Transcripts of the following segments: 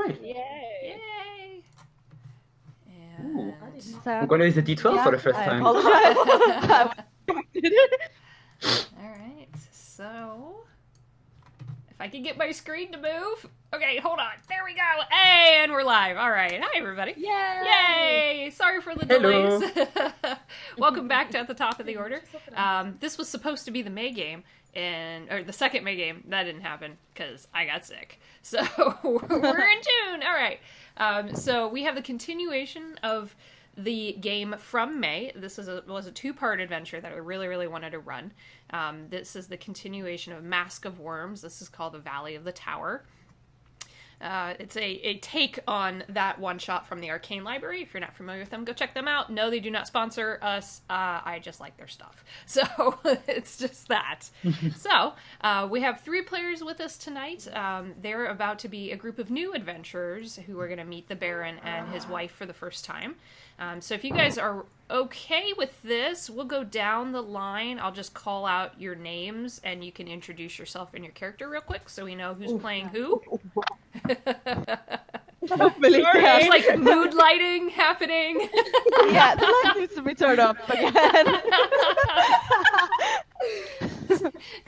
right. Yay. Yay! Ooh. And... I'm gonna use the D12 for the first time. I Alright, so... If I can get my screen to move... Okay, hold on. There we go! Hey, and we're live! Alright, hi everybody! Yay! Yay! Sorry for the Hello. delays. Welcome back to At the Top of the Order. This was supposed to be the May game, or the second May game. That didn't happen, because I got sick. So, we're in June! Alright. So, we have the continuation of the game from May. This was a two-part adventure that I really, really wanted to run. This is the continuation of Mask of Worms. This is called the Valley of the Tower. It's a take on that one-shot from the Arcane Library. If you're not familiar with them, go check them out. No, they do not sponsor us. I just like their stuff. So, it's just that. So, we have 3 players with us tonight. They're about to be a group of new adventurers who are going to meet the Baron and his wife for the first time. So if you guys are okay with this, we'll go down the line. I'll just call out your names, and you can introduce yourself and your character real quick so we know who's playing who. There's like mood lighting happening. Yeah, the light needs to be turned up again.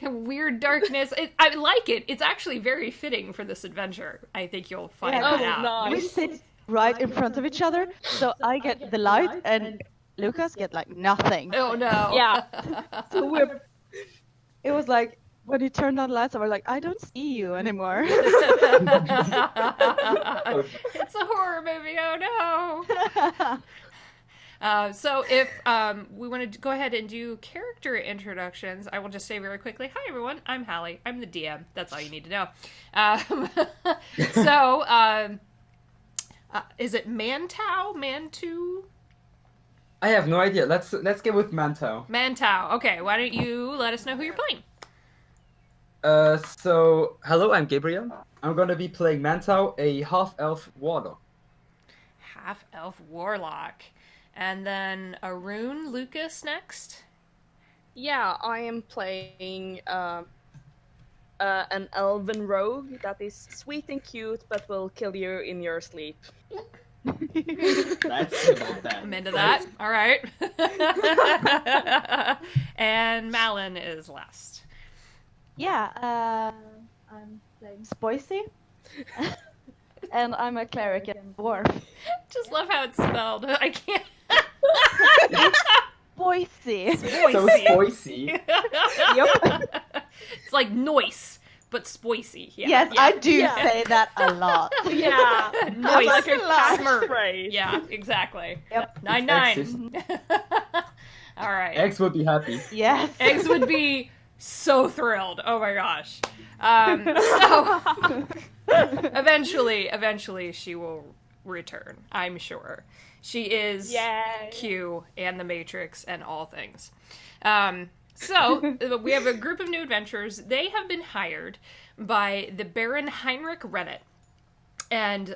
Weird darkness. I like it. It's actually very fitting for this adventure. I think you'll find that out. We sit right in front of each other, so I get the light and Lucas get like nothing. Oh no. Yeah. So it was like when you turned on the lights, I was like, I don't see you anymore. It's a horror movie. Oh no. So if we want to go ahead and do character introductions, I will just say very quickly, hi everyone, I'm Hallie. I'm the DM. That's all you need to know. Is it Mantau? Mantu? I have no idea. Let's get with Mantau. Mantau. Okay, why don't you let us know who you're playing? So, hello, I'm Gabriel. I'm gonna be playing Mantau, a half-elf warlock. Half-elf warlock. And then Arun, Lucas next? Yeah, I am playing an elven rogue that is sweet and cute, but will kill you in your sleep. That's about that. I'm into that. All right. And Malin is last. Yeah, I'm playing Spoicy. And I'm a cleric and dwarf. Just love how it's spelled. I can't. Spoicy. So spicy. Yep. It's like noise, but spoicy. Yeah. Yes, yeah. I do say that a lot. Yeah, Noise. like a Smirk. phrase. Yeah, exactly. Yep. 9-9. All right. Eggs would be happy. Yes. Eggs would be so thrilled. Oh my gosh. So eventually she will return, I'm sure. She is Yay. Q and the Matrix and all things. So we have a group of new adventurers. They have been hired by the Baron Heinrich Rennet. And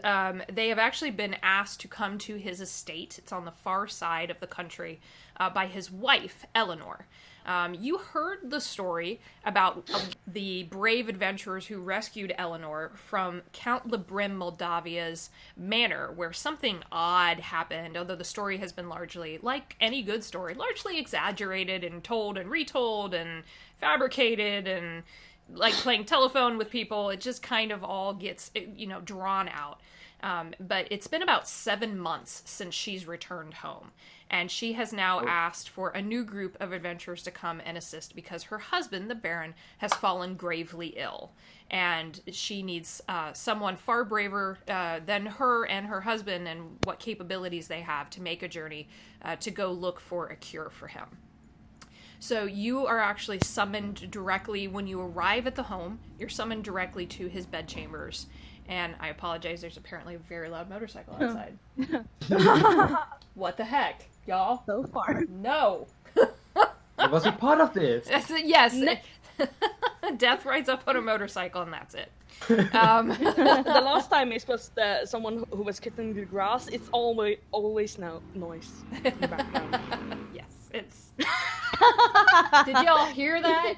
they have actually been asked to come to his estate. It's on the far side of the country by his wife, Eleanor. You heard the story about the brave adventurers who rescued Eleanor from Count Lebrim Moldavia's manor, where something odd happened, although the story has been largely, like any good story, largely exaggerated and told and retold and fabricated and like playing telephone with people. It just kind of all gets, drawn out. But it's been about 7 months since she's returned home. And she has now asked for a new group of adventurers to come and assist because her husband, the Baron, has fallen gravely ill. And she needs someone far braver than her and her husband and what capabilities they have to make a journey to go look for a cure for him. So you are actually summoned directly when you arrive at the home. You're summoned directly to his bedchambers. And I apologize, there's apparently a very loud motorcycle outside. What the heck, y'all? So far. No. I wasn't part of this. Yes. Death rides up on a motorcycle and that's it. The last time it was someone who was cutting the grass. It's always noise in the background. Yes, it's... Did y'all hear that?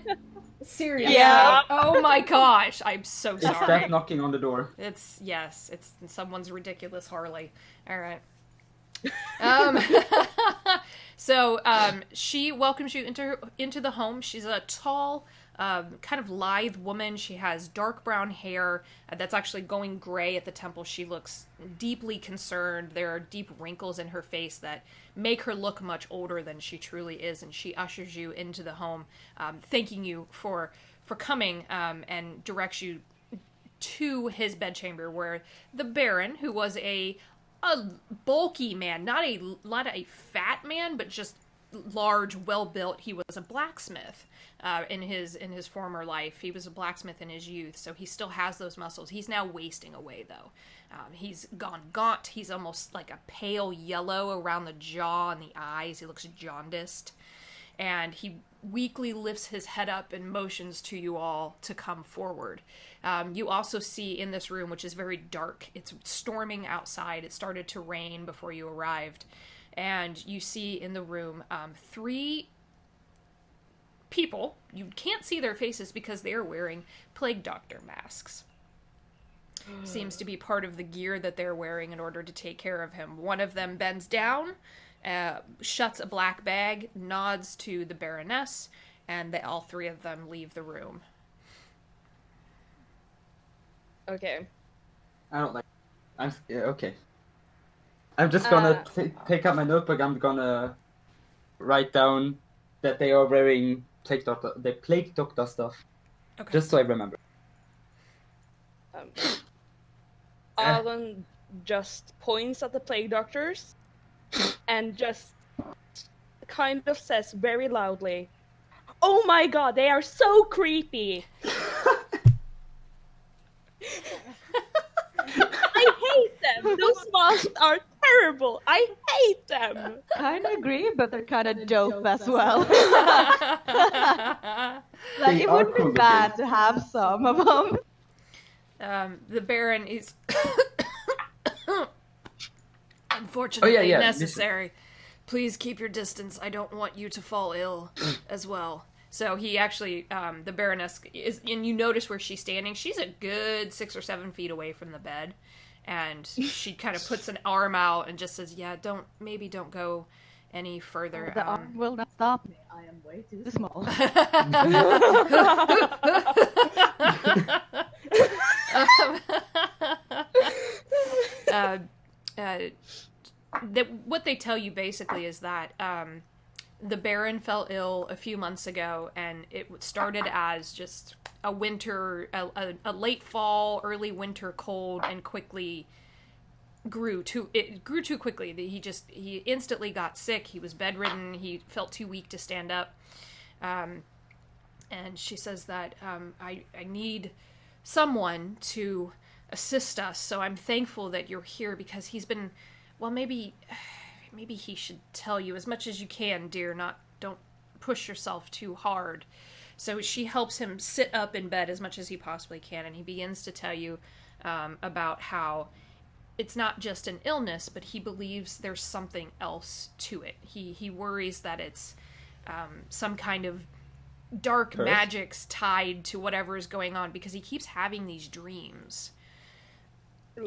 Seriously. Yeah. Oh my gosh. I'm so It's sorry. that knocking on the door. It's someone's ridiculous Harley. All right. Um, she welcomes you into the home. She's a tall, kind of lithe woman. She has dark brown hair that's actually going gray at the temple. She looks deeply concerned. There are deep wrinkles in her face that make her look much older than she truly is. And she ushers you into the home, thanking you for coming, and directs you to his bedchamber, where the Baron, who was a bulky man, not a fat man, but just large, well built. He was a blacksmith in his former life. He was a blacksmith in his youth, so he still has those muscles. He's now wasting away though. He's gone gaunt. He's almost like a pale yellow around the jaw and the eyes. He looks jaundiced, and he weakly lifts his head up and motions to you all to come forward. You also see in this room, which is very dark, it's storming outside. It started to rain before you arrived. And you see in the room 3 people. You can't see their faces because they are wearing plague doctor masks. Seems to be part of the gear that they're wearing in order to take care of him. One of them bends down, shuts a black bag, nods to the Baroness, and all 3 of them leave the room. Okay. I don't like. Okay. I'm just gonna take out my notebook. I'm gonna write down that they are wearing plague doctor stuff, Okay. just so I remember. Alan just points at the plague doctors and just kind of says very loudly, "Oh my god, they are so creepy! I hate them! Those masks are terrible! I hate them!" Kind of agree, but they're kind of dope as well. Like, They it are wouldn't be cool bad looking. to have some of them. The Baron is unfortunately necessary. Please keep your distance. I don't want you to fall ill as well. So he actually, the Baroness is, and you notice where she's standing. She's a good 6 or 7 feet away from the bed, and she kind of puts an arm out and just says, "Yeah, don't go any further." The arm will not stop me. I am way too small. What they tell you basically is that the Baron fell ill a few months ago, and it started as just a late fall, early winter cold, and quickly grew too quickly. He instantly got sick. He was bedridden. He felt too weak to stand up. And she says that I need someone to assist us. So I'm thankful that you're here, because he's been, well, maybe he should tell you as much as you can, dear. Don't push yourself too hard. So she helps him sit up in bed as much as he possibly can, and he begins to tell you about how it's not just an illness, but he believes there's something else to it. He worries that it's some kind of dark magic's tied to whatever is going on, because he keeps having these dreams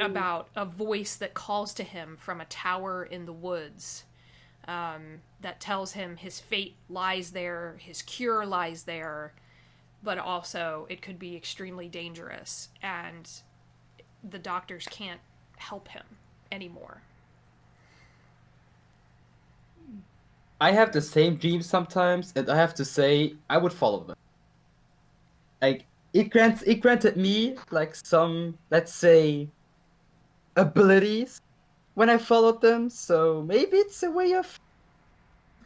about a voice that calls to him from a tower in the woods, that tells him his fate lies there, his cure lies there, but also it could be extremely dangerous, and the doctors can't help him anymore. I have the same dreams sometimes, and I have to say, I would follow them. Like, it granted me, like, some, let's say, abilities when I followed them, so maybe it's a way of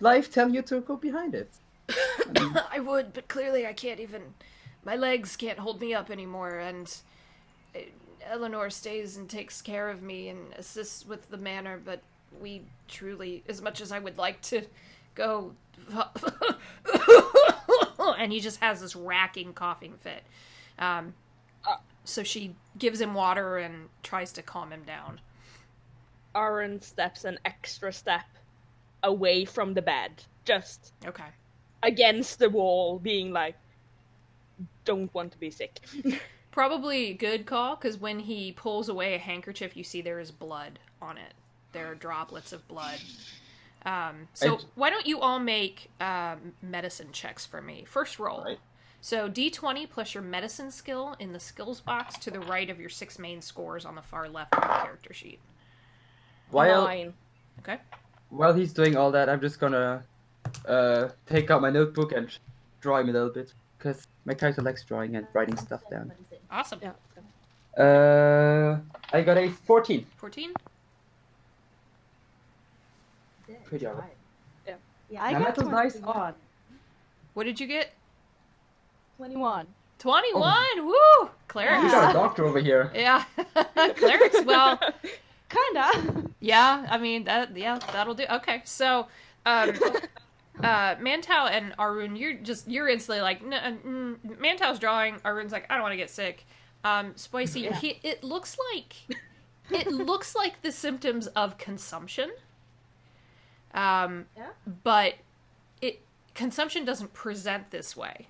life telling you to go behind it. I would, but clearly I can't even, my legs can't hold me up anymore, and Eleanor stays and takes care of me and assists with the manor, but we truly, as much as I would like to go, and he just has this racking coughing fit. So she gives him water and tries to calm him down. Aaron steps an extra step away from the bed, just Okay. against the wall, being like, don't want to be sick. Probably good call, because when he pulls away a handkerchief, you see there is blood on it. There are droplets of blood. So why don't you all make medicine checks for me? First roll. Right. So D20 plus your medicine skill in the skills box to the right of your 6 main scores on the far left of your character sheet. While 9. Okay? while he's doing all that, I'm just gonna take out my notebook and draw him a little bit, because my character likes drawing and writing stuff down. Awesome. Yeah. I got a 14. 14? Pretty alright. Yeah, I Now, got metal's nice. 21. What did you get? 21. 21! Woo! We Clerics. got a doctor over here. Yeah. Clerics, well, Kinda. yeah, I mean, that'll do. Okay, so, Mantau and Arun, you're instantly like, Mantau's drawing, Arun's like, I don't want to get sick. Spicy, Yeah. it looks like the symptoms of consumption. But consumption doesn't present this way.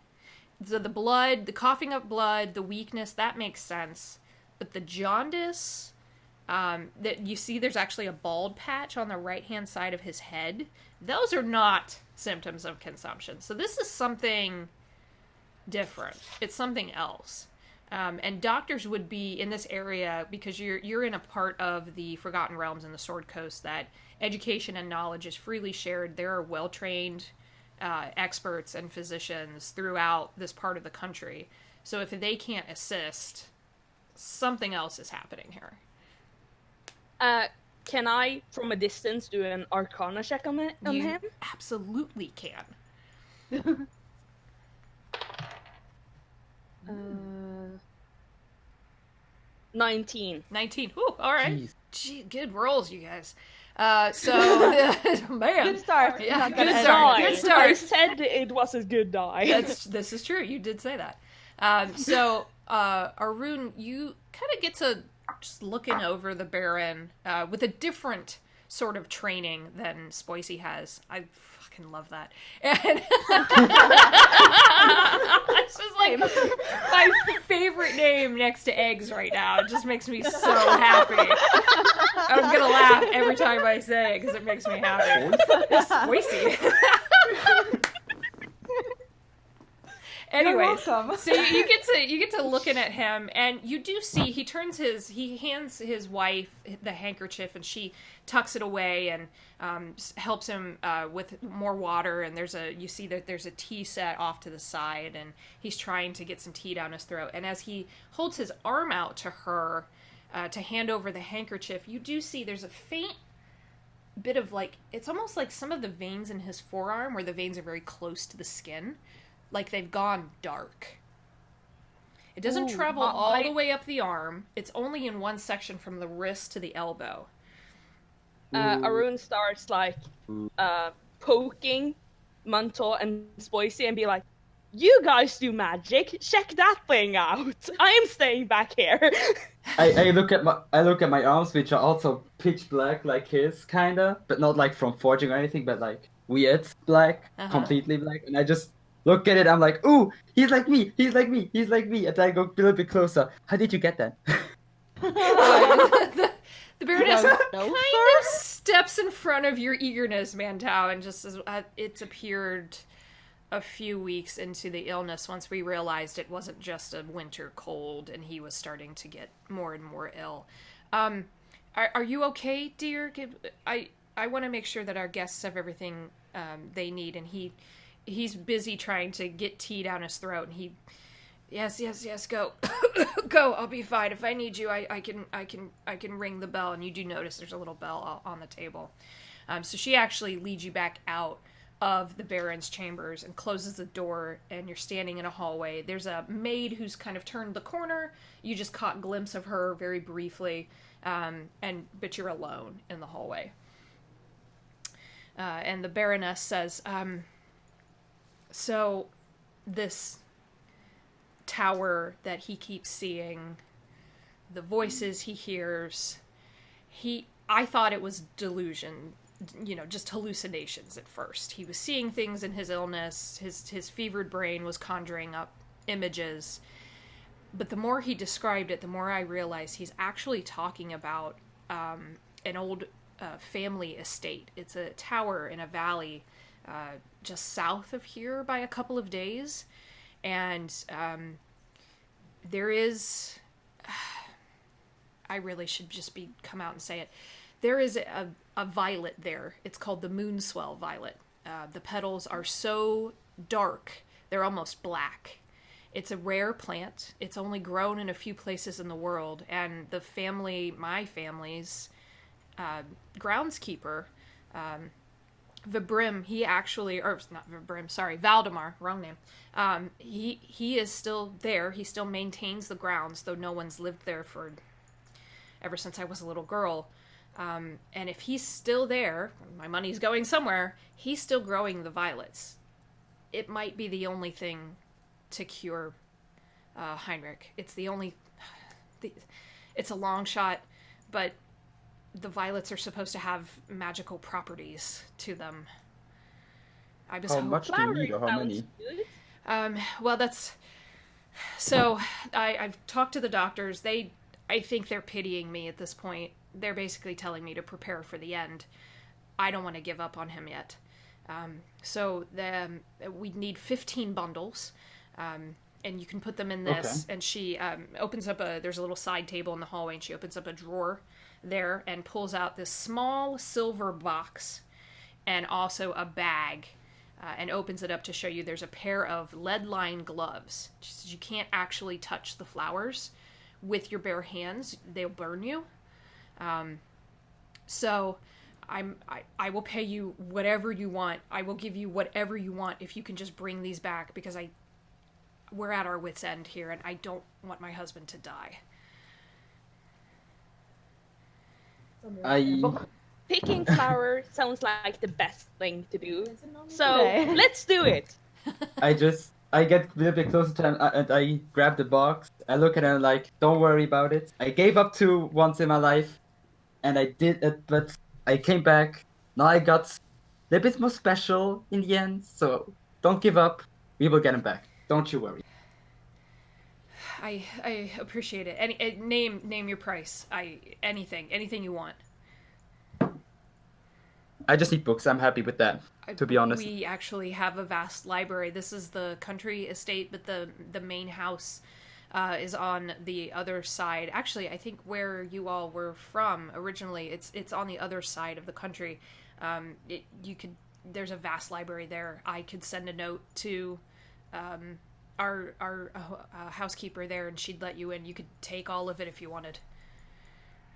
So the blood, the coughing up blood, the weakness, that makes sense. But the jaundice, that you see there's actually a bald patch on the right-hand side of his head. Those are not symptoms of consumption. So this is something different. It's something else. And doctors would be in this area because you're in a part of the Forgotten Realms and the Sword Coast that education and knowledge is freely shared. There are well-trained experts and physicians throughout this part of the country. So if they can't assist, something else is happening here. Can I, from a distance, do an Arcana check on You him? absolutely can. 19. 19. Ooh, all right. Jeez. Gee, good rolls, you guys. So, man. Good start. Yeah, Not good gonna end start. well. Good start. I said it was a good die. This is true. You did say that. So, Arun, you kind of get to just looking over the Baron with a different sort of training than Spoicy has. I fucking love that. And it's just like my favorite name next to eggs right now. It just makes me so happy. I'm gonna laugh every time I say it because it makes me happy. It's Spoicy. Anyways, welcome. so you get to looking at him, and you do see he hands his wife the handkerchief, and she tucks it away and helps him with more water. And you see that there's a tea set off to the side, and he's trying to get some tea down his throat. And as he holds his arm out to her to hand over the handkerchief, you do see there's a faint bit of it's almost like some of the veins in his forearm, where the veins are very close to the skin. Like they've gone dark. It doesn't travel all the way up the arm. It's only in one section from the wrist to the elbow. Arun starts poking Mantle and Spoicy and be like, "You guys do magic. Check that thing out. I am staying back here." I look at my arms, which are also pitch black like his, kinda, but not like from forging or anything, but like weird black, completely black, and I just look at it. I'm like, ooh, he's like me, he's like me, he's like me. And then I go a little bit closer. How did you get that? The Baroness No, kind of steps in front of your eagerness, Mantau, and just says, it's appeared a few weeks into the illness once we realized it wasn't just a winter cold and he was starting to get more and more ill. Are you okay, dear? I want to make sure that our guests have everything they need, and he's busy trying to get tea down his throat, and yes, go. Go, I'll be fine. If I need you, I can ring the bell. And you do notice there's a little bell on the table. So she actually leads you back out of the Baron's chambers and closes the door, and you're standing in a hallway. There's a maid who's kind of turned the corner. You just caught a glimpse of her very briefly, but you're alone in the hallway. And the Baroness says, so this tower that he keeps seeing, the voices he hears, I thought it was delusion, just hallucinations at first. He was seeing things in his illness, his fevered brain was conjuring up images. But the more he described it, the more I realized he's actually talking about an old family estate. It's a tower in a valley just south of here by a couple of days. And there is... I really should just come out and say it. There is a violet there. It's called the moonswell violet. The petals are so dark, they're almost black. It's a rare plant. It's only grown in a few places in the world. And my family's groundskeeper, Vibrim, Valdemar, wrong name. He is still there. He still maintains the grounds, though no one's lived there ever since I was a little girl. And if he's still there, my money's going somewhere, he's still growing the violets. It might be the only thing to cure Heinrich. It's it's a long shot, but the violets are supposed to have magical properties to them. How much do you need, or how many? Well, that's... So, I've talked to the doctors. I think they're pitying me at this point. They're basically telling me to prepare for the end. I don't want to give up on him yet. So we need 15 bundles, and you can put them in this. Okay. And she opens up there's a little side table in the hallway, and she opens up a drawer there and pulls out this small silver box and also a bag, and opens it up to show you there's a pair of lead-lined gloves. She says you can't actually touch the flowers with your bare hands. They'll burn you. So I will pay you whatever you want. I will give you whatever you want if you can just bring these back, because we're at our wit's end here, and I don't want my husband to die. Picking flowers sounds like the best thing to do. So let's do it. I get a little bit closer to him, and I grab the box. I look at him like, don't worry about it. I gave up to once in my life, and I did it, but I came back. Now I got a little bit more special in the end, so don't give up. We will get him back. Don't you worry. I appreciate it. Name your price. Anything you want. I just need books. I'm happy with that, to be honest. We actually have a vast library. This is the country estate, but the main house is on the other side. Actually, I think where you all were from originally, it's on the other side of the country. There's a vast library there. I could send a note to our housekeeper there, and she'd let you in. You could take all of it if you wanted.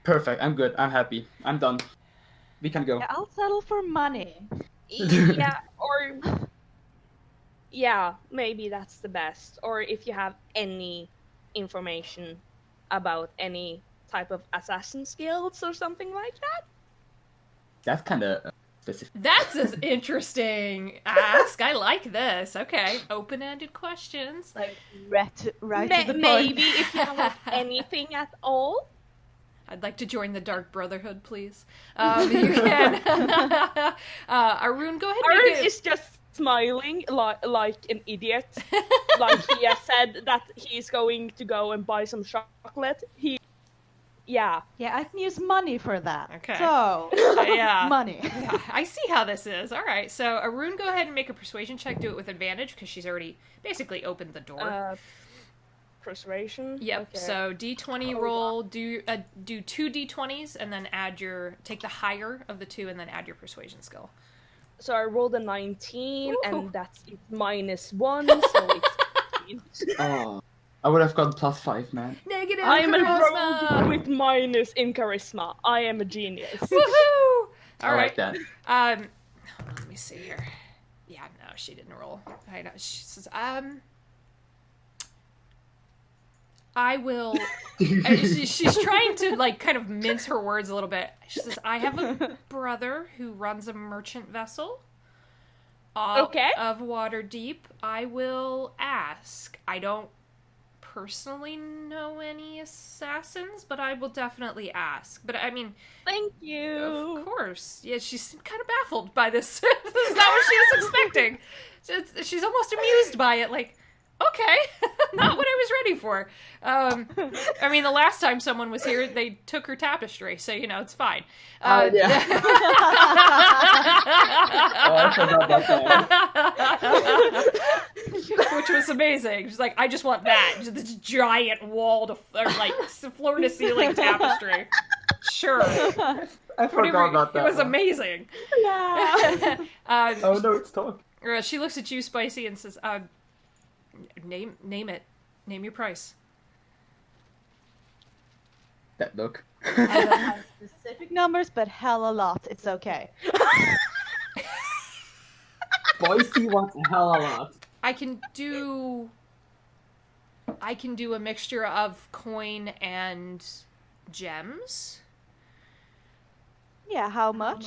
Perfect. I'm good. I'm happy. I'm done. We can go. Yeah, I'll settle for money. Yeah, maybe that's the best. Or if you have any information about any type of assassin skills or something like that. That's kind of specific. That's an interesting ask. I like this. Okay, open-ended questions. Like right to the point. Maybe if you have anything at all. I'd like to join the Dark Brotherhood, please. You can. Arun, go ahead. Arun is just smiling like an idiot. Like he has said that he's going to go and buy some chocolate. Yeah, I can use money for that. Okay. So, yeah. Money. Yeah, I see how this is. All right. So, Arun, go ahead and make a persuasion check. Do it with advantage because she's already basically opened the door. Persuasion. Yep. Okay. So D20 roll. Do 2 D20s and then take the higher of the two and then add your persuasion skill. So I rolled a 19, Ooh. and that's -1, so it's 15. Oh, I would have gotten +5, man. Negative I am a charisma. rogue with minus in charisma. I am a genius. Woohoo! I like that. Hold on, let me see here. Yeah, no, she didn't roll. I know. She says, I will. She's trying to like kind of mince her words a little bit. She says, "I have a brother who runs a merchant vessel. Of Waterdeep. I will ask. I don't personally know any assassins, but I will definitely ask. But I mean, thank you. Of course. Yeah, she's kind of baffled by this. This is not what she was expecting. She's almost amused by it. Like, Okay, not what I was ready for. I mean, the last time someone was here, they took her tapestry, so you know it's fine. Yeah. Oh, I forgot about that. Which was amazing. She's like, I just want that, just this giant wall to like floor to ceiling tapestry. Sure, I forgot about that. It was one. amazing. Yeah. Oh no, it's talk. She looks at you, Spicy, and says, Name it. Name your price." That look. I don't have specific numbers, but hell a lot. It's okay. Boise wants a hell a lot. I can do a mixture of coin and gems. Yeah, how much?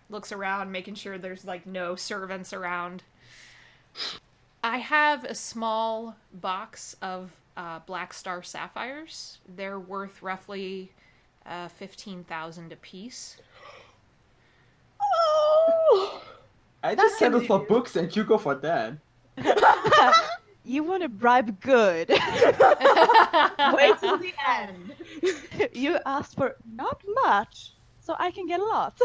Looks around, making sure there's like no servants around. I have a small box of black star sapphires. They're worth roughly 15,000 apiece. Oh. I just settled for books and you go for that. You want to bribe good. Wait till the end. You asked for not much, so I can get a lot.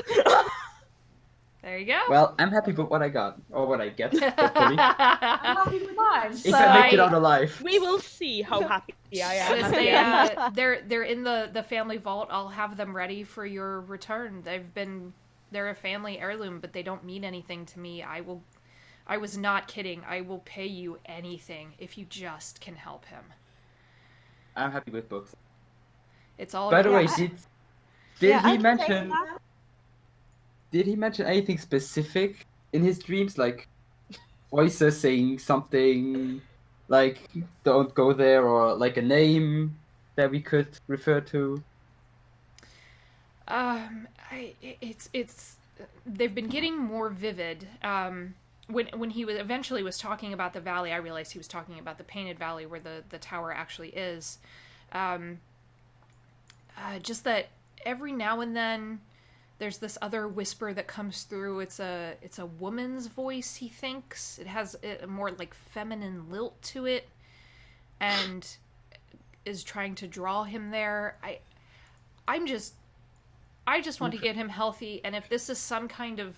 There you go. Well, I'm happy with what I got. Or what I get, hopefully. Happy with mine. If I make it out alive. We will see how happy I am. Since at the end. they're in the family vault, I'll have them ready for your return. They're a family heirloom, but they don't mean anything to me. I was not kidding. I will pay you anything if you just can help him. I'm happy with books. It's all By the way, Yeah, did I he can mention take that. did he mention anything specific in his dreams? Like voices saying something like don't go there, or like a name that we could refer to? It's they've been getting more vivid. When he was talking about the valley, I realized he was talking about the Painted Valley where the tower actually is. Just that every now and then there's this other whisper that comes through. It's a woman's voice, he thinks. It has a more like feminine lilt to it and is trying to draw him there. I just want to get him healthy, and if this is some kind of...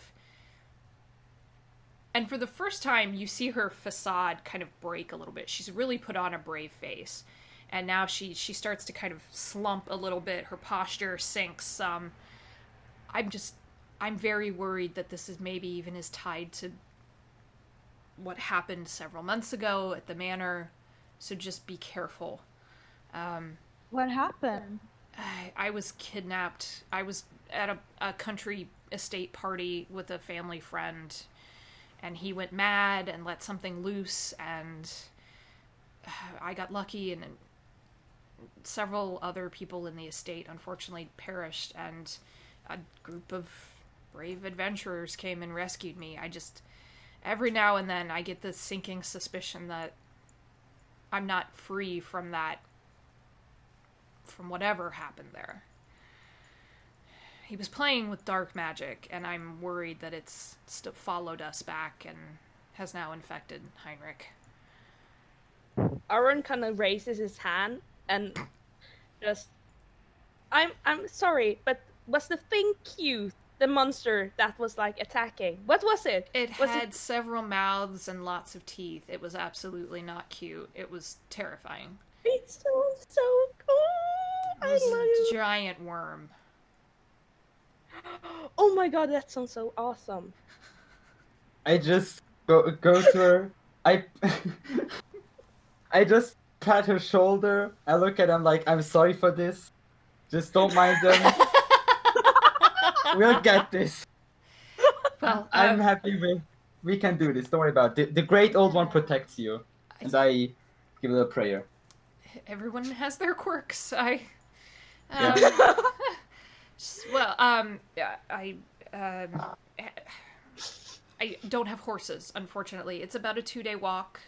And for the first time, you see her facade kind of break a little bit. She's really put on a brave face. And now she starts to kind of slump a little bit. Her posture sinks some. I'm very worried that this is maybe even is tied to what happened several months ago at the manor. So just be careful. What happened? I was kidnapped. I was at a country estate party with a family friend, and he went mad and let something loose, and I got lucky, and several other people in the estate unfortunately perished, and a group of brave adventurers came and rescued me. Every now and then I get this sinking suspicion that I'm not free from whatever happened there. He was playing with dark magic, and I'm worried that it's followed us back and has now infected Heinrich. Aaron kind of raises his hand and just... I'm sorry, but was the thing cute? The monster that was like attacking? What was it? It had several mouths and lots of teeth. It was absolutely not cute. It was terrifying. It sounds so cool. It was I love a it. giant worm. Oh my god, that sounds so awesome. I just go to her. I just pat her shoulder. I look at him like, I'm sorry for this. Just don't mind them. We'll get this. Well, I'm happy we can do this. Don't worry about it. The great old one protects you. And I give it a prayer. everyone has their quirks. Yeah. Yeah, I don't have horses, unfortunately. It's about a 2-day walk,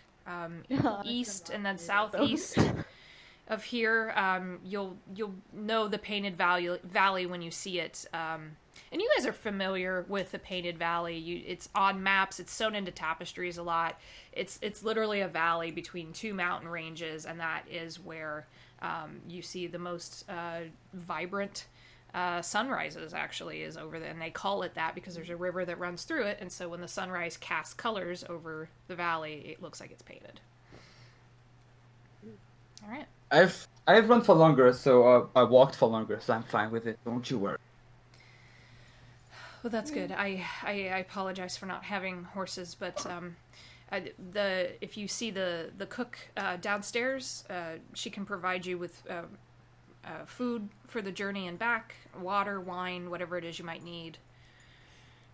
east and then southeast. of here. You'll know the Painted Valley when you see it. And you guys are familiar with the Painted Valley. It's on maps. It's sewn into tapestries a lot. It's literally a valley between two mountain ranges, and that is where you see the most vibrant sunrises. Actually, is over there, and they call it that because there's a river that runs through it. And so when the sunrise casts colors over the valley, it looks like it's painted. All right. I've run for longer, so I walked for longer, so I'm fine with it. Don't you worry. Well, that's good. I apologize for not having horses, but if you see the cook downstairs, she can provide you with food for the journey and back, water, wine, whatever it is you might need.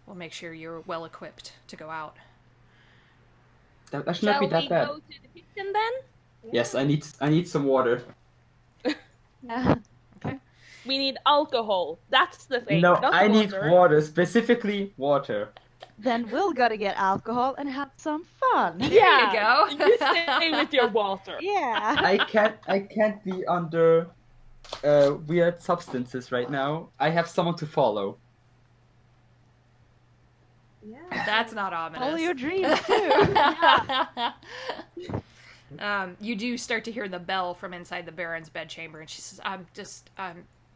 We'll make sure you're well equipped to go out. That should not be that bad. Shall we go to the kitchen then? Yes, I need some water. Yeah. We need alcohol. That's the thing. No, not I need water. water, specifically water. Then we'll gotta get alcohol and have some fun. Yeah, There you go. you stay with your water. Yeah. I can't be under weird substances right now. I have someone to follow. Yeah. That's not ominous. Follow your dreams too. You do start to hear the bell from inside the Baron's bedchamber, and she says,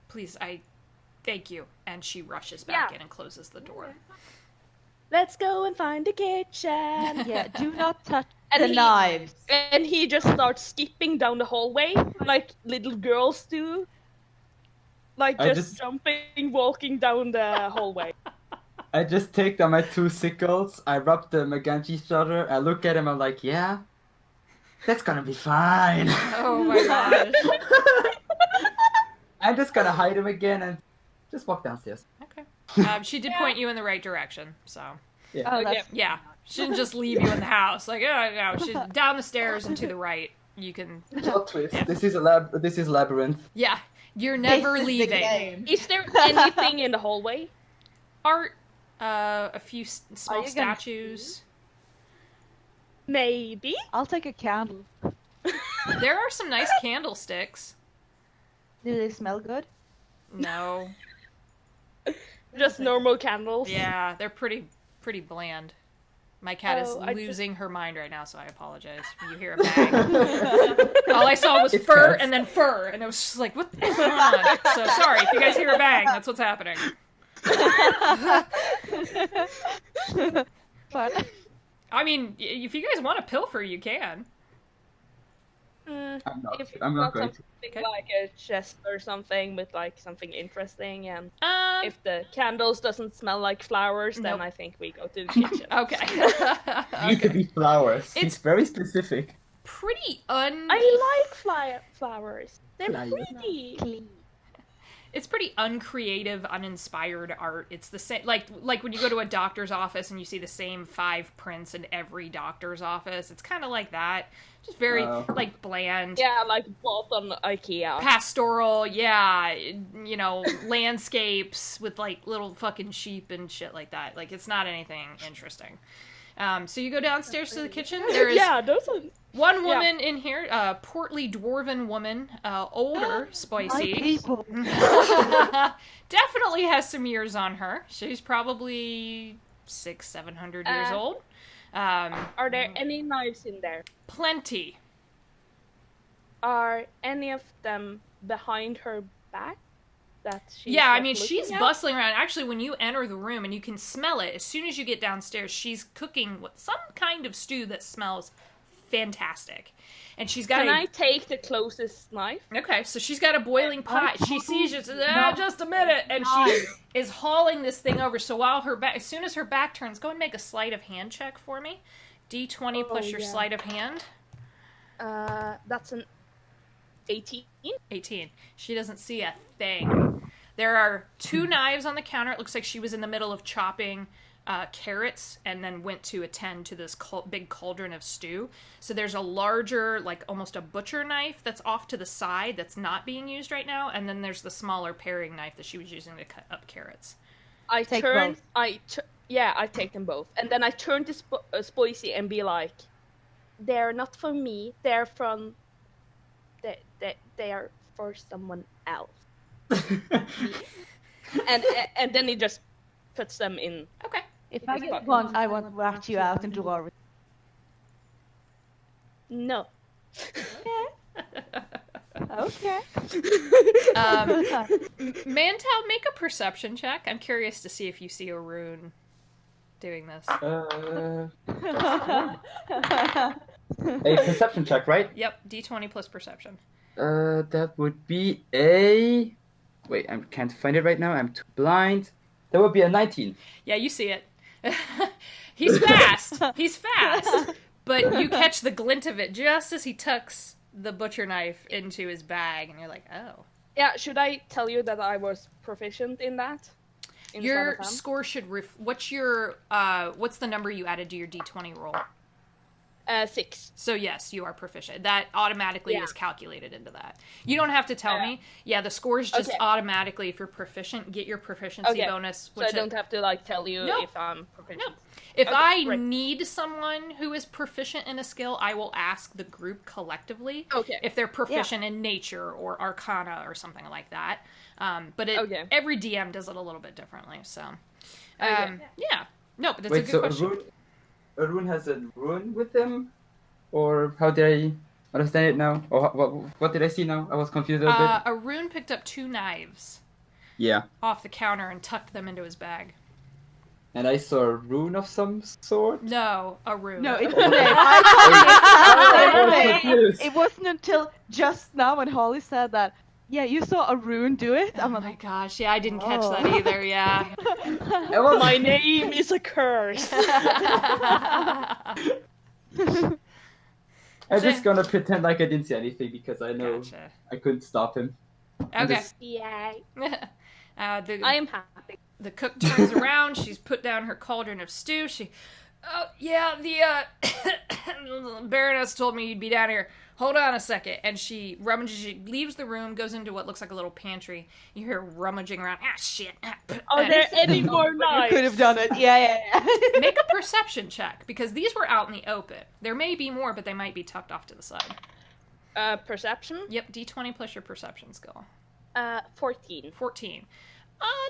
please, I thank you. And she rushes back in and closes the door. Let's go and find the kitchen. Yeah, do not touch And the he- knives. And he just starts skipping down the hallway like little girls do. Like I just jumping, walking down the hallway. I just take down my two sickles, I rub them against each other, I look at him, I'm like, yeah, that's gonna be fine. Oh my gosh. I'm just gonna hide him again and just walk downstairs. Okay. She did point you in the right direction, so. Oh, that's Yeah. She didn't just leave you in the house. Like, oh, no. She's down the stairs and to the right. You can. Plot twist. Yeah. This is labyrinth. Yeah. You're never This is the leaving. game. Is there anything in the hallway? Art, a few Are small you gonna statues. Maybe. I'll take a candle. There are some nice candlesticks. Do they smell good? No. Just normal candles. Yeah, they're pretty bland. My cat is Oh, I losing her mind right now, so I apologize. You hear a bang. All I saw was It's fur cats. and then fur, and I was just like, what is going on? So sorry, if you guys hear a bang, that's what's happening. But I mean, if you guys want to pilfer, you can. Mm, I'm not. if I'm not got going to. something Okay. like a chest or something with like something interesting, and If if the candles doesn't smell like flowers, then Nope. I think we go to the kitchen. okay. Need to be flowers. It's- It's very specific. Pretty I like flowers. They're Flowers. pretty. clean. It's pretty uncreative, uninspired art. It's the same, like when you go to a doctor's office and you see the same 5 prints in every doctor's office. It's kind of like that, just very Oh. like bland, Yeah, like bought on IKEA. pastoral. Yeah, you know, landscapes with like little fucking sheep and shit like that. Like it's not anything interesting. So you go downstairs to the kitchen. There is Yeah, those are. one woman in here, a portly dwarven woman, older, My spicy. people. Definitely has some years on her. She's probably 600-700 years old. Are there any knives in there? Plenty. Are any of them behind her back? That she's Yeah, I not mean, looking she's at? bustling around. Actually, when you enter the room and you can smell it, as soon as you get downstairs, she's cooking some kind of stew that smells fantastic. And she's got Can a... I take the closest knife? Okay, so she's got a boiling pot. She sees you, just a minute, and she is hauling this thing over. So while her back, as soon as her back turns, go and make a sleight of hand check for me. D20 plus your yeah. sleight of hand. That's an 18. 18. She doesn't see a thing. There are 2 knives on the counter. It looks like she was in the middle of chopping carrots and then went to attend to this big cauldron of stew. So there's a larger, like almost a butcher knife that's off to the side that's not being used right now. And then there's the smaller paring knife that she was using to cut up carrots. I Take turn. both. I take them both, and then I turn to Spoicy and be like, "They're not for me. They're they are for someone else. And then he just puts them in. Okay. If I get one, I want to rat you out and do our. No. Okay. Mantel, make a perception check. I'm curious to see if you see a rune doing this. A perception check, right? Yep, D20 plus perception. That would be a... Wait, I can't find it right now. I'm too blind. That would be a 19. Yeah, you see it. He's fast. He's fast. But you catch the glint of it just as he tucks the butcher knife into his bag, and you're like, oh. Yeah, should I tell you that I was proficient in that? In Your sleight of hand? score should what's the number you added to your D20 roll? 6. So yes, you are proficient. That automatically is calculated into that. You don't have to tell me. Yeah, the scores just automatically, if you're proficient, get your proficiency bonus. So I don't have to like tell you if I'm proficient. No. If I need someone who is proficient in a skill, I will ask the group collectively if they're proficient in nature or arcana or something like that. But every DM does it a little bit differently. So, yeah. No, but it's a good question. A rune has a rune with them? Or how did I understand it now? Or what did I see now? I was confused a little bit. A rune picked up 2 knives. Yeah. Off the counter and tucked them into his bag. And I saw a rune of some sort? No, a rune. No, it's it wasn't until just now when Holly said that, yeah, you saw a rune do it. Oh my gosh, yeah, I didn't catch that either, yeah. My name is a curse. I'm just gonna pretend like I didn't see anything because I know I couldn't stop him. Okay. Yay. I am happy. The cook turns around, she's put down her cauldron of stew, the Baroness told me you'd be down here. Hold on a second. And she leaves the room, goes into what looks like a little pantry. You hear rummaging around. Ah, shit. Are there any more knives? You could have done it. Yeah. Make a perception check, because these were out in the open. There may be more, but they might be tucked off to the side. Perception? Yep, D20 plus your perception skill. 14. 14.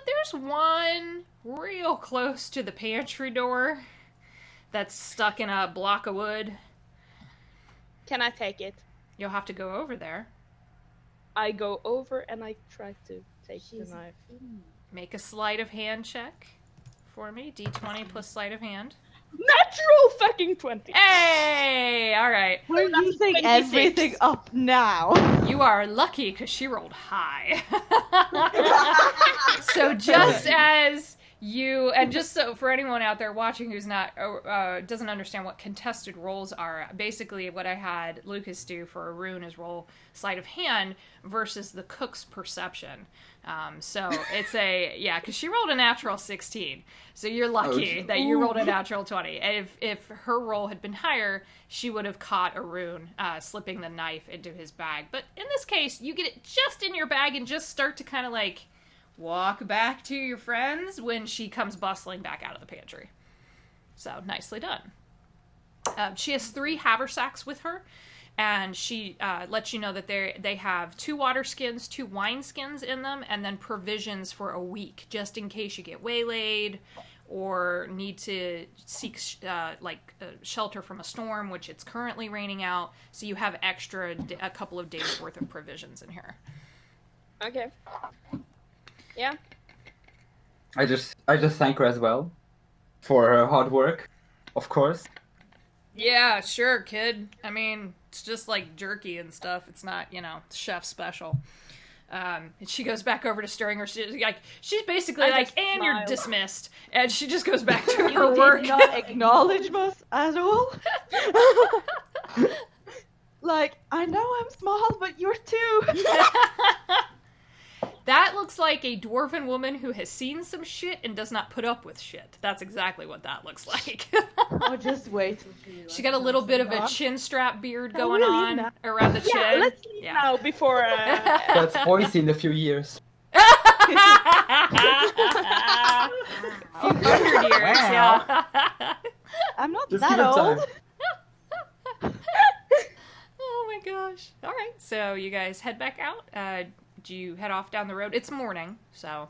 There's one real close to the pantry door that's stuck in a block of wood. Can I take it? You'll have to go over there. I go over and I try to take the knife. Make a sleight of hand check for me. D20 plus sleight of hand. Natural fucking 20. Hey! Alright. We're using everything up now. You are lucky because she rolled high. So just as you, and just so for anyone out there watching who's not doesn't understand what contested rolls are, basically what I had Lucas do for a rune is roll sleight of hand versus the cook's perception. So it's because she rolled a natural 16. So you're lucky that you rolled a natural 20. And if her roll had been higher, she would have caught a rune slipping the knife into his bag. But in this case, you get it just in your bag and just start to kind of like walk back to your friends when she comes bustling back out of the pantry. So nicely done. She has 3 haversacks with her. And she lets you know that they have 2 water skins, 2 wine skins in them, and then provisions for a week, just in case you get waylaid or need to seek shelter from a storm, which it's currently raining out. So you have a couple of days worth of provisions in here. Okay. Yeah. I just thank her as well for her hard work, of course. Yeah, sure, kid. I mean, it's just like jerky and stuff. It's not, chef special. And she goes back over to stirring her. She's basically and you're dismissed. And she just goes back to her work. You did not acknowledge us at all. I know I'm small, but you're too. That looks like a dwarven woman who has seen some shit and does not put up with shit. That's exactly what that looks like. Oh, just wait. She got a little bit of a chin strap beard going on around the chin. Yeah, let's leave now before... That's voice in a few years. A few 100 years, yeah. I'm not Just that give it old. Oh my gosh. All right, so you guys head back out. Do you head off down the road? It's morning, so.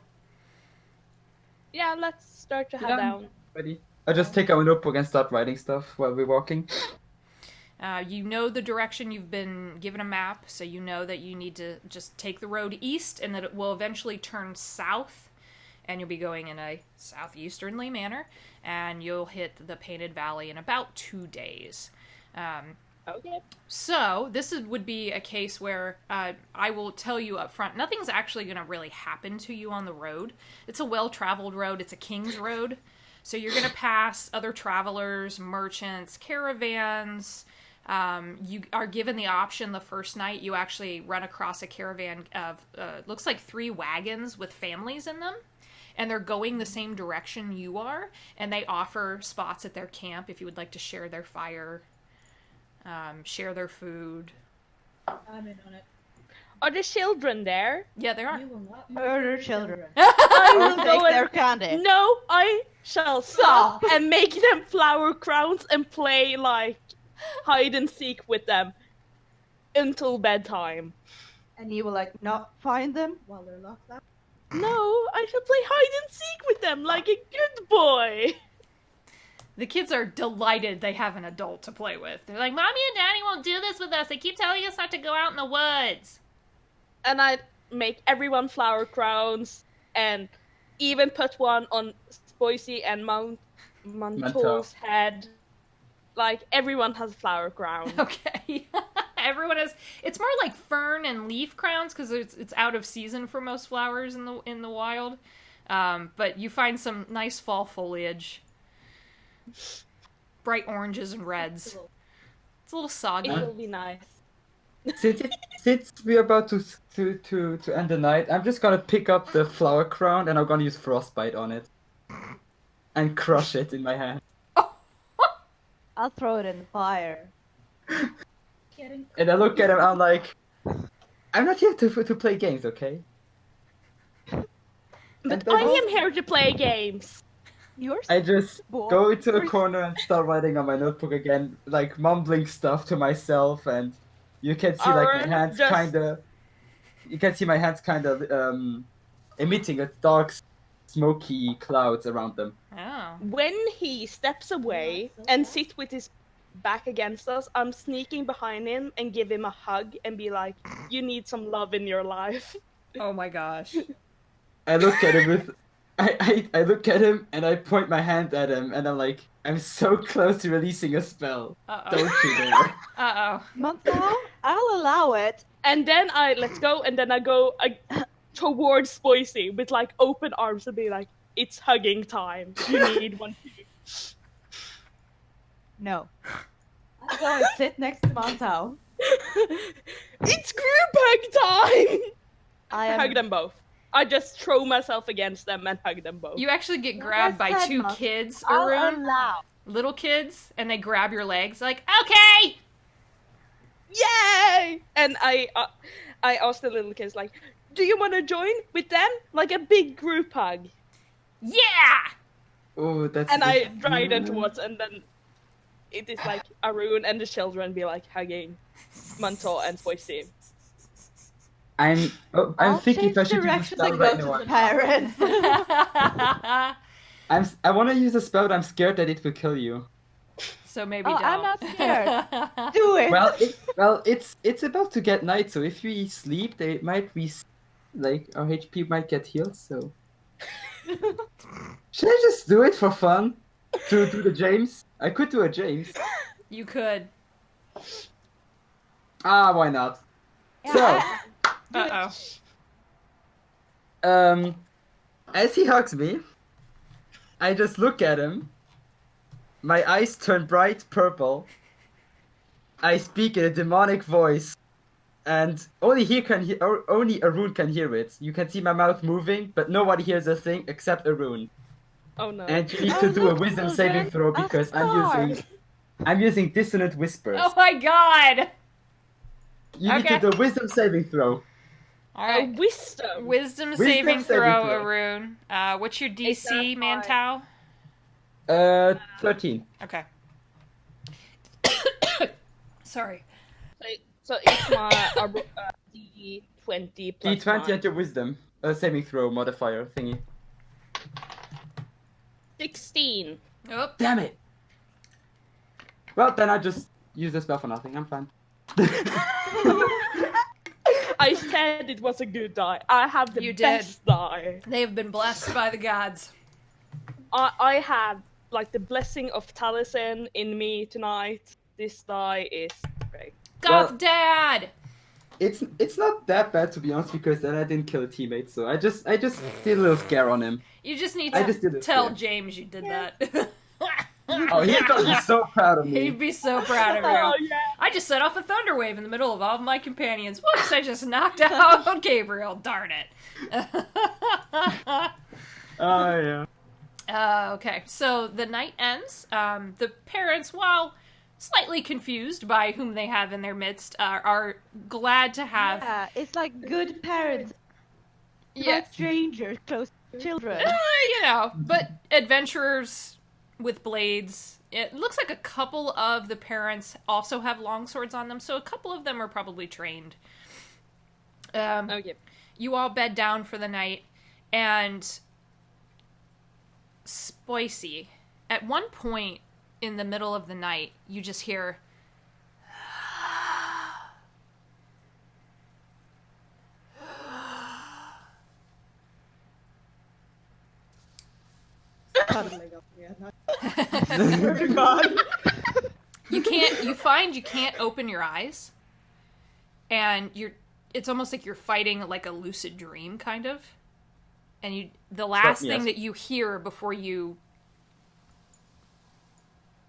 Yeah, let's start to head Yeah. down. Ready? I just take out a notebook and start writing stuff while we're walking. You know the direction, you've been given a map, so you know that you need to just take the road east and that it will eventually turn south, and you'll be going in a southeasternly manner, and you'll hit the Painted Valley in about 2 days. Okay. So, would be a case where I will tell you up front, nothing's actually going to really happen to you on the road. It's a well-traveled road. It's a king's road. So you're going to pass other travelers, merchants, caravans. You are given the option the first night. You actually run across a caravan of, looks like 3 wagons with families in them. And they're going the same direction you are. And they offer spots at their camp if you would like to share their fire. Share their food. I'm in on it. Are the children there? Yeah, there are. You will not murder children. I Or will take go their and... candy. No, I shall stop Stop. and make them flower crowns and play like hide and seek with them until bedtime. And you will like not find them while they're locked up. No, I shall play hide and seek with them like a good boy. The kids are delighted they have an adult to play with. They're like, Mommy and Daddy won't do this with us. They keep telling us not to go out in the woods. And I make everyone flower crowns and even put one on Spoicy and Manto's head. Like, everyone has a flower crown. Okay. Everyone has. It's more like fern and leaf crowns because it's out of season for most flowers in the wild. But you find some nice fall foliage. Bright oranges and reds. It's a little soggy. It will be nice. Since we're about to end the night, I'm just gonna pick up the flower crown and I'm gonna use frostbite on it. And crush it in my hand. I'll throw it in the fire. And I look at him, I'm like, I'm not here to play games, okay? But And I then am here to play games. You're I just bored. go into the corner and start writing on my notebook again, like mumbling stuff to myself, and you can see like my Aaron, hands just- kinda. You can see my hands kinda emitting a dark, smoky clouds around them. Oh. When he steps away and sits with his back against us, I'm sneaking behind him and give him a hug and be like, you need some love in your life. Oh my gosh. I look at him with. I look at him and I point my hand at him and I'm like, I'm so close to releasing a spell. Uh-oh. Don't you dare. Uh-oh. Montel, I'll allow it. And then I let's go, and then I go towards Spoicy with like open arms and be like, it's hugging time. You need one too. No. I'll go and sit next to Montel. It's group hug time! I Hug am. them both. I just throw myself against them and hug them both. You actually get grabbed by I said 2 not- kids, I'll Arun. allow. Little kids, and they grab your legs like, okay! Yay! And I asked the little kids like, do you want to join with them? Like a big group hug. Yeah! Oh, that's. And I drag them towards, and then it is like Arun and the children be like hugging Manto and Spoicy. I'm I'll thinking if I change should use a directions spell and right go to now. the parents. I want to use a spell, but I'm scared that it will kill you. So maybe Oh, don't. I'm not scared. Do it. It's about to get night, so if we sleep, they might like our HP might get healed. So should I just do it for fun? To do the James? I could do a James. You could. Why not? Yeah, Uh-oh. As he hugs me, I just look at him. My eyes turn bright purple. I speak in a demonic voice, and only only Arun can hear it. You can see my mouth moving, but nobody hears a thing except Arun. Oh no. And you need Oh, to do a look, wisdom children, saving throw a because star. I'm using dissonant whispers. Oh my god! You need okay. to do a wisdom saving throw. Alright. Wisdom. Wisdom Wisdom saving saving throw, throw. Arun. What's your that DC, high? Mantau? 13. Okay. Sorry. So it's my D20 plus D20 9. and your wisdom. Saving throw modifier thingy. 16. Oh, Damn it! Well, then I just use the spell for nothing. I'm fine. I said it was a good die. I have the You did. best die. they have been blessed by the gods. I had like the blessing of Taliesin in me tonight. This die is great. Goth Well- Dad! It's not that bad to be honest because then I didn't kill a teammate, so I just did a little scare on him. You just need I to just did it tell for you. James you did that. Oh, he's gonna be so proud of me. He'd be so proud of you. Oh yeah. I just set off a thunder wave in the middle of all of my companions. Whoops, I just knocked out Gabriel. Darn it. Oh yeah. Okay, so the night ends. The parents, while slightly confused by whom they have in their midst, are glad to have... Yeah, it's like good parents, Yeah, not strangers, close children. you know, but adventurers with blades. It looks like a couple of the parents also have longswords on them, so a couple of them are probably trained. Okay. You all bed down for the night, and Spicy, at one point in the middle of the night, you just hear... you can't open your eyes, and it's almost like you're fighting like a lucid dream, kind of. And the last thing yes. that you hear before you,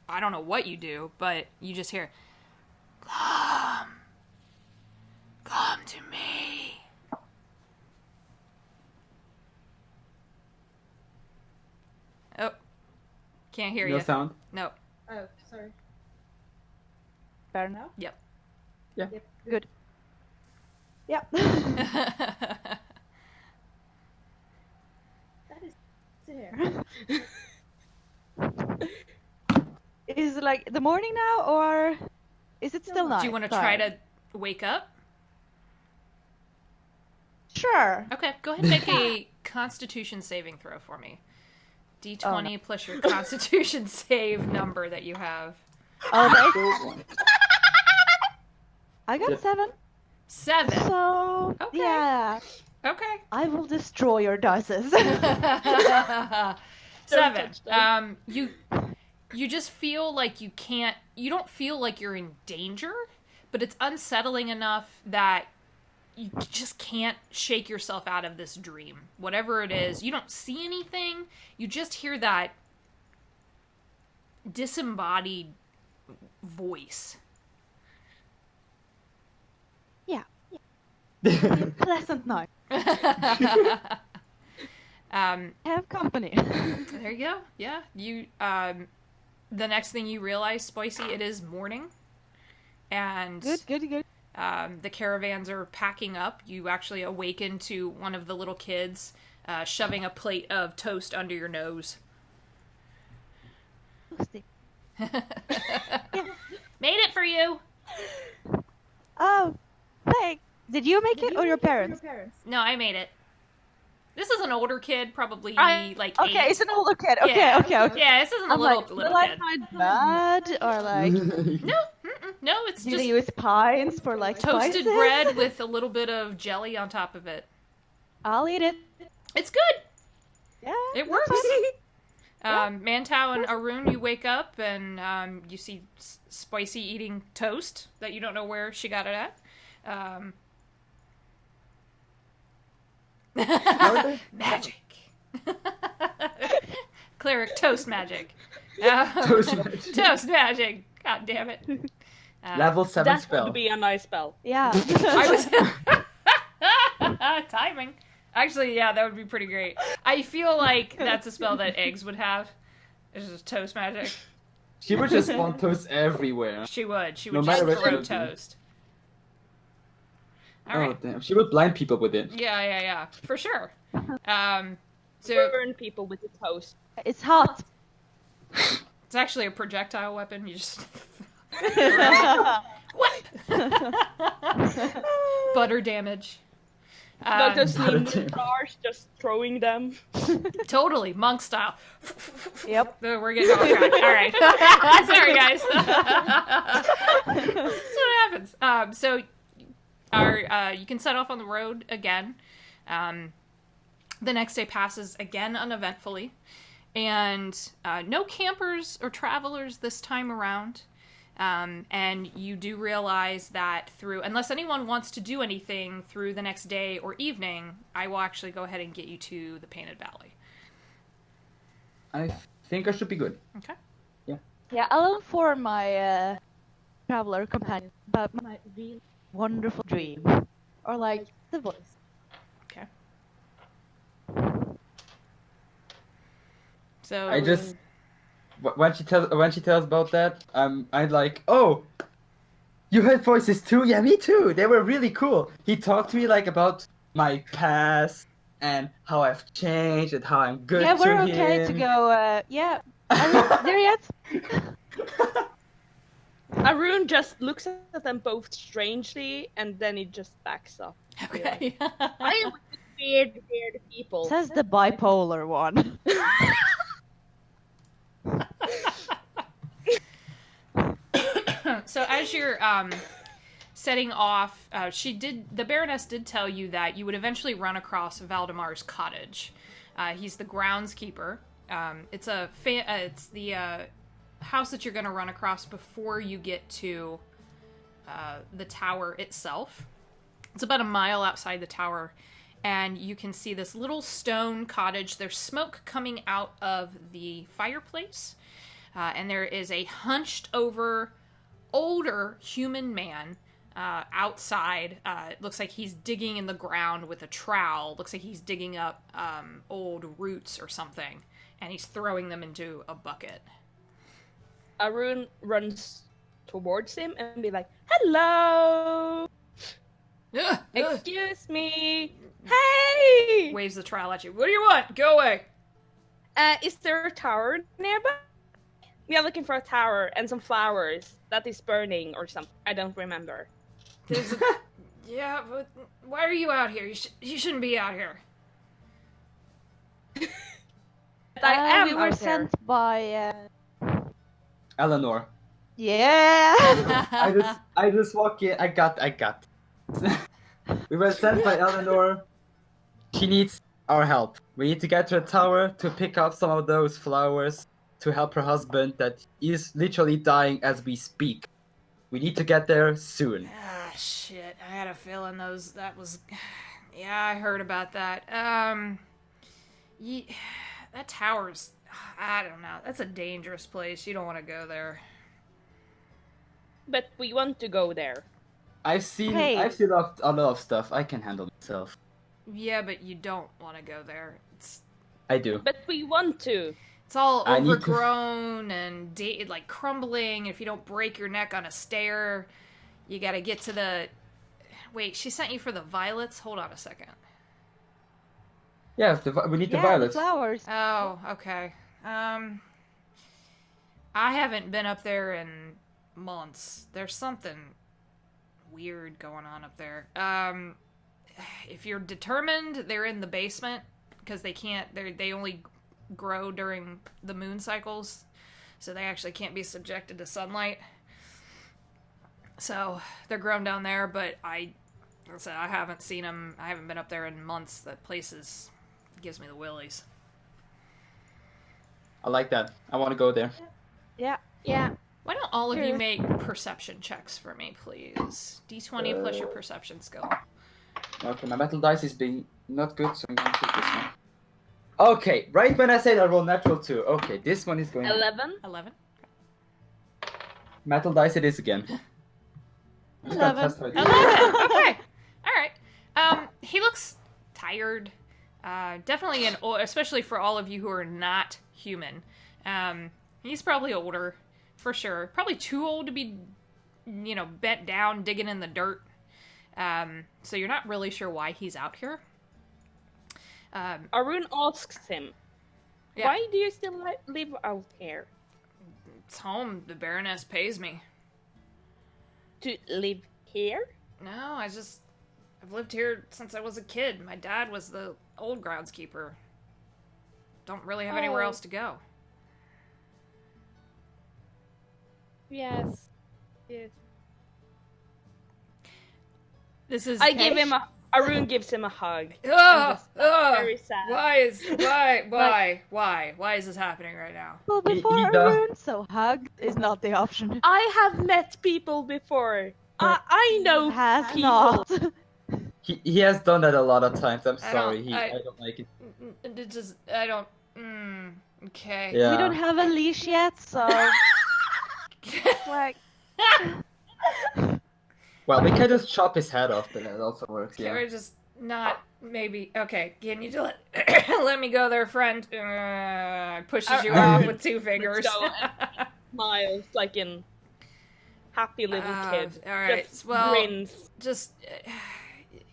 I don't know what you do, but you just hear, come to me. Oh, can't hear No you. sound. No. Oh, sorry. Fair enough. Yep. Good. Yeah. That is to hear. Is it like the morning now, or is it still night? Do you want to try to wake up? Sure. Okay, go ahead and make a Constitution saving throw for me. D20 plus your Constitution save number that you have. Oh, okay. I got Yep. 7. 7. So Okay. yeah, Okay. I will destroy your dices. 7. touch them. You just feel like you don't feel like you're in danger, but it's unsettling enough that you just can't shake yourself out of this dream. Whatever it is, you don't see anything, you just hear that disembodied voice. Yeah. Pleasant night. Have company. There you go. Yeah, you. The next thing you realize, Spicy, it is morning, and Good. the caravans are packing up. You actually awaken to one of the little kids shoving a plate of toast under your nose. Toasty. Made it for you. Oh, thanks. Did you make it or your parents? No, I made it. This is an older kid, probably like Okay, 8. it's an older kid. Okay. Yeah. Okay. Yeah, this isn't a I'm little like, little will I kid. find bad or like No, it's do just they use pines for like toasted spices? bread with a little bit of jelly on top of it. I'll eat it. It's good. Yeah. It works. Mantau and Arun, you wake up and you see Spicy eating toast that you don't know where she got it at. Magic. Cleric toast magic. Toast magic. Toast magic. God damn it. Level 7 That spell. would be a nice spell. Yeah. I was timing. Actually, yeah, that would be pretty great. I feel like that's a spell that eggs would have. It's just toast magic. She would just spawn toast everywhere. She would. She No would matter just what throw she would do. toast. All right. Oh damn! She would blind people with it. Yeah, for sure. So Burn people with the toast. It's hot. it's actually a projectile weapon. You just Yeah. what? Butter damage. Not just Butter ninja damage. stars, just throwing them. Totally, monk style. Yep. We're getting off track. All right. Sorry, guys. That's what happens. So, you can set off on the road again. The next day passes again uneventfully. And no campers or travelers this time around. And you do realize that unless anyone wants to do anything through the next day or evening, I will actually go ahead and get you to the Painted Valley. I think I should be good. Okay. Yeah, I'll inform my traveler companion about my real wonderful dream. Or like the voice. Okay. So I just when she tells about that, I'm like, oh, you heard voices too? Yeah, me too. They were really cool. He talked to me like about my past and how I've changed and how I'm good Yeah, to we're him. okay to go. Yeah, are we there yet? Arun just looks at them both strangely, and then he just backs up. okay. I am weird people. Says the bipolar one. So as you're setting off, the Baroness did tell you that you would eventually run across Valdemar's cottage. He's the groundskeeper. It's the house that you're going to run across before you get to the tower itself. It's about a mile outside the tower, and you can see this little stone cottage. There's smoke coming out of the fireplace, and there is a hunched over older human man outside. It looks like he's digging in the ground with a trowel. Looks like he's digging up old roots or something, and he's throwing them into a bucket. Arun runs towards him and be like, "Hello, excuse me, hey." Waves the trowel at you. What do you want? Go away. Is there a tower nearby? We are looking for a tower and some flowers that is burning or something. I don't remember. Yeah, but why are you out here? You shouldn't be out here. But I am we were out there. sent by. Eleanor. Yeah. I just walk in. I got. We were sent by Eleanor. She needs our help. We need to get to the tower to pick up some of those flowers to help her husband that is literally dying as we speak. We need to get there soon. Ah, shit. I had a feeling that was... Yeah, I heard about that. That tower's... I don't know. That's a dangerous place. You don't want to go there. But we want to go there. I've seen Hey. a lot of stuff. I can handle myself. Yeah, but you don't want to go there. I do. But we want to. It's all I need to- overgrown and like crumbling. If you don't break your neck on a stair, you gotta get to the... Wait, she sent you for the violets? Hold on a second. Yeah, we need the The violets. flowers. Oh, okay. I haven't been up there in months. There's something weird going on up there. If you're determined, they're in the basement because they only grow during the moon cycles, so they actually can't be subjected to sunlight. So they're grown down there, but I haven't seen them. I haven't been up there in months. That place gives me the willies. I like that. I want to go there. Yeah. Yeah. Why don't all of you Sure. make perception checks for me, please? D20 plus your perception skill. Okay, my metal dice is being not good, so I'm going to take this one. Okay, right when I said I roll natural 2. Okay, this one is going... 11. 11. Metal dice it is again. I'm just gonna 11. test my 11. Okay. All right. He looks tired. Definitely especially for all of you who are not human. He's probably older, for sure. Probably too old to be, bent down digging in the dirt. So you're not really sure why he's out here. Arun asks him, Yeah. "Why do you still live out here? It's home. The Baroness pays me. To live here? No, I've lived here since I was a kid. My dad was the old groundskeeper. Don't really have anywhere Oh. else to go. Yes. Yes. This is. I give him Arun gives him a hug. Ugh, just ugh. very sad. Why is this happening right now? Well, He before does- Arun, so hug is not the option. I have met people before. I know Has people. not. He has done that a lot of times. I'm I sorry. don't- I don't like it. It just I don't. Okay. Yeah. We don't have a leash yet, so like Well, we can just chop his head off, but that also works. Can Yeah. we just not maybe? Okay. Can you let let me go there, friend? Pushes you off with two fingers. go. Smiles like in happy little kid. All right. Just Well, grins. just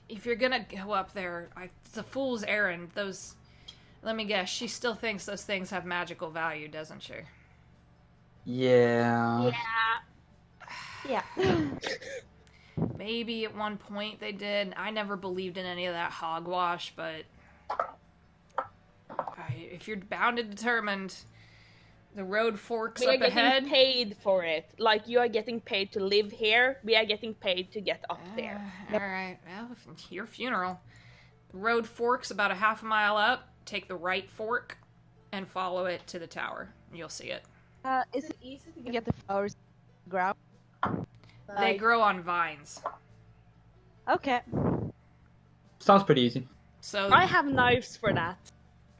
if you're gonna go up there, it's a fool's errand. Those. Let me guess. She still thinks those things have magical value, doesn't she? Yeah. yeah. Maybe at one point they did. I never believed in any of that hogwash, but if you're bound and determined, the road forks We are up ahead. getting paid for it. Like you are getting paid to live here. We are getting paid to get up there. All right. Well, your funeral. The road forks about a half a mile up. Take the right fork and follow it to the tower. You'll see it. Is it easy to to get the flowers ground? They grow on vines. Okay. Sounds pretty easy. So I have knives for that.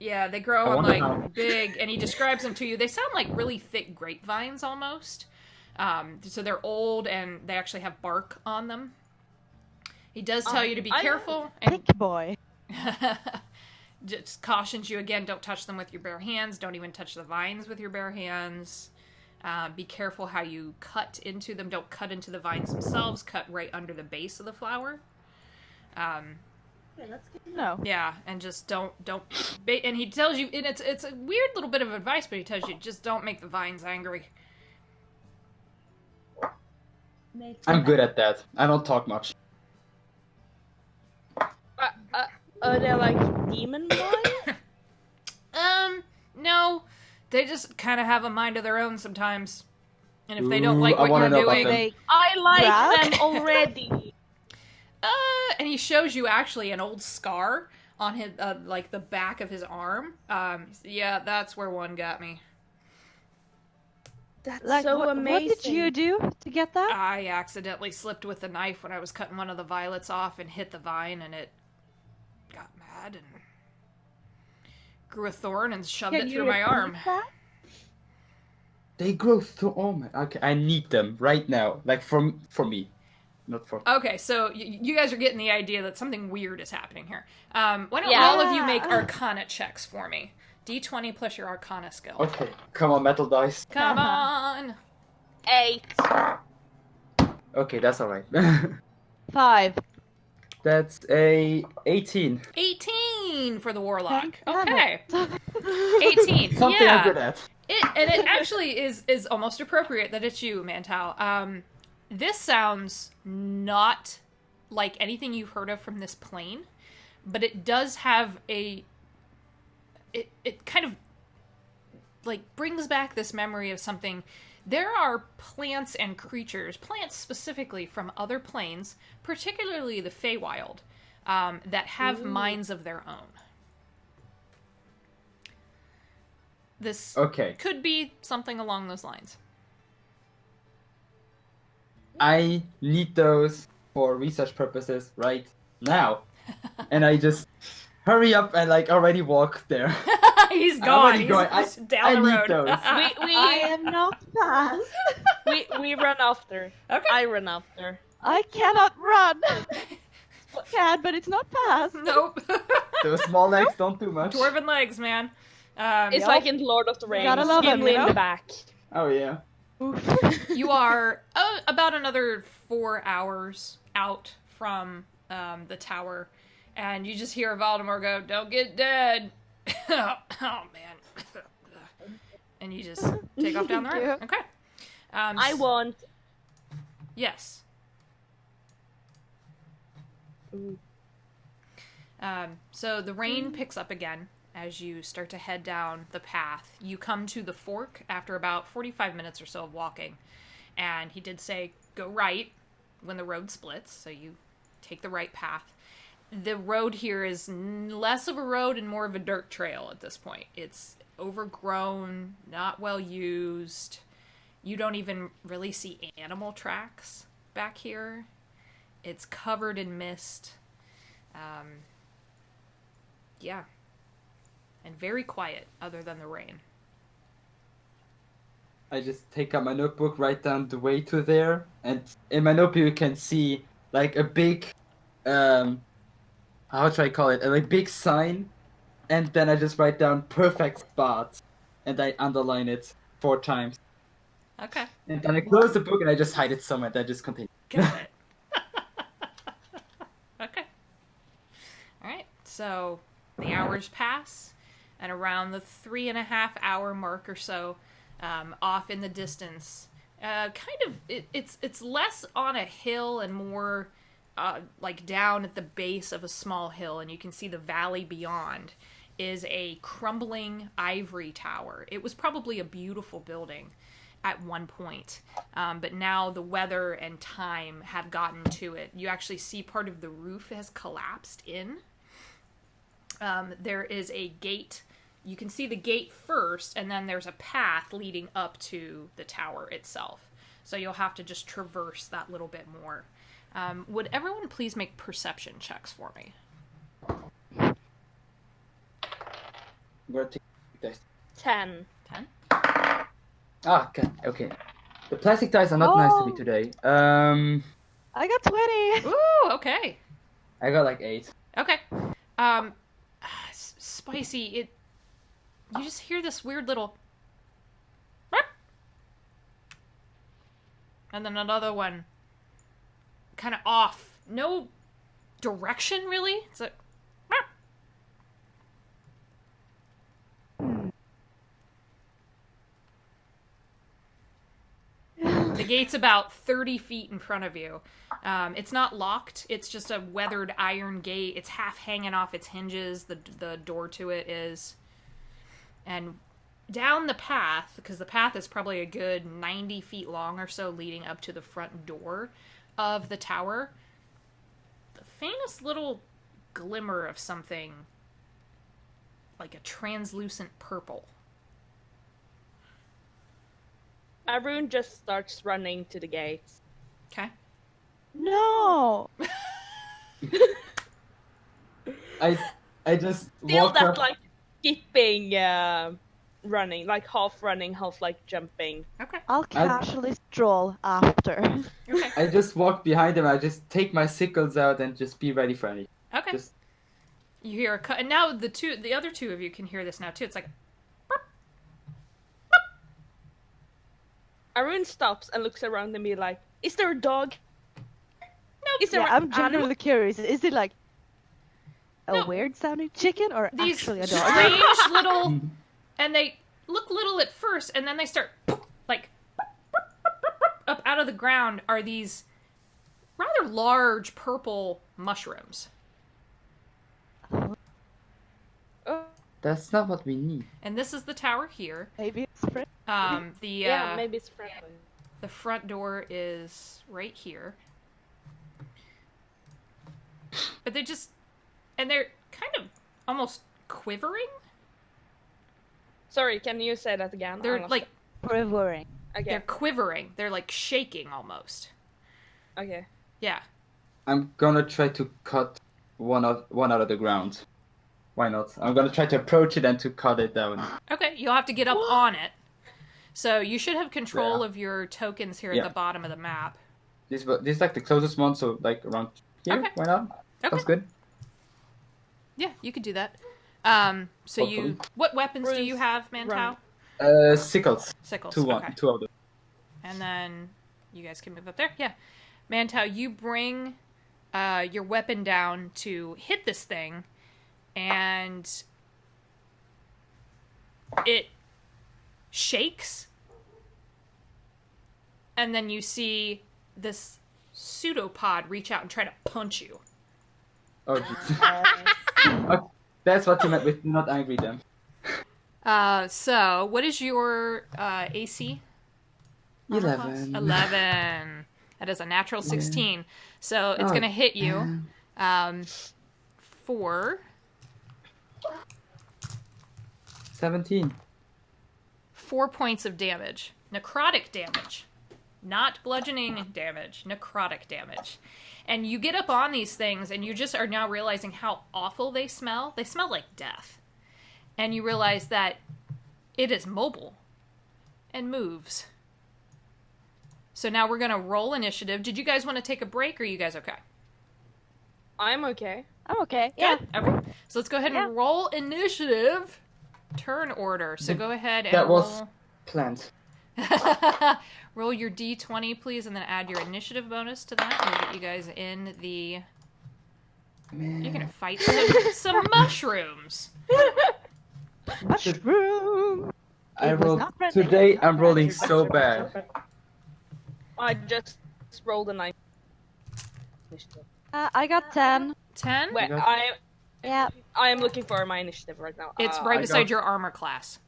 yeah, they grow I on wonder like how- big, and he describes them to you. They sound like really thick grapevines almost. So they're old and they actually have bark on them. He does tell you to be I- careful and Pink boy. just cautions you again, don't touch them with your bare hands. Don't even touch the vines with your bare hands. Be careful how you cut into them. Don't cut into the vines themselves. Cut right under the base of the flower. Okay, let's get No. Yeah, and just don't. And he tells you, and it's a weird little bit of advice, but he tells you just don't make the vines angry. make I'm good at that. I don't talk much. Are they like demon vines? No, they just kind of have a mind of their own sometimes, and if they don't Ooh, like I what wanna you're know about doing, them. They I like Grab? them already. and he shows you actually an old scar on his like the back of his arm. Yeah, that's where one got me. That's like so what amazing. did you do to get that? I accidentally slipped with the knife when I was cutting one of the violets off and hit the vine, and it got mad and grew a thorn and shoved Can it you through my repeat arm. that? They grow through. Oh my. Okay, I need them right now. Like for me, not for. Okay, so you guys are getting the idea that something weird is happening here. Why don't Yeah. all of you make Yeah. Arcana checks for me? D20 plus your Arcana skill. Okay, come on, metal dice. Come on! 8. Okay, that's all right. 5. That's a 18. 18 for the Warlock. Thank God. Okay. 18. Something yeah. I'm good at. It actually is almost appropriate that it's you, Mantal. This sounds not like anything you've heard of from this plane, but it does have it kind of like brings back this memory of something. There are plants and creatures, plants specifically from other planes, particularly the Feywild, that have minds of their own. This Okay, could be something along those lines. I need those for research purposes right now, and I just hurry up and like already walk there. He's I'm gone. already He's going. just down I the need road. those. I am not fast. We run after. Okay. I run after. I cannot run. Can, but it's not fast. Nope. Those small legs don't do much. Dwarven legs, man. It's Yep. like in Lord of the Rings. Gotta love 'em, Gimli you in know? the back. Oh yeah. You are about another 4 hours out from the tower, and you just hear Voldemort go, "Don't get dead." Oh man. And you just take off down the road. Yeah. Okay. I want Yes. Ooh. So the rain picks up again as you start to head down the path. You come to the fork after about 45 minutes or so of walking. And he did say, go right when the road splits, so you take the right path. The road here is less of a road and more of a dirt trail at this point. It's overgrown, not well used. You don't even really see animal tracks back here. It's covered in mist. Yeah. And very quiet, other than the rain. I just take out my notebook, write down the way to there, and in my notebook you can see like a big, how should I call it? A like, big sign, and then I just write down perfect spot, and I underline it 4 times. Okay. And then I close the book and I just hide it somewhere. Then I just continue. Got it. Okay. All right. So the hours pass, and around the 3.5 hour mark or so, off in the distance, it's less on a hill and more like down at the base of a small hill, and you can see the valley beyond is a crumbling ivory tower. It was probably a beautiful building at one point, but now the weather and time have gotten to it. You actually see part of the roof has collapsed in. There is a gate. You can see the gate first, and then there's a path leading up to the tower itself. So you'll have to just traverse that little bit more. Would everyone please make perception checks for me? I'm gonna take this. 10. 10? Ah, okay. The plastic dice are not nice to me Oh. today. I got 20. Ooh, okay. I got like 8. Okay. Spicy, you just hear this weird little "Burp." And then another one kind of off. No direction really. It's like "Burp." The gate's about 30 feet in front of you. It's not locked. It's just a weathered iron gate. It's half hanging off its hinges. The door to it is. And down the path, because the path is probably a good 90 feet long or so leading up to the front door of the tower, the faintest little glimmer of something like a translucent purple. Arun just starts running to the gates. Okay. No. I just Still walk that up. like skipping, running, like half running, half like jumping. Okay. I'll casually stroll after. Okay. I just walk behind him. I just take my sickles out and just be ready for anything. Okay. Just You hear a cut, and now the other two of you can hear this now too. It's like, Arun stops and looks around and be like, "Is there a dog? nope. Is there Yeah, an I'm animal?" genuinely curious. Is it like a No. weird sounding chicken or These actually a dog? strange little, and they look little at first, and then they start like up out of the ground are these rather large purple mushrooms. Oh, that's not what we need. And this is the tower here. Maybe it's friend. yeah, maybe it's friendly. The front door is right here. But they're kind of almost quivering. Sorry, can you say that again? I They're lost like it. Quivering. Okay. they're quivering. They're like shaking almost. Okay. Yeah. I'm gonna try to cut one out of the ground. Why not? I'm gonna try to approach it and to cut it down. Okay, you'll have to get up on it. So you should have control Yeah. of your tokens here Yeah. at the bottom of the map. This is like the closest one, so like around here. Okay. Why not? Okay. Sounds good. Yeah, you could do that. So Hopefully. what weapons do Bruce, you have, Mantau? run. Sickles. Sickles. Two Okay. of them. And then you guys can move up there. Yeah. Mantau, you bring your weapon down to hit this thing, and it shakes. And then you see this pseudopod reach out and try to punch you. Oh, jeez. Yes. Okay, that's what you meant with not angry them. So what is your AC? Armor class? 11. 11. That is a natural Yeah. 16. So it's Oh, gonna hit you damn. for 17. 4 points of damage. Necrotic damage. Not bludgeoning damage, necrotic damage. And you get up on these things and you just are now realizing how awful they smell. They smell like death. And you realize that it is mobile and moves. So now we're going to roll initiative. Did you guys want to take a break or are you guys okay? I'm okay. I'm okay. Yeah. Good. Okay. So let's go ahead and Yeah. roll initiative. Turn order. So go ahead and That was roll. planned. Roll your d20, please, and then add your initiative bonus to that. We'll get you guys in the. You're gonna fight some mushrooms. Mushroom. I It was rolled not friendly. today. I'm rolling so bad. I just rolled a 9. Initiative. I got 10. 10. Wait, got- Yeah. I am looking for my initiative right now. It's right I beside got- your armor class.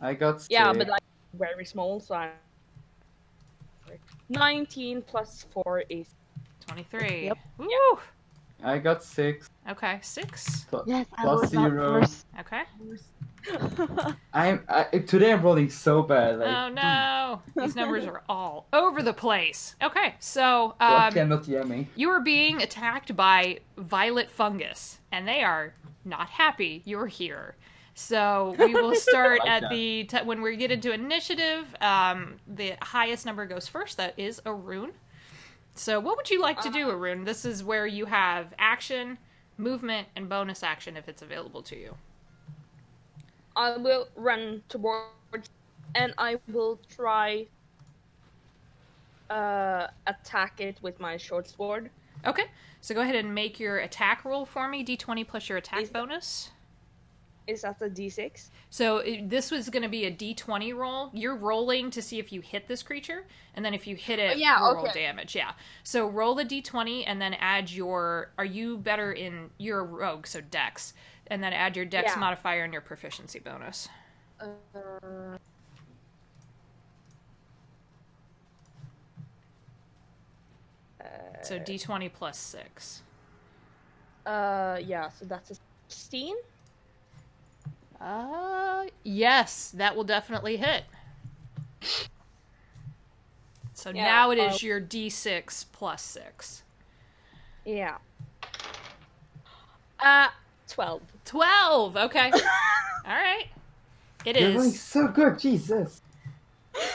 I got Yeah, six. but like very small, so I'm 19 plus 4 is 23. Yep. Woo! I got 6. Okay, 6. Yes, I Plus was not 0. first. Okay. Today I'm rolling so bad. Like, Oh no! These numbers are all over the place. Okay, so I cannot hear me. you are being attacked by violet fungus, and they are not happy you're here. So we will start I like at the when we get into initiative. The highest number goes first. That is Arun. So what would you like to do, Arun? This is where you have action, movement, and bonus action if it's available to you. I will run towards and I will try attack it with my short sword. Okay, so go ahead and make your attack roll for me. D20 plus your attack Is- bonus. Is that a D6? So this was going to be a D20 roll. You're rolling to see if you hit this creature, and then if you hit it, yeah, roll okay. damage. Yeah. So roll the D20, and then add your. Are you better in? You're a rogue, so Dex, and then add your Dex Yeah. modifier and your proficiency bonus. So D20 plus 6. Yeah, so that's a 16. Yes, that will definitely hit. So Yeah, now it is your D6 plus 6. Yeah. 12. 12. Okay. All right. It You're rolling is so good, Jesus.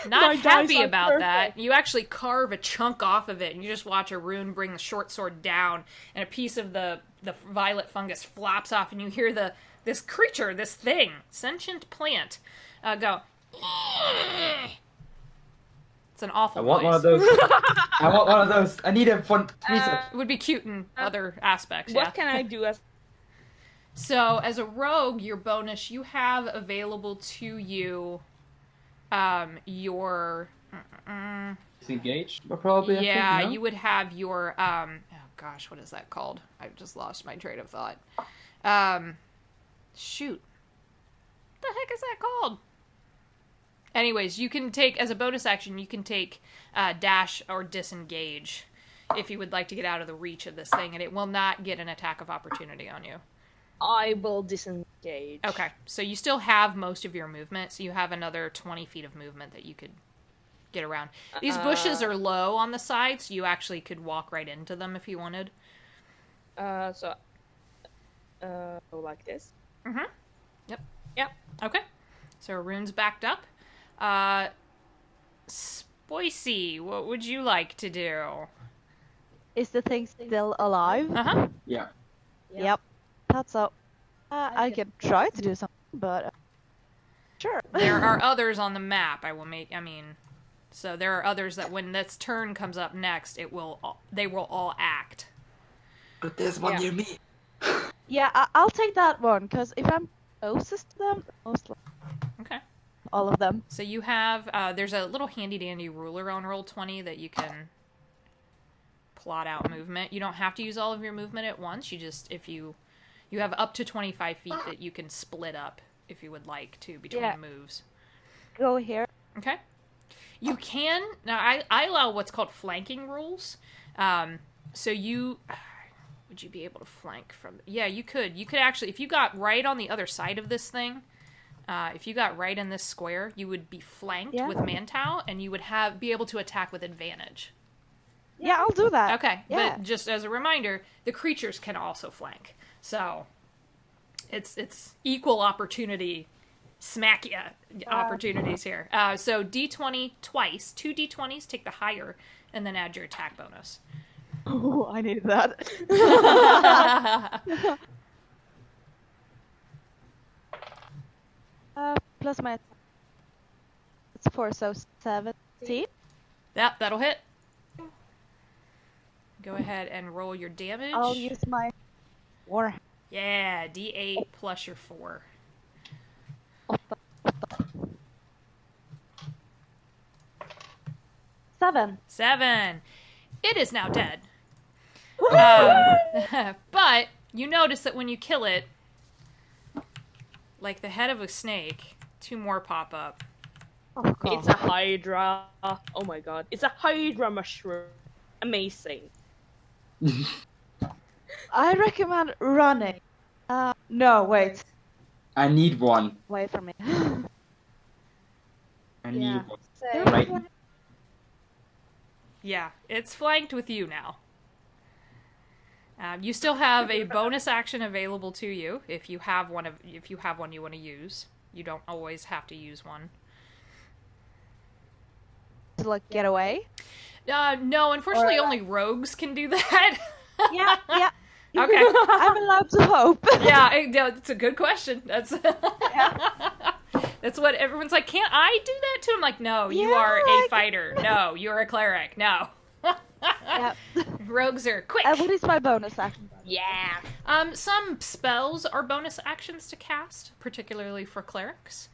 not My dice happy are about perfect. that. You actually carve a chunk off of it, and you just watch a rune bring the short sword down, and a piece of the violet fungus flops off, and you hear this creature, this thing, sentient plant, go. It's an awful I want noise. one of those. I want one of those. I need them for research. It would be cute in other aspects. What Yeah. can I do as So, as a rogue, your bonus, you have available to you your. Disengage, probably. Yeah, I think, no? you would have your. Oh gosh, what is that called? I've just lost my train of thought. Shoot. What the heck is that called? Anyways, you can take, as a bonus action, you can take dash or disengage if you would like to get out of the reach of this thing, and it will not get an attack of opportunity on you. I will disengage. Okay, so you still have most of your movement, so you have another 20 feet of movement that you could get around. These bushes are low on the side, so you actually could walk right into them if you wanted. So like this. Mm-hmm. Yep. Yep. Okay. So Rune's backed up. Spoicy, what would you like to do? Is the thing still alive? Uh-huh. Yeah. Yep. Thought so. I can try to do something, but sure. There are others on the map. So there are others that when this turn comes up next, they will all act. But there's one Yeah. near me. Yeah, I'll take that one because if I'm closest to them, most likely Okay. all of them. So you have there's a little handy dandy ruler on roll 20 that you can plot out movement. You don't have to use all of your movement at once. You just, if you have up to 25 feet that you can split up if you would like to between moves. Go here. Okay. You can, now I allow what's called flanking rules. So would you be able to flank from, yeah, you could. You could actually, if you got right on the other side of this thing, if you got right in this square, you would be flanked with Mantow, and you would be able to attack with advantage. Yeah, I'll do that. Okay, Yeah. but just as a reminder, the creatures can also flank. So it's equal opportunity, smack ya opportunities here. So D20 twice, 2 D20s, take the higher, and then add your attack bonus. Oh, I need that. Plus my... It's 4, so 17. That'll hit. Go ahead and roll your damage. I'll use my... War. Yeah, D8 plus your 4. 7. 7. It is now dead. But you notice that when you kill it, like the head of a snake, 2 more pop up. Oh, God. It's a hydra. Oh my god. It's a hydra mushroom. Amazing. I recommend running. No, wait. I need one. Wait for me. I need Yeah. one. Same. Right. Yeah, it's flanked with you now. You still have a bonus action available to you if you have one you want to use. You don't always have to use one. To, like, get away? No, unfortunately, only rogues can do that. Yeah, yeah. Okay. I'm allowed to hope. Yeah, it's a good question. That's that's what everyone's like. Can't I do that too? I'm like, no, you Yeah, are a like- fighter. No, you're a cleric. No. Yeah. Rogues are quick. What is my bonus action? Yeah. Some spells are bonus actions to cast, particularly for clerics.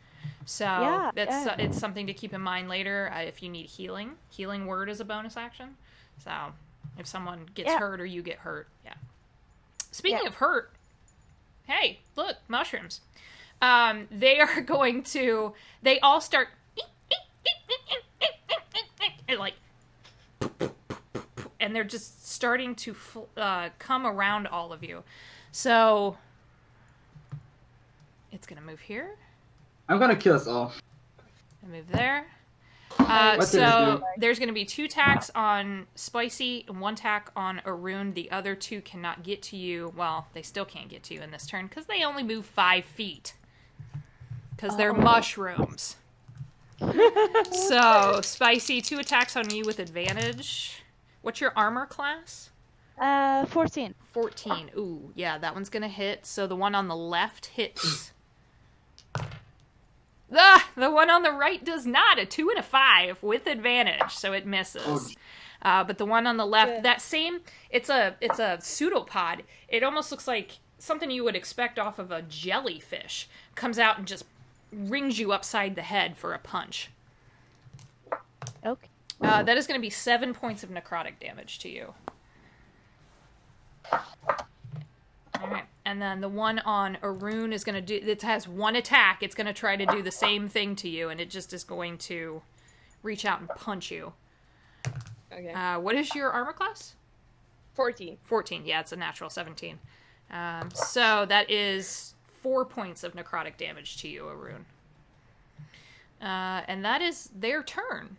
So Yeah, it's something to keep in mind later if you need healing. Healing word is a bonus action. So if someone gets hurt or you get hurt, yeah. Speaking of hurt, hey, look, mushrooms. They are going to. They all start like, and they're just starting to come around all of you. So it's gonna move here. I'm gonna kill us all. And move there. What did it So do? there's going to be 2 attacks on Spicy and 1 attack on Arun. The other 2 cannot get to you. Well, they still can't get to you in this turn because they only move 5 feet. Because they're mushrooms. So, Spicy, 2 attacks on you with advantage. What's your armor class? 14. 14. Ooh, yeah, that one's going to hit. So the one on the left hits. The one on the right does not. A 2 and a 5 with advantage, so it misses. But the one on the left, that same, it's a pseudopod. It almost looks like something you would expect off of a jellyfish. Comes out and just rings you upside the head for a punch. Okay. That is going to be 7 points of necrotic damage to you. Alright, and then the one on Arun is going to do... It has 1 attack. It's going to try to do the same thing to you, and it just is going to reach out and punch you. Okay. What is your armor class? 14. 14. Yeah, it's a natural 17. So that is 4 points of necrotic damage to you, Arun. And that is their turn.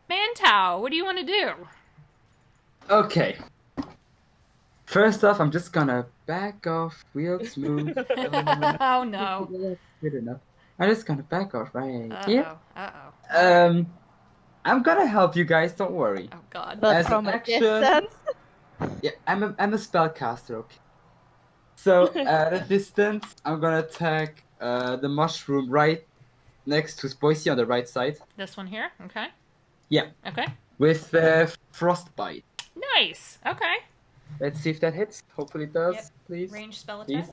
Mantow, what do you want to do? Okay. First off, I'm just gonna back off real smooth. Oh, no. Good enough. I'm just gonna back off right Uh-oh. here. Uh-oh. I'm gonna help you guys. Don't worry. Oh, God. But As from an a action- distance. Yeah, I'm a spellcaster. Okay. So at a distance, I'm gonna attack the mushroom right next to Boise on the right side. This one here? Okay. Yeah, Okay. with frostbite. Nice. Okay. Let's see if that hits. Hopefully it does. Yep. Please. Range spell Please.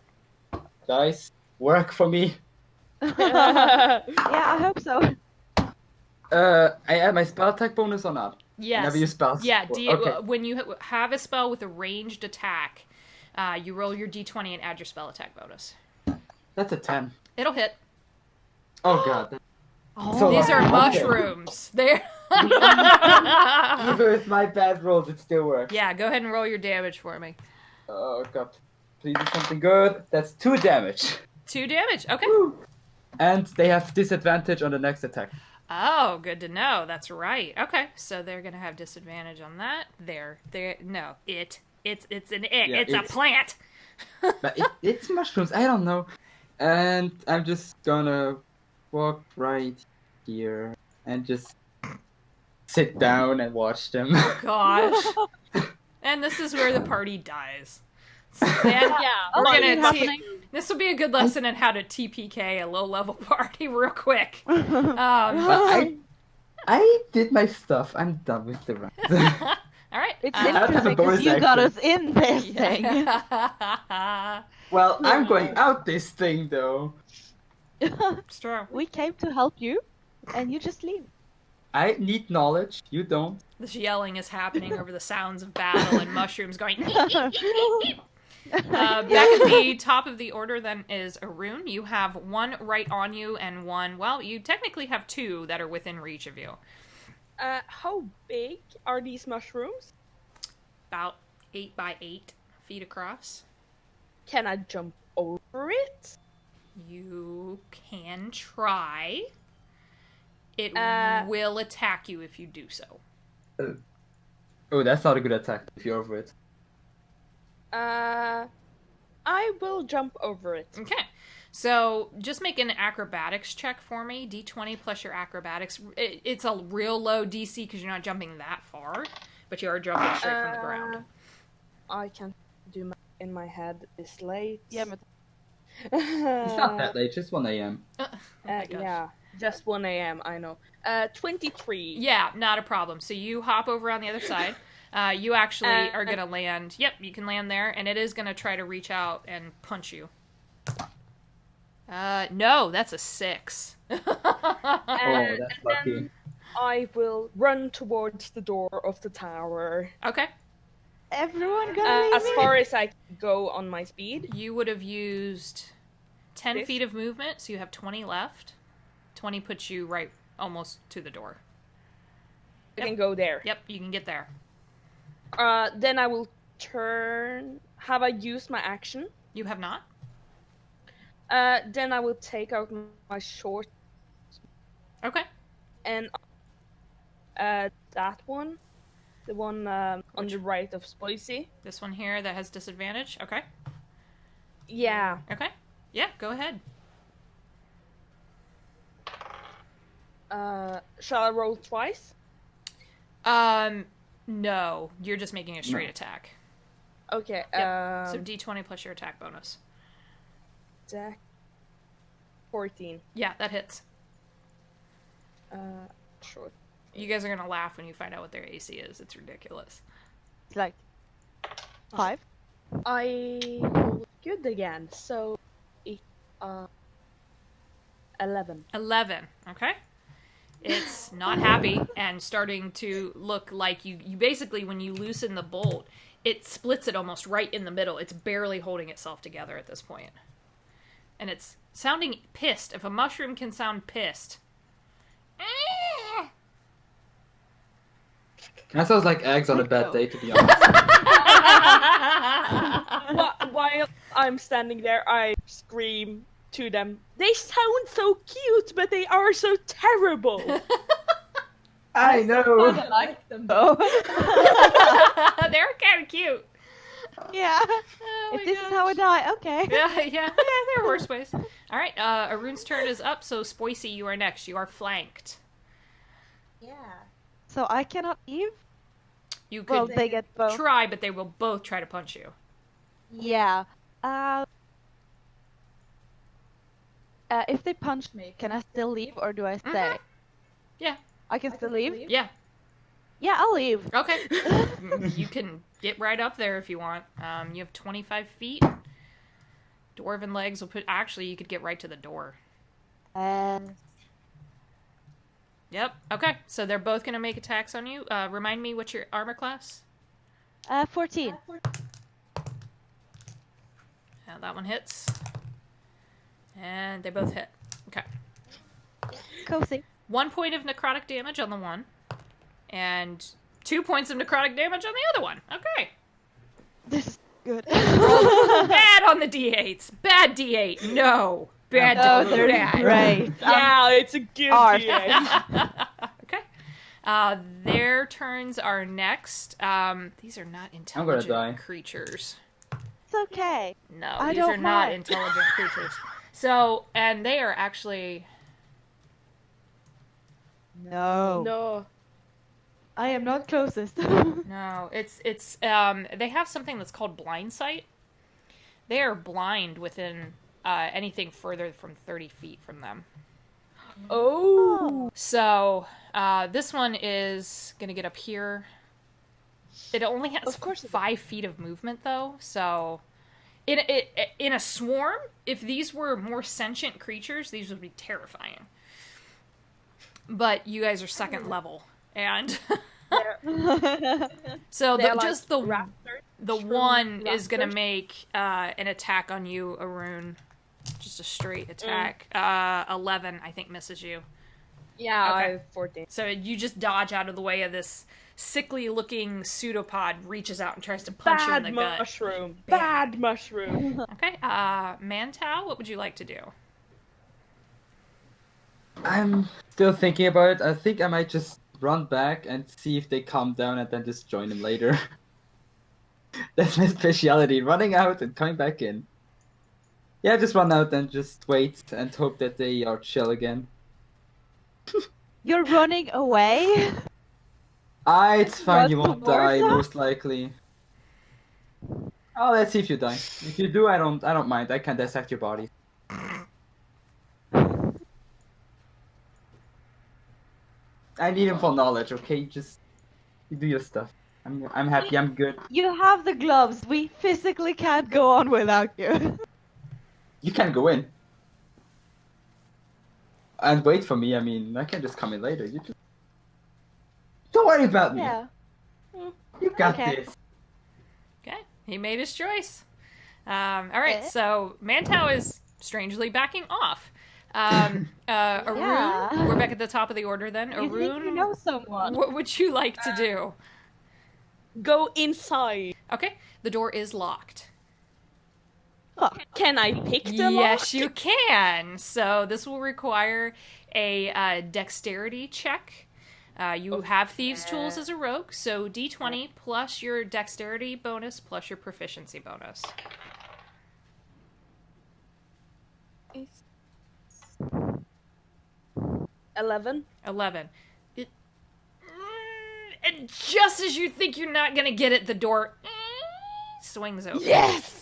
attack. Guys, work for me. Yeah, I hope so. I add my spell attack bonus or not? Yes. Whenever you spell. Yeah, Okay. when you have a spell with a ranged attack, you roll your d20 and add your spell attack bonus. That's a 10. It'll hit. Oh god. Oh, These are Okay. mushrooms. They're Even with my bad rolls, it still works. Yeah, go ahead and roll your damage for me. Oh god. Please do something good. That's 2 damage. 2 damage. Okay. Woo. And they have disadvantage on the next attack. Oh, good to know. That's right. Okay, so they're gonna have disadvantage on that. No, it's an it. Yeah, it's a plant. But it's mushrooms. I don't know. And I'm just gonna walk right here and just sit down and watch them. Gosh. And this is where the party dies. And Yeah. we're lot gonna is happening. this will be a good lesson in how to TPK a low-level party real quick. But I did my stuff. I'm done with the rest. All right. It's I don't have a interesting bonus because you got action. us in this thing. Well, I'm going out this thing though. It's true. We came to help you, and you just leave. I need knowledge. You don't. This yelling is happening over the sounds of battle and mushrooms going. Back at the top of the order then is Arun. You have one right on you and one, well, you technically have 2 that are within reach of you. How big are these mushrooms? About 8 by 8 feet across. Can I jump over it? You can try. It will attack you if you do so. Oh, that's not a good attack if you're over it. I will jump over it. Okay. So just make an acrobatics check for me. D20 plus your acrobatics. It's a real low DC because you're not jumping that far, but you are jumping straight from the ground. I can't do my in my head this late. Yeah, but It's not that late, just 1 a.m. Oh my gosh. Yeah, just 1 a.m. I know. 23. Yeah, not a problem. So you hop over on the other side. You actually are going to land. Yep, you can land there, and it is going to try to reach out and punch you. No, that's a 6. Oh, that's lucky. I will run towards the door of the tower. Okay. everyone gonna leave As me? far as I can go on my speed. You would have used 10 This? feet of movement, so you have 20 left. 20 puts you right almost to the door. I can go there. Yep, you can get there. Then I will turn. Have I used my action? You have not? Then I will take out my short Okay. and that one, the one on the right of Spicy. This one here that has disadvantage. Okay. Yeah. Okay. Yeah, go ahead. Shall I roll twice? No. You're just making a straight attack. Okay. Yep. So D20 plus your attack bonus. Deck 14. Yeah, that hits. Short. You guys are gonna laugh when you find out what their AC is. It's ridiculous. It's like 5. I rolled good again, so it 11. 11. Okay. It's not happy and starting to look like you basically, when you loosen the bolt, it splits it almost right in the middle. It's barely holding itself together at this point. And it's sounding pissed. If a mushroom can sound pissed. That sounds like eggs on a bad day, to be honest. While I'm standing there, I scream to them. They sound so cute, but they are so terrible. I know. I like them though. They're kind of cute. Yeah. Oh If my this is gosh. how I die, okay. Yeah, there are worse ways. All right, Arun's turn is up, so Spoicy, you are next. You are flanked. Yeah. So I cannot leave? You could Well, they get both. try, but they will both try to punch you. Yeah. If they punch me, can I still leave or do I stay? Yeah. I can still leave? Yeah. Yeah, I'll leave. Okay. You can get right up there if you want. You have 25 feet. Dwarven legs will put. Actually, you could get right to the door. And Yep. Okay. So they're both gonna make attacks on you. Remind me what's your armor class? 14. Yeah, that one hits. And they both hit. Okay. Cozy. 1 point of necrotic damage on the one, and 2 points of necrotic damage on the other one. Okay. This is good. Bad on the d8s. Bad d8. No. Bad Oh, d8. they're Bad. great. Yeah, it's a good Art. DA. Okay. Their turns are next. These are not die. intelligent creatures. It's okay. No, I these are don't not mind. intelligent creatures. So, and they are actually... No. No. I am not closest. No, it's they have something that's called blind sight. They are blind within anything further from 30 feet from them. Oh. So, this one is gonna get up here. It only has Of course it 5 feet of movement, though. So, in a swarm, if these were more sentient creatures, these would be terrifying. But you guys are second level, and so They're just like the raptors. the Shroom one is gonna raptors. make an attack on you, Arun. Just a straight attack. 11, I think, misses you. Yeah, Okay. I have 14. So you just dodge out of the way of this sickly-looking pseudopod, reaches out and tries to punch you in Bad the gut. mushroom. Bad. Bad mushroom. Okay, Mantau, what would you like to do? I'm still thinking about it. I think I might just run back and see if they calm down and then just join them later. That's my speciality, running out and coming back in. Yeah, just run out and just wait and hope that they are chill again. You're running away? It's fine, you What's won't the die, worst? most likely. Oh, let's see if you die. If you do, I don't mind. I can dissect your body. I need him for knowledge, okay? Just you do your stuff. I'm happy. I'm good. You have the gloves. We physically can't go on without you. You can go in and wait for me. I mean, I can just come in later. You just don't worry about me. Yeah. You got Okay. this. Okay, he made his choice. All right, Eh? so Mantau is strangely backing off. Arun, Yeah. we're back at the top of the order then. You think Arun, you know someone? what would you like to do? Go inside. Okay, the door is locked. Oh. Can I pick the lock? Yes, you can. So this will require a dexterity check. You have thieves' tools as a rogue, so d20 plus your dexterity bonus plus your proficiency bonus. 11. 11. And just as you think you're not gonna get it, the door swings open. Yes!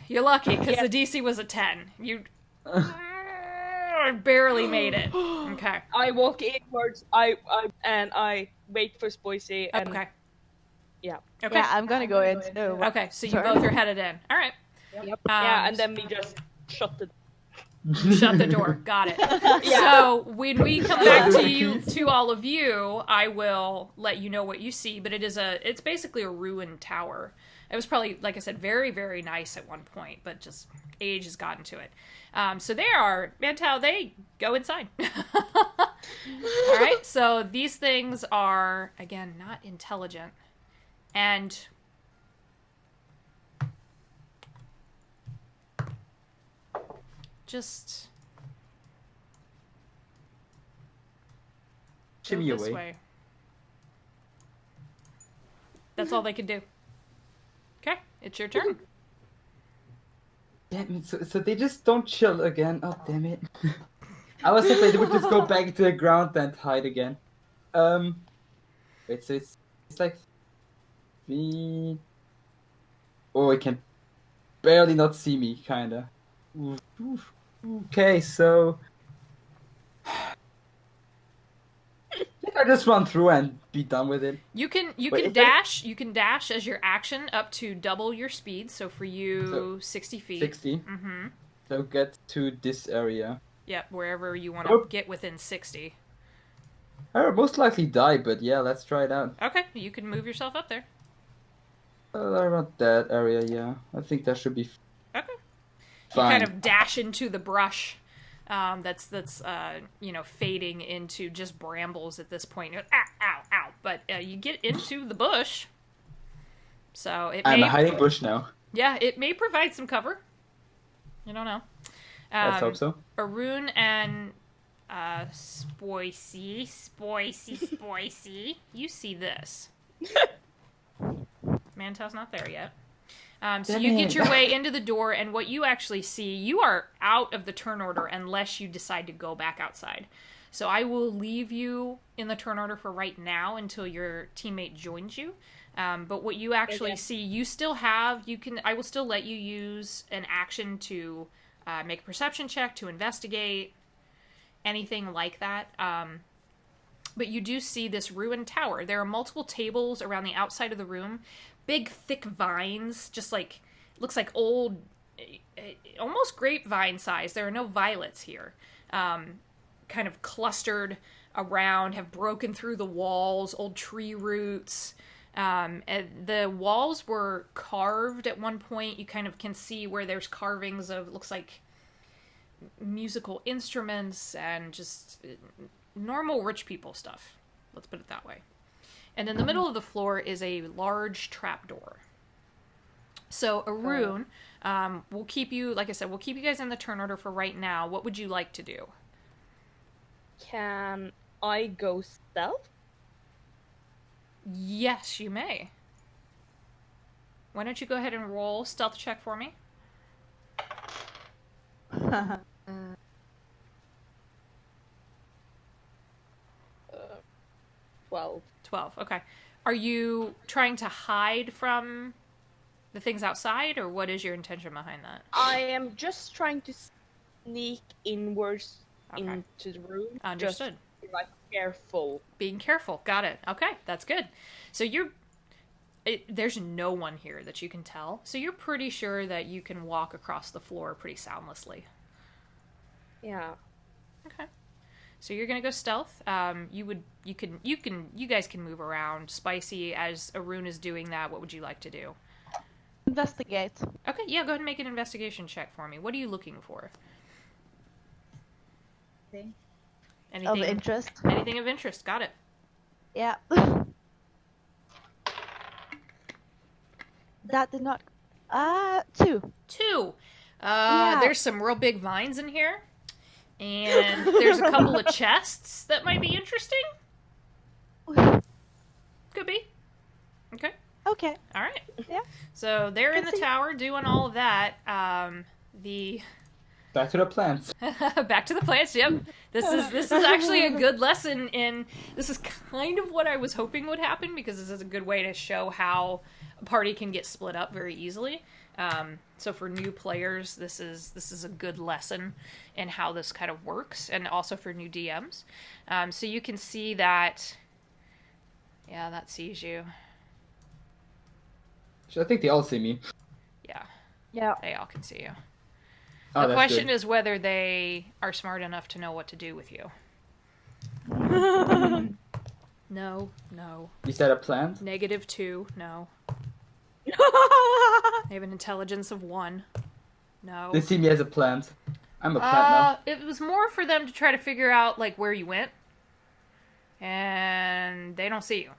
You're lucky because the DC was a 10. You barely made it. Okay. I walk inwards. I wait for Spoisy and Okay. yeah. Okay. Yeah, I'm gonna go in too. Okay. So you Sorry. both are headed in. All right. Yep. Yeah, and then we just shut the Shut the door. Got it. Yeah. So when we come back to you, to all of you, I will let you know what you see. But it's basically a ruined tower. It was probably, like I said, very, very nice at one point, but just age has gotten to it. So Mantau, they go inside. All right. So these things are, again, not intelligent. And just go Shimmy this away. way. That's all they can do. Okay, it's your turn. Damn it, so they just don't chill again. Oh, damn it. I was afraid they would just go back to the ground and hide again. Wait, so it's like 3... Oh, it can barely not see me, kinda. Oof. Okay, so... I just run through and be done with it. You can Wait, if dash. You can dash as your action up to double your speed. So for you, So, 60 feet. 60. Mm-hmm. So get to this area. Yep, wherever you want Oh. to get within 60. I would most likely die, but yeah, let's try it out. Okay, you can move yourself up there. Around that area, yeah. I think that should be Okay. You fine. kind of dash into the brush. That's fading into just brambles at this point. Ow, ow, ow! But you get into the bush, so it I'm may a hiding bush now. it may provide some cover. You don't know. Let's hope so. Arun and Spoicy, you see this. Mantau's not there yet. So you get your way into the door, and what you actually see, you are out of the turn order unless you decide to go back outside. So I will leave you in the turn order for right now until your teammate joins you. But what you actually see, you still have, I will still let you use an action to make a perception check, to investigate, anything like that. But you do see this ruined tower. There are multiple tables around the outside of the room. Big, thick vines, just like, looks like old, almost grapevine size. There are no violets here. Kind of clustered around, have broken through the walls, old tree roots. And the walls were carved at one point. You kind of can see where there's carvings of, looks like, musical instruments and just normal rich people stuff. Let's put it that way. And in the middle of the floor is a large trapdoor. So, Arun, we'll keep you, like I said, we'll keep you guys in the turn order for right now. What would you like to do? Can I go stealth? Yes, you may. Why don't you go ahead and roll stealth check for me? 12. 12, okay. Are you trying to hide from the things outside, or what is your intention behind that? I am just trying to sneak inwards Okay. into the room. Understood. Just, like, careful. Being careful. Got it. Okay, that's good. So there's no one here that you can tell. So you're pretty sure that you can walk across the floor pretty soundlessly. Yeah. Okay. So you're gonna go stealth. You guys can move around. Spicy, as Arun is doing that, what would you like to do? Investigate. Okay, yeah, go ahead and make an investigation check for me. What are you looking for? Thing. Anything Of interest. Anything of interest. Got it. Yeah. That did not. 2. 2. Yeah. There's some real big vines in here. And there's a couple of chests that might be interesting. Could be. Okay. Okay. All right. Yeah. So they're in the Good to- tower doing all of that. Back to the plants. Back to the plants. Yep. This is actually a good lesson in. This is kind of what I was hoping would happen, because this is a good way to show how a party can get split up very easily. So for new players, this is a good lesson in how this kind of works, and also for new DMs. So you can see that. Yeah, that sees you. I think they all see me. Yeah, Yeah. they all can see you. Oh, The that's question good. is whether they are smart enough to know what to do with you. No. You said a plant? -2, no. They have an intelligence of 1. No. They see me as a plant. I'm a plant now. It was more for them to try to figure out, like, where you went. And they don't see you.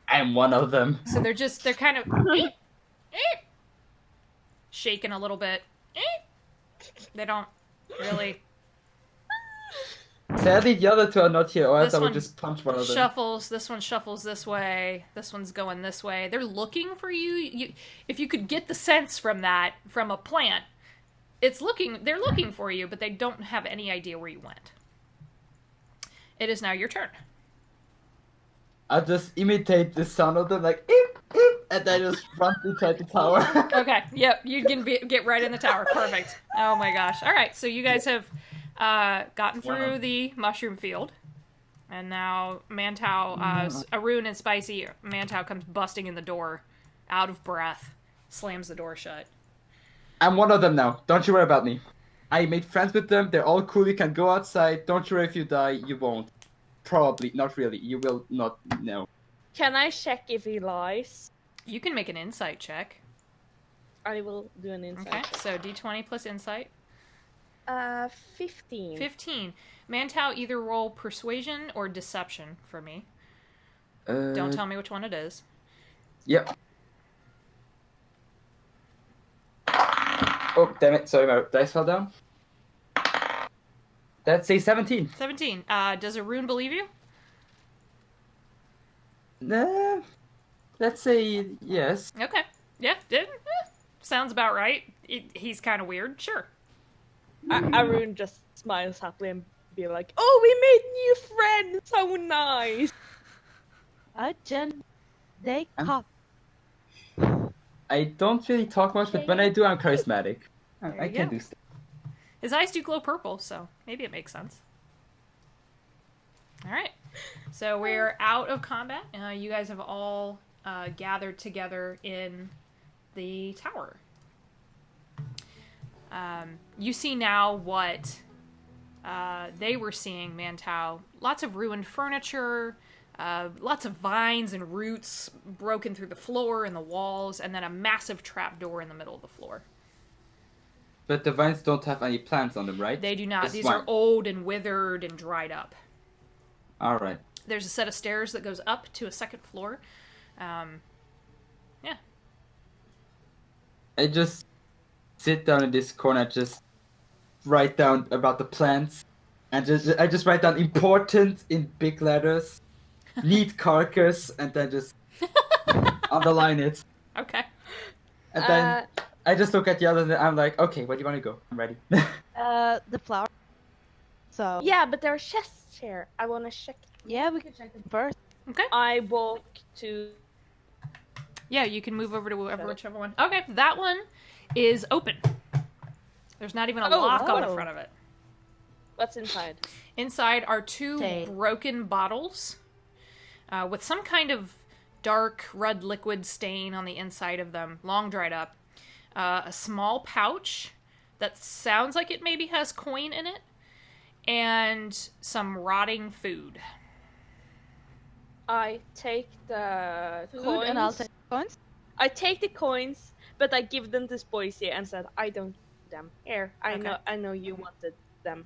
I'm one of them. So they're kind of shaking a little bit. They don't really. Sadly, the other two are not here, or else This I would one just punch one of them. Shuffles. This one shuffles this way. This one's going this way. They're looking for you. If you could get the sense from that, from a plant, they're looking for you, but they don't have any idea where you went. It is now your turn. I'll just imitate the sound of them, like, eep, eep, and then just run inside the tower. Okay. Yep. You can get right in the tower. Perfect. Oh my gosh. All right. So you guys have gotten through the mushroom field, and now Mantau, Arun and Spicy, Mantau comes busting in the door, out of breath, slams the door shut. I'm one of them now. Don't you worry about me. I made friends with them. They're all cool. You can go outside. Don't worry if you die. You won't. Probably. Not really. You will not know. Can I check if he lies? You can make an insight check. I will do an insight Okay, check. so d20 plus insight. 15. 15. Mantau, either roll persuasion or deception for me. Uh, Don't tell me which one it is. Yep. Oh, damn it. Sorry, my dice fell down. That's a 17. 17. Does Arun believe you? Nah, let's say yes. Okay. Yeah, sounds about right. He's kind of weird. Sure. Arun just smiles happily and be like, "Oh, we made new friends! So nice!" They cop. I don't really talk much, but when I do, I'm charismatic. There I you can go. do stuff. His eyes do glow purple, so maybe it makes sense. All right. So we're out of combat. You guys have all gathered together in the tower. You see now what they were seeing, Mantau. Lots of ruined furniture, lots of vines and roots broken through the floor and the walls, and then a massive trapdoor in the middle of the floor. But the vines don't have any plants on them, right? They do not. It's These fine. are old and withered and dried up. All right. There's a set of stairs that goes up to a second floor. Yeah. I just sit down in this corner, just write down about the plants, and I just write down important in big letters, neat carcass, and then just underline it. Okay. And then I just look at the others and I'm like, okay, where do you want to go? I'm ready. The flower. So Yeah, but there are chests here. I want to check. yeah, we can check them first. Okay. I walk to. Yeah, you can move over to whichever one. Okay, that one is open. There's not even a lock on the front of it. What's inside? Inside are two Say. broken bottles with some kind of dark red liquid stain on the inside of them, long dried up. A small pouch that sounds like it maybe has coin in it, and some rotting food. I take the Food, coins. and I'll take coins. I take the coins, but I give them to Boise and said, "I don't need them. Here, I Okay. know you wanted them."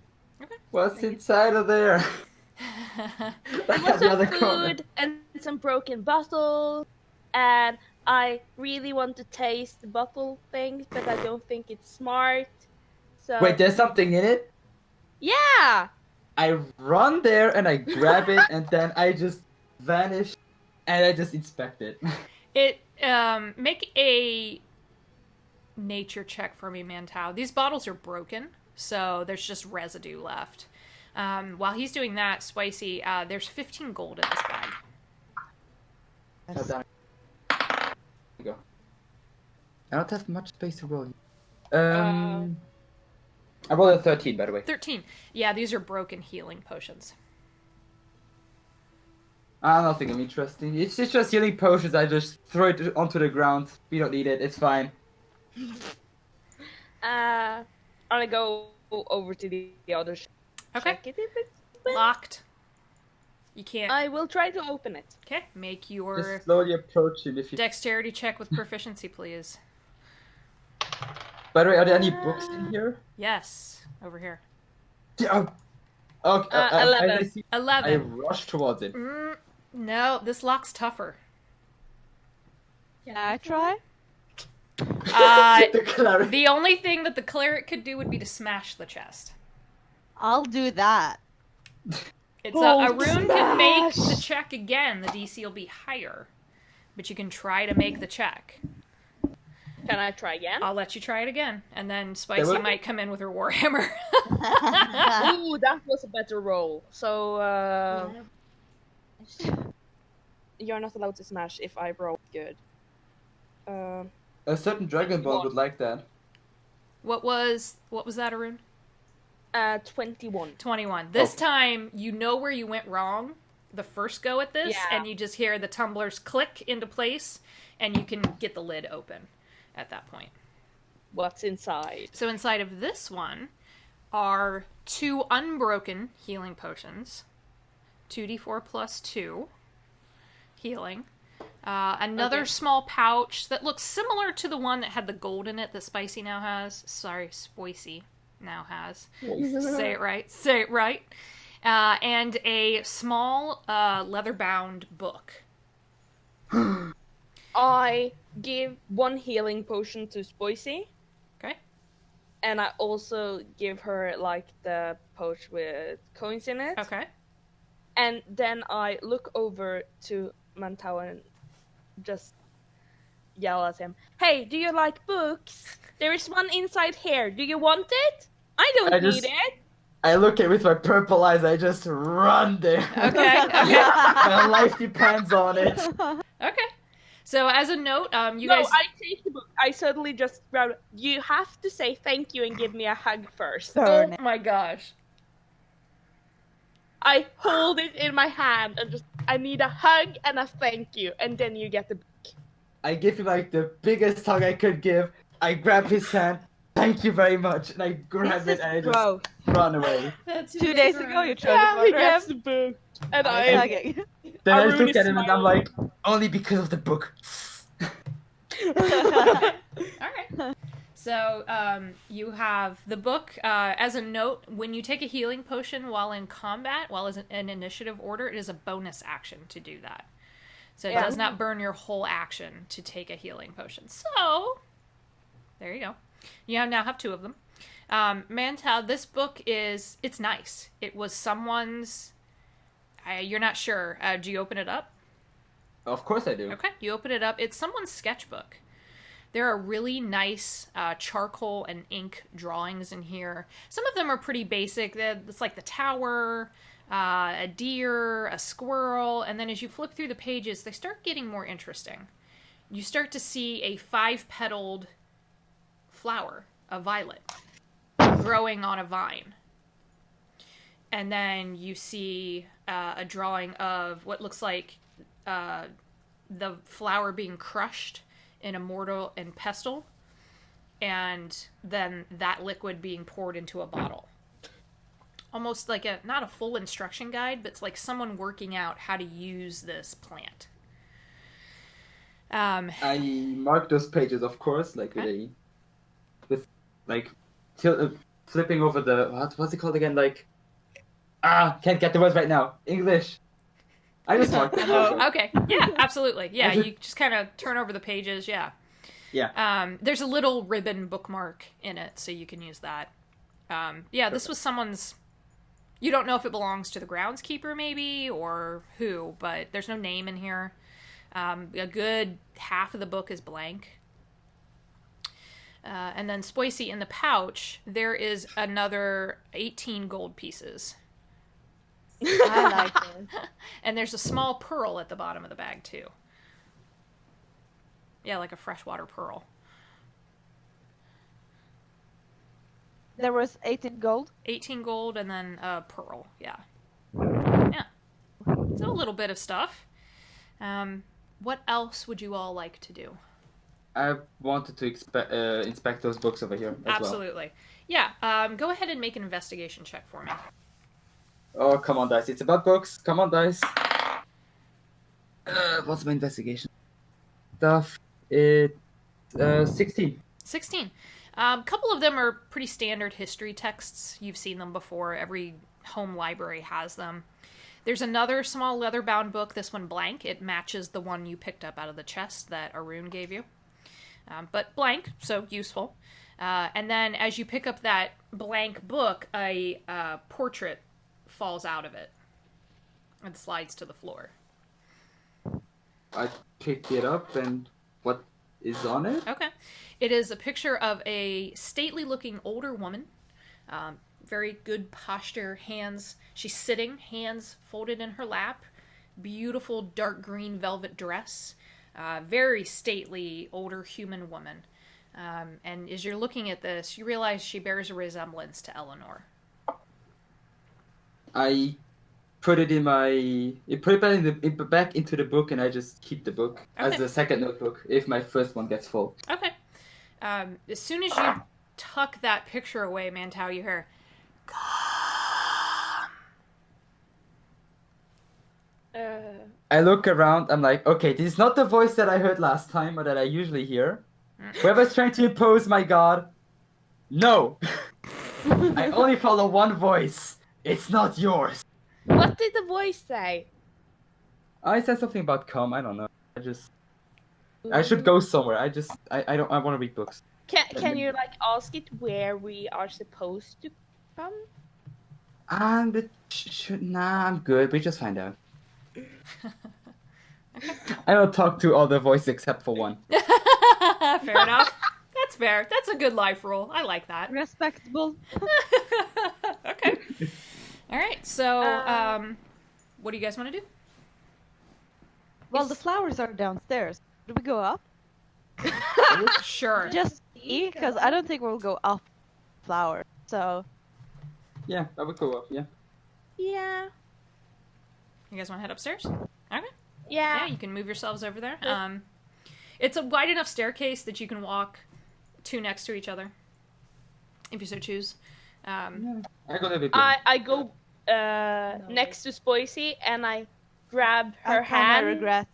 What's inside of there? There was some food and some broken bottles, and I really want to taste the bottle things, but I don't think it's smart. So Wait, there's something in it? yeah, I run there and I grab it and then I just vanish and I just inspect it. It make a nature check for me, Mantau. These bottles are broken, so there's just residue left. While he's doing that, Spicy, there's 15 gold in this bag. Hold on. There you go. I don't have much space to roll. I rolled a 13, by the way. 13. Yeah, these are broken healing potions. I don't think I'm interested. It's just healing potions. I just throw it onto the ground. We don't need it. It's fine. I'll go over to the other. Okay. Check it if it's open. Locked. You can't. I will try to open it. Okay, make your Just slowly approach it if you... dexterity check with proficiency, please. By the way, are there any books in here? Yes, over here. Yeah. Oh, okay. 11. 11. I rush towards it. No, this lock's tougher. Can I try? The cleric. The only thing that the cleric could do would be to smash the chest. I'll do that. It's Arun can make the check again. The DC will be higher, but you can try to make the check. Can I try again? I'll let you try it again, and then Spicy might come in with her warhammer. Ooh, that was a better roll. So you're not allowed to smash if I roll good. A certain Dragon Ball would like that. What was that, Arun? 21. 21. This time, you know where you went wrong the first go at this, Yeah. and you just hear the tumblers click into place, and you can get the lid open at that point. What's inside? So inside of this one, are 2 unbroken healing potions, 2d4 plus 2 healing. Another small pouch that looks similar to the one that had the gold in it that Spicy now has. Sorry, Spoicy now has. Say it right. Say it right. And a small leather-bound book. I give 1 healing potion to Spoicy. Okay. And I also give her, like, the pouch with coins in it. Okay. And then I look over to Mantau and just yell at him. Hey, do you like books? There is one inside here. Do you want it? I don't need it. I look at with my purple eyes. I just run there. Okay. My life depends on it. Okay. So as a note, you No, guys. I take the book. I suddenly just grab it. You have to say thank you and give me a hug first. Burn Oh my gosh. I hold it in my hand and just, I need a hug and a thank you, and then you get the book. I give him like the biggest hug I could give. I grab his hand. Thank you very much. And I grab This it and I is just gross. run away. That's 2 days ago, you tried Yeah, to he murder gets him. the book. And I- I Hugging. Then I Arun look is at him and I'm smiling. like, only because of the book. All right. So you have the book. As a note, when you take a healing potion while in combat, while as an initiative order, it is a bonus action to do that. So it does not burn your whole action to take a healing potion. So there you go. You now have 2 of them. Mantau, this book it's nice. It was someone's. You're not sure. Do you open it up? Of course I do. Okay, you open it up. It's someone's sketchbook. There are really nice charcoal and ink drawings in here. Some of them are pretty basic. It's like the tower, a deer, a squirrel, and then as you flip through the pages, they start getting more interesting. You start to see a 5-petaled flower, a violet, growing on a vine. And then you see a drawing of what looks like the flower being crushed in a mortar and pestle, and then that liquid being poured into a bottle. Almost like not a full instruction guide, but it's like someone working out how to use this plant. I mark those pages, of course, like with like flipping over the what's it called again? Like can't get the words right now. English. I just marked them. Okay, yeah, absolutely. Yeah, you just kind of turn over the pages. Yeah. Yeah. There's a little ribbon bookmark in it, so you can use that. Yeah, this was someone's. You don't know if it belongs to the groundskeeper, maybe, or who, but there's no name in here. A good half of the book is blank. And then Spoicy, in the pouch, there is another 18 gold pieces. I like this. And there's a small pearl at the bottom of the bag, too. Yeah, like a freshwater pearl. There was 18 gold. 18 gold and then a pearl, yeah. Yeah. So a little bit of stuff. What else would you all like to do? I wanted to inspect those books over here as Absolutely. Yeah, go ahead and make an investigation check for me. well. Oh, come on, dice. It's about books. Come on, dice. What's my investigation stuff? It's 16. 16. A couple of them are pretty standard history texts. You've seen them before. Every home library has them. There's another small leather-bound book, this one blank. It matches the one you picked up out of the chest that Arun gave you. But blank, so useful. And then as you pick up that blank book, a portrait falls out of it and slides to the floor. I pick it up, and what is on it? Okay. It is a picture of a stately-looking older woman. Very good posture, hands. She's sitting, hands folded in her lap. Beautiful dark green velvet dress. Very stately, older human woman. And as you're looking at this, you realize she bears a resemblance to Eleanor. I put it in back into the book, and I just keep the book as Okay. the second notebook if my first one gets full. Okay. As soon as you tuck that picture away, Mantau, you hear, I look around, I'm like, okay, this is not the voice that I heard last time or that I usually hear. Whoever's trying to impose my god, no! I only follow one voice. It's not yours. What did the voice say? I said something about come, I don't know. I should go somewhere. I don't I want to read books. Can you like ask it where we are supposed to come? Nah, I'm good. We just find out. I don't talk to all the voices except for one. Fair enough. That's fair. That's a good life rule. I like that. Respectable. Okay. All right. So, what do you guys want to do? Well, the flowers are downstairs. Do we go up? Sure. Just see, because I don't think we'll go up flowers. So Yeah, I would go up, yeah. Yeah. You guys want to head upstairs? Okay. Yeah. Yeah, you can move yourselves over there. It's a wide enough staircase that you can walk two next to each other, if you so choose. I go a little bit. I go next to Spoicy and I grab her I hand. regret.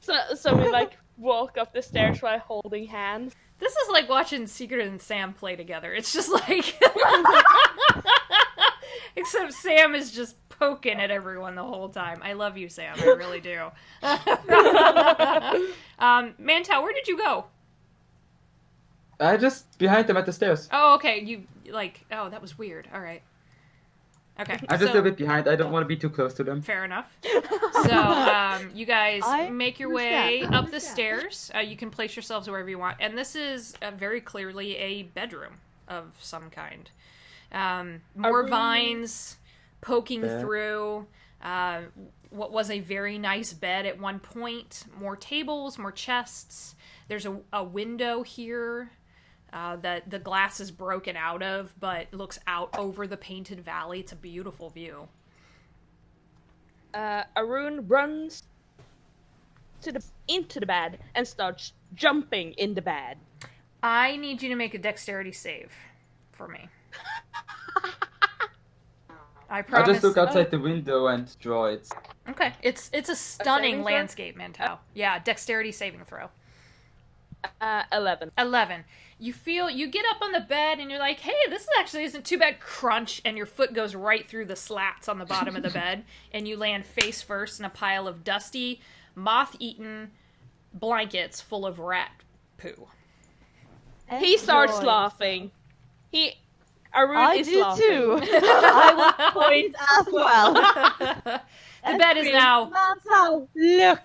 So we like walk up the stairs while holding hands. This is like watching Secret and Sam play together. It's just like... Except Sam is just poking at everyone the whole time. I love you, Sam. I really do. Mantel, where did you go? I just behind them at the stairs. Oh, okay. You, like... Oh, that was weird. All right. Okay. I'm just a little bit behind. I don't want to be too close to them. Fair enough. So, you guys I make your way up the stairs. You can place yourselves wherever you want. And this is very clearly a bedroom of some kind. More vines poking through what was a very nice bed at one point. More tables, more chests. There's a window here that the glass is broken out of, but looks out over the painted valley. It's a beautiful view. Arun runs into the bed and starts jumping in the bed. I need you to make a dexterity save for me. I promise. I'll just look outside the window and draw it. Okay, it's a stunning saving throw? landscape, Mantel. Yeah, dexterity saving throw. 11. 11. You get up on the bed and you're like, hey, this actually isn't too bad. Crunch, and your foot goes right through the slats on the bottom of the bed, and you land face first in a pile of dusty, moth-eaten blankets full of rat poo. He starts Enjoy. laughing. Arun I is do laughing. too. I will point as well. The bed is now Mantel, look.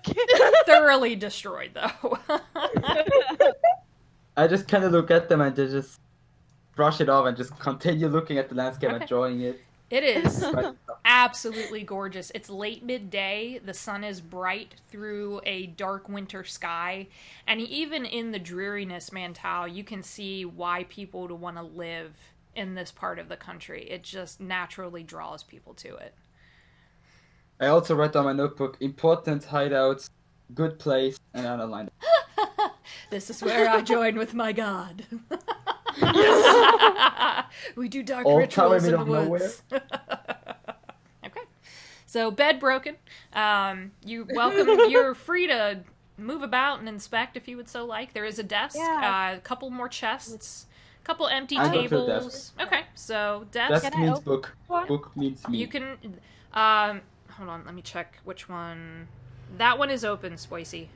thoroughly destroyed, though. I just kind of look at them and just brush it off and just continue looking at the landscape Okay. and drawing it. It is Right. absolutely gorgeous. It's late midday. The sun is bright through a dark winter sky. And even in the dreariness, Mantal, you can see why people would want to live in this part of the country. It just naturally draws people to it. I also write on my notebook, important hideouts, good place, and underline it. This is where I join with my god. We do dark All rituals in covered the in woods. Okay. So, bed broken. You're free to move about and inspect if you would so like. There is a desk, Yeah. a couple more chests, a couple empty I go to the tables. desk. Okay, so desk. Desk Can I means open book. one? Book means me. You can, hold on, let me check which one. That one is open, Spoicy.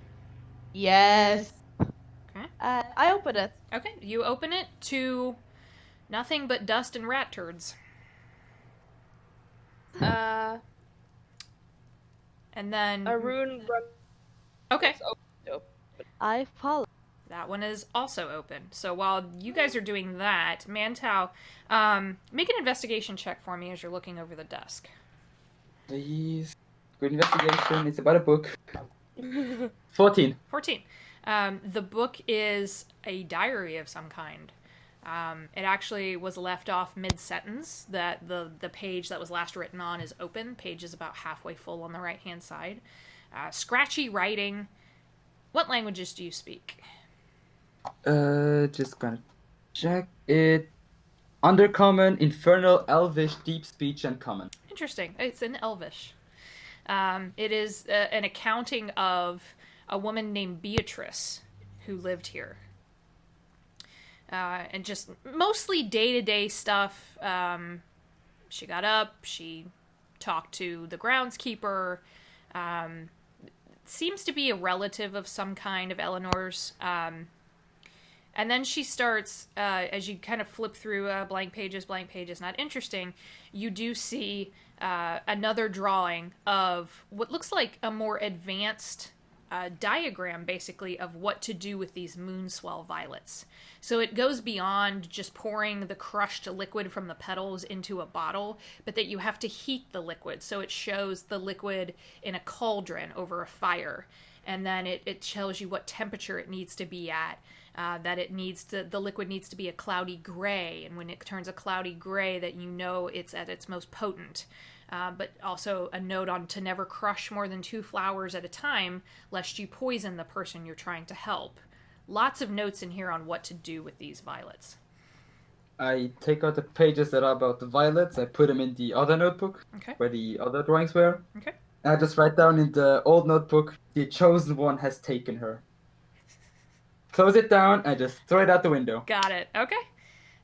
Yes. Okay. I open it. Okay, you open it to nothing but dust and rat turds. And then... Arun runs. Okay, I follow. that one is also open. So while you guys are doing that, Mantal, make an investigation check for me as you're looking over the desk. Please. Good investigation. It's about a book. 14. 14. The book is a diary of some kind. It actually was left off mid-sentence. That the page that was last written on is open. Page is about halfway full on the right-hand side. Scratchy writing. What languages do you speak? Just gonna check it. Undercommon, Infernal, Elvish, Deep Speech, and Common. Interesting. It's in Elvish. It is an accounting of a woman named Beatrice who lived here. And just mostly day-to-day stuff. She got up, she talked to the groundskeeper. Seems to be a relative of some kind of Eleanor's. And then she starts, as you kind of flip through blank pages, not interesting, you do see another drawing of what looks like a more advanced diagram, basically, of what to do with these moonswell violets. So it goes beyond just pouring the crushed liquid from the petals into a bottle, but that you have to heat the liquid. So it shows the liquid in a cauldron over a fire. And then it tells you what temperature it needs to be at. That the liquid needs to be a cloudy gray, and when it turns a cloudy gray, that you know it's at its most potent. But also a note on to never crush more than 2 flowers at a time, lest you poison the person you're trying to help. Lots of notes in here on what to do with these violets. I take out the pages that are about the violets, I put them in the other notebook, Okay. where the other drawings were. Okay. And I just write down in the old notebook, the chosen one has taken her. Close it down, I just throw it out the window. Got it. Okay.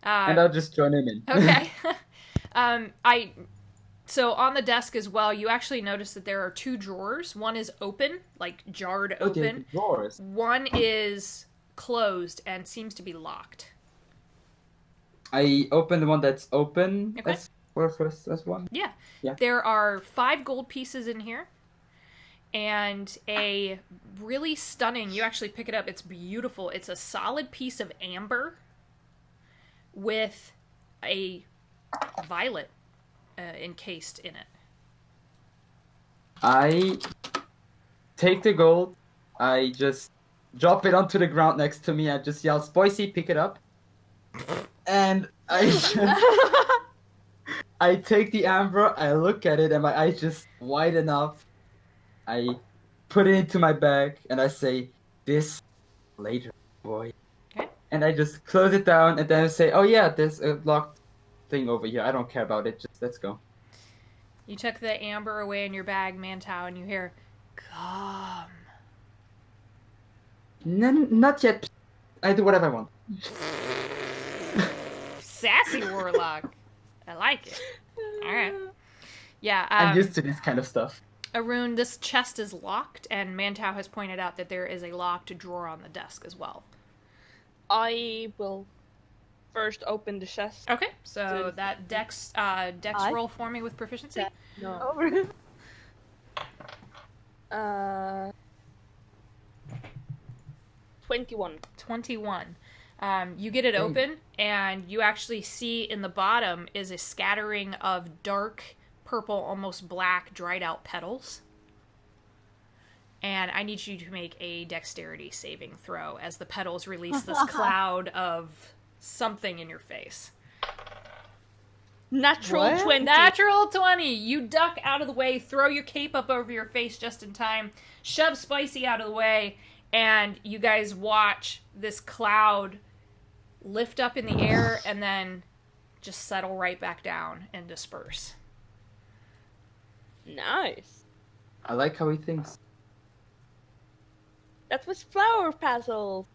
And I'll just join him in. Okay. So on the desk as well, you actually notice that there are 2 drawers. One is open, like jarred Oh, they're open. the drawers. One is closed and seems to be locked. I open the one that's open. Okay. That's first as one. Yeah. Yeah. There are 5 gold pieces in here. And a really stunning, you actually pick it up, it's beautiful. It's a solid piece of amber with a violet encased in it. I take the gold. I just drop it onto the ground next to me. I just yell, "Spoicy, pick it up." And I take the amber. I look at it, and my eyes just widen up. I put it into my bag, and I say, "This later, boy." Okay. And I just close it down, and then I say, "Oh yeah, there's a locked thing over here. I don't care about it. Just let's go." You took the amber away in your bag, Mantow, and you hear, "Come." Not yet. I do whatever I want. Sassy warlock. I like it. All right. Yeah. I'm used to this kind of stuff. Arun, this chest is locked, and Mantow has pointed out that there is a locked drawer on the desk as well. I will first open the chest. Okay, so that dex roll for me with proficiency. No. 21. 21. You get it open, and you actually see in the bottom is a scattering of dark purple, almost black, dried out petals. And I need you to make a dexterity saving throw as the petals release this cloud of something in your face. Natural 20. Natural 20. You duck out of the way, throw your cape up over your face just in time, shove Spicy out of the way, and you guys watch this cloud lift up in the air and then just settle right back down and disperse. Nice. I like how he thinks. That was flower petals.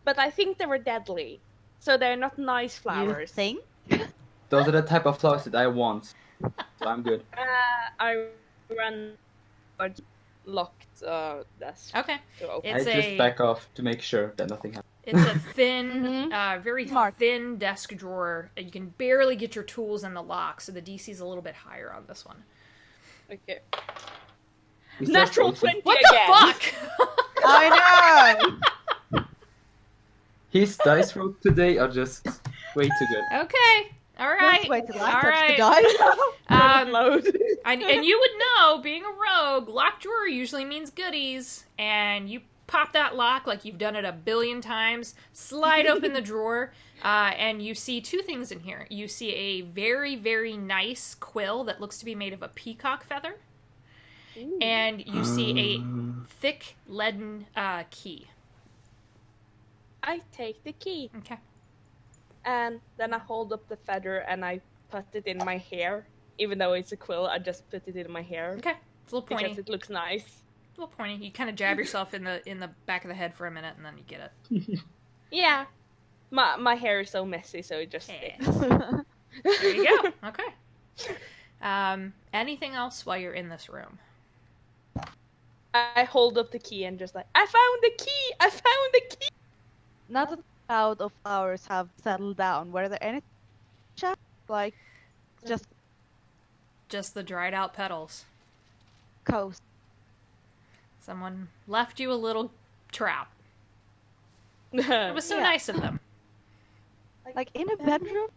But I think they were deadly. So they're not nice flowers. You think? Those are the type of flowers that I want. So I'm good. I ran locked desk. Okay. To open. It's I just back off to make sure that nothing happens. It's a thin, very Smart. thin desk drawer. You can barely get your tools in the lock, so the DC is a little bit higher on this one. Okay. He's so Natural crazy. 20 What again. the fuck? I know! His dice rolls today are just way too good. Okay. All right. Just wait till All I touch right. the dice. Load. And you would know, being a rogue, locked drawer usually means goodies, and you pop that lock like you've done it a billion times, slide open the drawer, and you see 2 things in here. You see a very, very nice quill that looks to be made of a peacock feather, and you see a thick leaden key. I take the key. Okay. And then I hold up the feather and I put it in my hair. Even though it's a quill, I just put it in my hair. Okay. It's a little pointy. because it looks nice. A little pointy. You kind of jab yourself in the back of the head for a minute, and then you get it. Yeah. My hair is so messy, so it just Yeah. sticks. There you go. Okay. Anything else while you're in this room? I hold up the key and just like, I found the key! I found the key! Now that the cloud of flowers have settled down, were there any chat? Like, just Just the dried out petals. coast? Someone left you a little trap. It was so Yeah. nice of them. Like in a bedroom?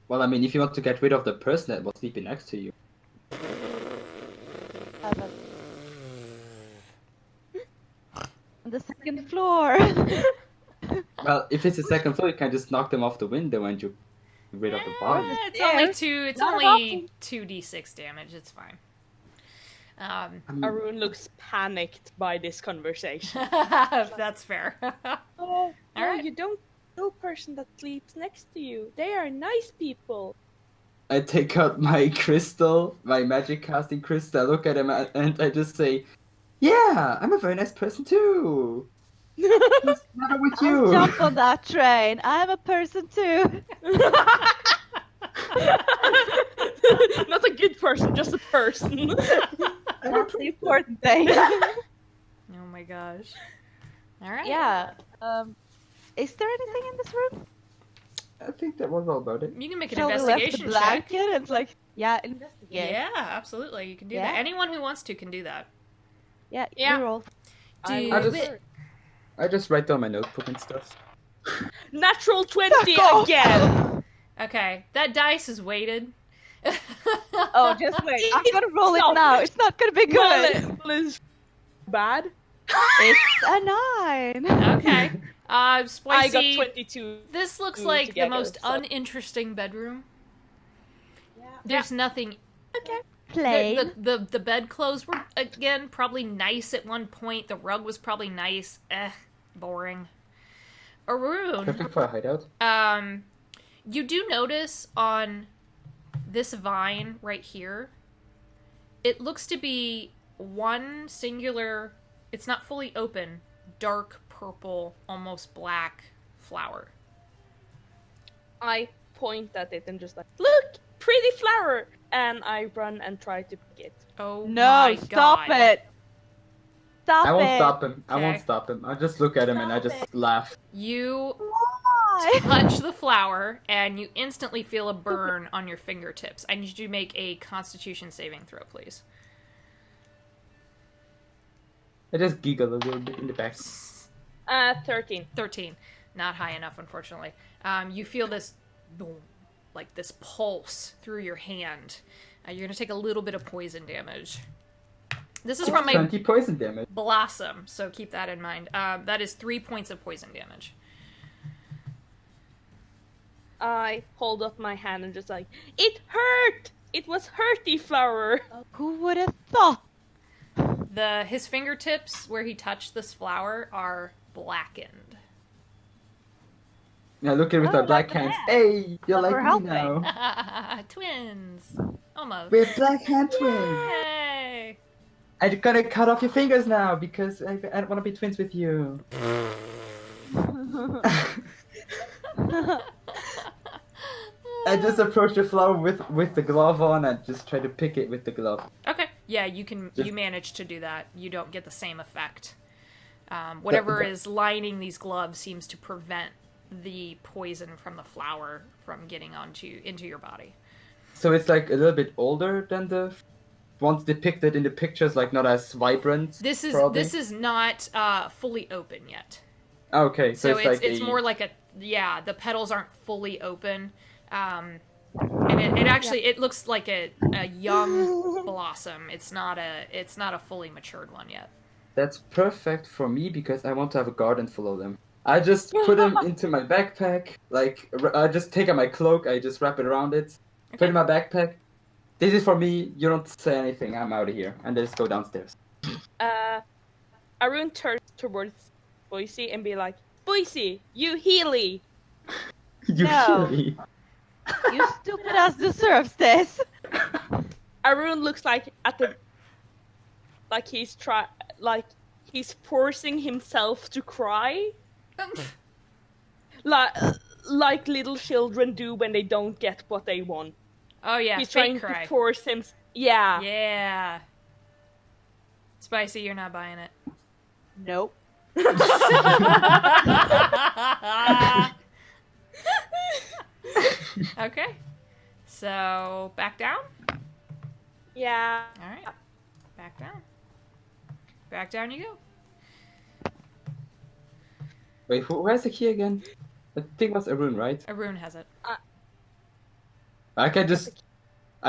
Well, I mean, if you want to get rid of the person that was sleeping next to you. On the second floor. Well, if it's the second floor, you can just knock them off the window and you get rid of the body. It's only stairs. two. It's Not an only 2d6 damage. It's fine. I mean, Arun looks panicked by this conversation. That's fair. Oh, no, Alright. you don't know person that sleeps next to you. They are nice people. I take out my crystal, my magic casting crystal, I look at him and I just say, yeah, I'm a very nice person too. What's the matter with I'll you? jump on that train. I'm a person too. Not a good person, just a person. That's the important thing. Oh my gosh. All right. Yeah. Is there anything in this room? I think that was all about it. You can make an Shall we lift the investigation check. blanket? It's like, yeah, investigate. Yeah, absolutely. You can do Yeah. that. Anyone who wants to can do that. Yeah, Yeah. you roll. Do I just- it. I just write down my notebook and stuff. Natural 20 Fuck off! again. Okay, that dice is weighted. Oh, just wait. I'm gonna roll it Stop. now. It's not gonna be good. Well, is bad. It's a 9. Okay. Spicy. I got 22. This looks two like together, the most so- uninteresting bedroom. Yeah. There's nothing. Plain. The bedclothes were again probably nice at one point. The rug was probably nice. Boring. Arun, Perfect for a hideout. you do notice on this vine right here, it looks to be one singular, it's not fully open, dark purple, almost black flower. I point at it and just like, look, pretty flower. And I run and try to pick it. Oh No, my stop god. it. Stop I won't it. stop him. I won't Okay. stop him. I just look at him and I just laugh. You Why? touch the flower and you instantly feel a burn on your fingertips. I need you to make a constitution saving throw, please. I just giggle a little bit in the back. 13. 13. Not high enough, unfortunately. You feel this boom, like this pulse through your hand. You're going to take a little bit of poison damage. This is from a 20 poison damage. blossom, so keep that in mind. That is 3 points of poison damage. I hold up my hand and just like, it hurt! It was hurty flower! Who would have thought? His fingertips, where he touched this flower, are blackened. Yeah, look at it with Oh, our black like hands. that. Hey, you're But like we're me helping. now. Twins! Almost. We're black hand twins. Yay! I'm gonna cut off your fingers now because I don't want to be twins with you. I just approach the flower with the glove on and just try to pick it with the glove. Okay. Yeah, you Just- manage to do that. You don't get the same effect. Whatever is lining these gloves seems to prevent the poison from the flower from getting into your body. So it's like a little bit older than the ones depicted in the pictures, like not as vibrant. This probably? is not fully open yet. Okay, so, So it's like more like the petals aren't fully open. And it actually it looks like a young blossom. It's not a fully matured one yet. That's perfect for me because I want to have a garden full of them. I just put them into my backpack. Like I just take out my cloak. I just wrap it around it. Put it in my backpack. This is for me. You don't say anything. I'm out of here, and then just go downstairs. Arun turns towards Boise and be like, Boise, you Healy! You No. kill me. You stupid ass deserves this. Arun looks like like he's forcing himself to cry, like like little children do when they don't get what they want. Oh yeah, He's fake trying to cry. force him. Yeah. Yeah. Spicy, you're not buying it. Nope. Okay. So, back down? Yeah. Alright. Back down. Back down you go. Wait, who has the key again? I think it was Arun, right? Arun has it. I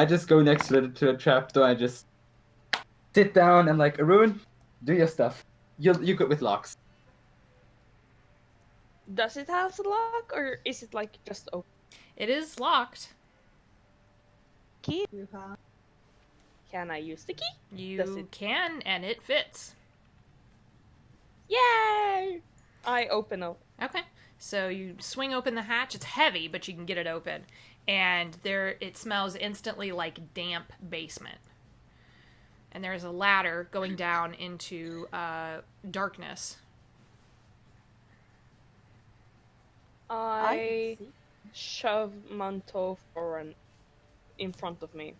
just go next to the trapdoor and just sit down and like, Arun, do your stuff. You good with locks. Does it have a lock, or is it like just open? It is locked. Key. Can I use the key? Does You it- can, and it fits. Yay! I open up. Okay. So you swing open the hatch. It's heavy, but you can get it open. And it smells instantly like damp basement. And there's a ladder going down into darkness. I shove Manto in front of me.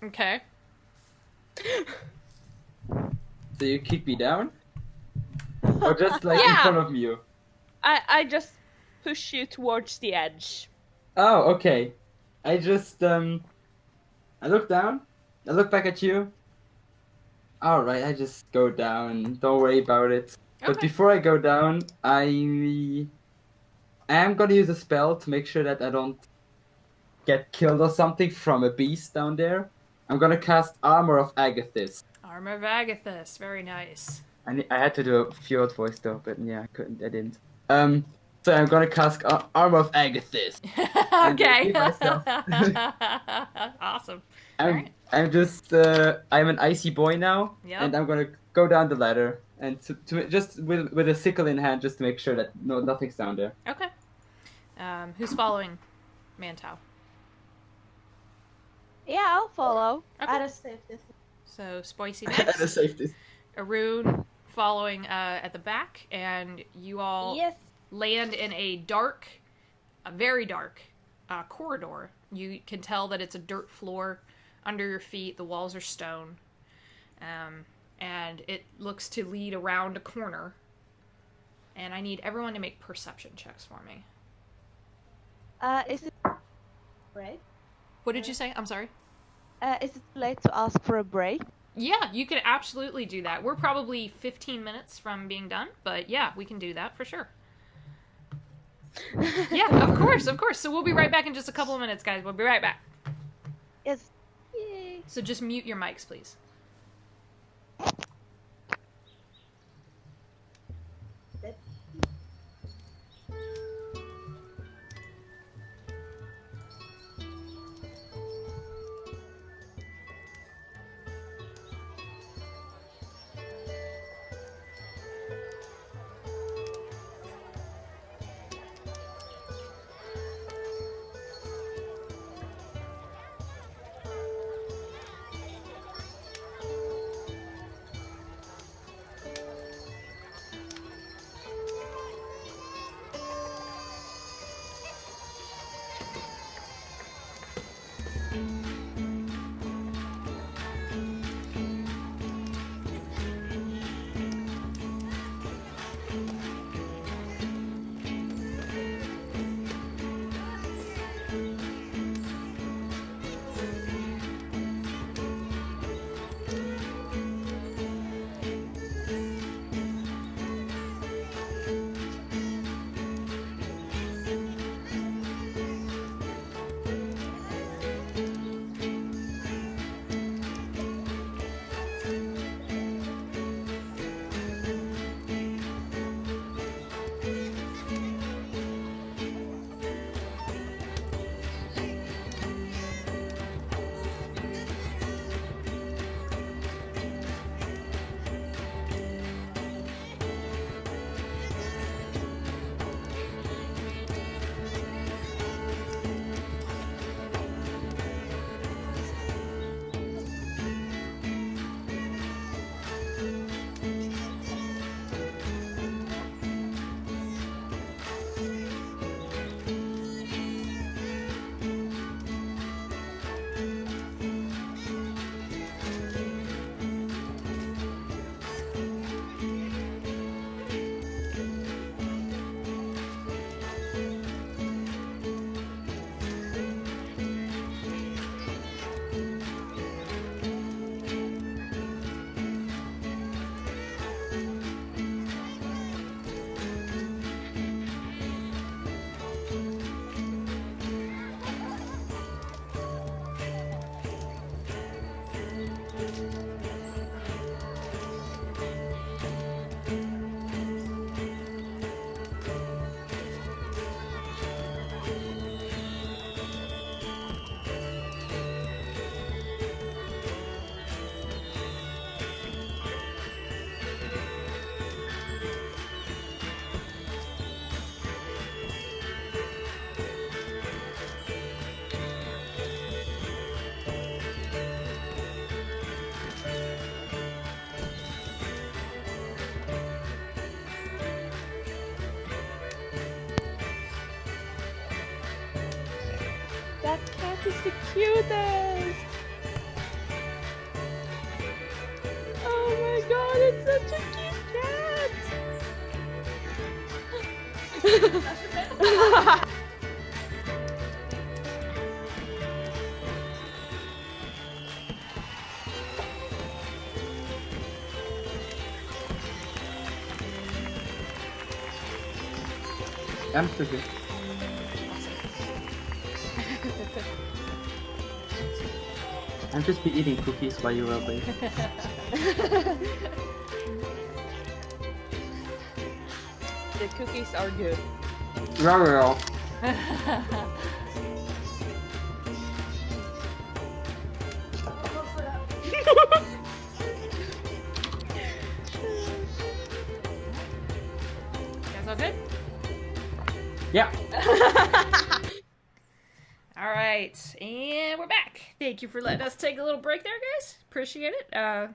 Okay. So you kick me down? Or just like in Yeah. front of you? I just push you towards the edge. Oh, okay. I just I look down. I look back at you. Alright, I just go down. Don't worry about it. But Okay. before I go down, I am gonna use a spell to make sure that I don't get killed or something from a beast down there. I'm gonna cast Armor of Agathis. Armor of Agathis. Very nice. I had to do a fjord voice though, but yeah, I didn't. So I'm gonna cast Armor of Agathis. Okay. keep myself. Awesome. I'm Alright. I'm just I'm an icy boy now, Yep. and I'm gonna go down the ladder and to just with a sickle in hand just to make sure that nothing's down there. Okay. Who's following Mantow? Yeah, I'll follow. Okay. At a Safe distance. So Spicy At the next. safety. Arun following at the back, and you all Yes. land in a very dark corridor. You can tell that it's a dirt floor under your feet. The walls are stone. And it looks to lead around a corner. And I need everyone to make perception checks for me. Is it Right? What did you say? I'm sorry. is it too late to ask for a break? Yeah, you can absolutely do that. We're probably 15 minutes from being done, but yeah, we can do that for sure. Yeah, of course. So we'll be right back in just a couple of minutes, guys. We'll be right back. Yes. Yay. So just mute your mics, please. is the cutest. Oh my god, it's such a cute cat. I'm still good. I'm just be eating cookies while you were away. The cookies are good. Well. You guys all good? Yeah. All right, and we're back. Thank you for letting us take a little break there, guys. Appreciate it.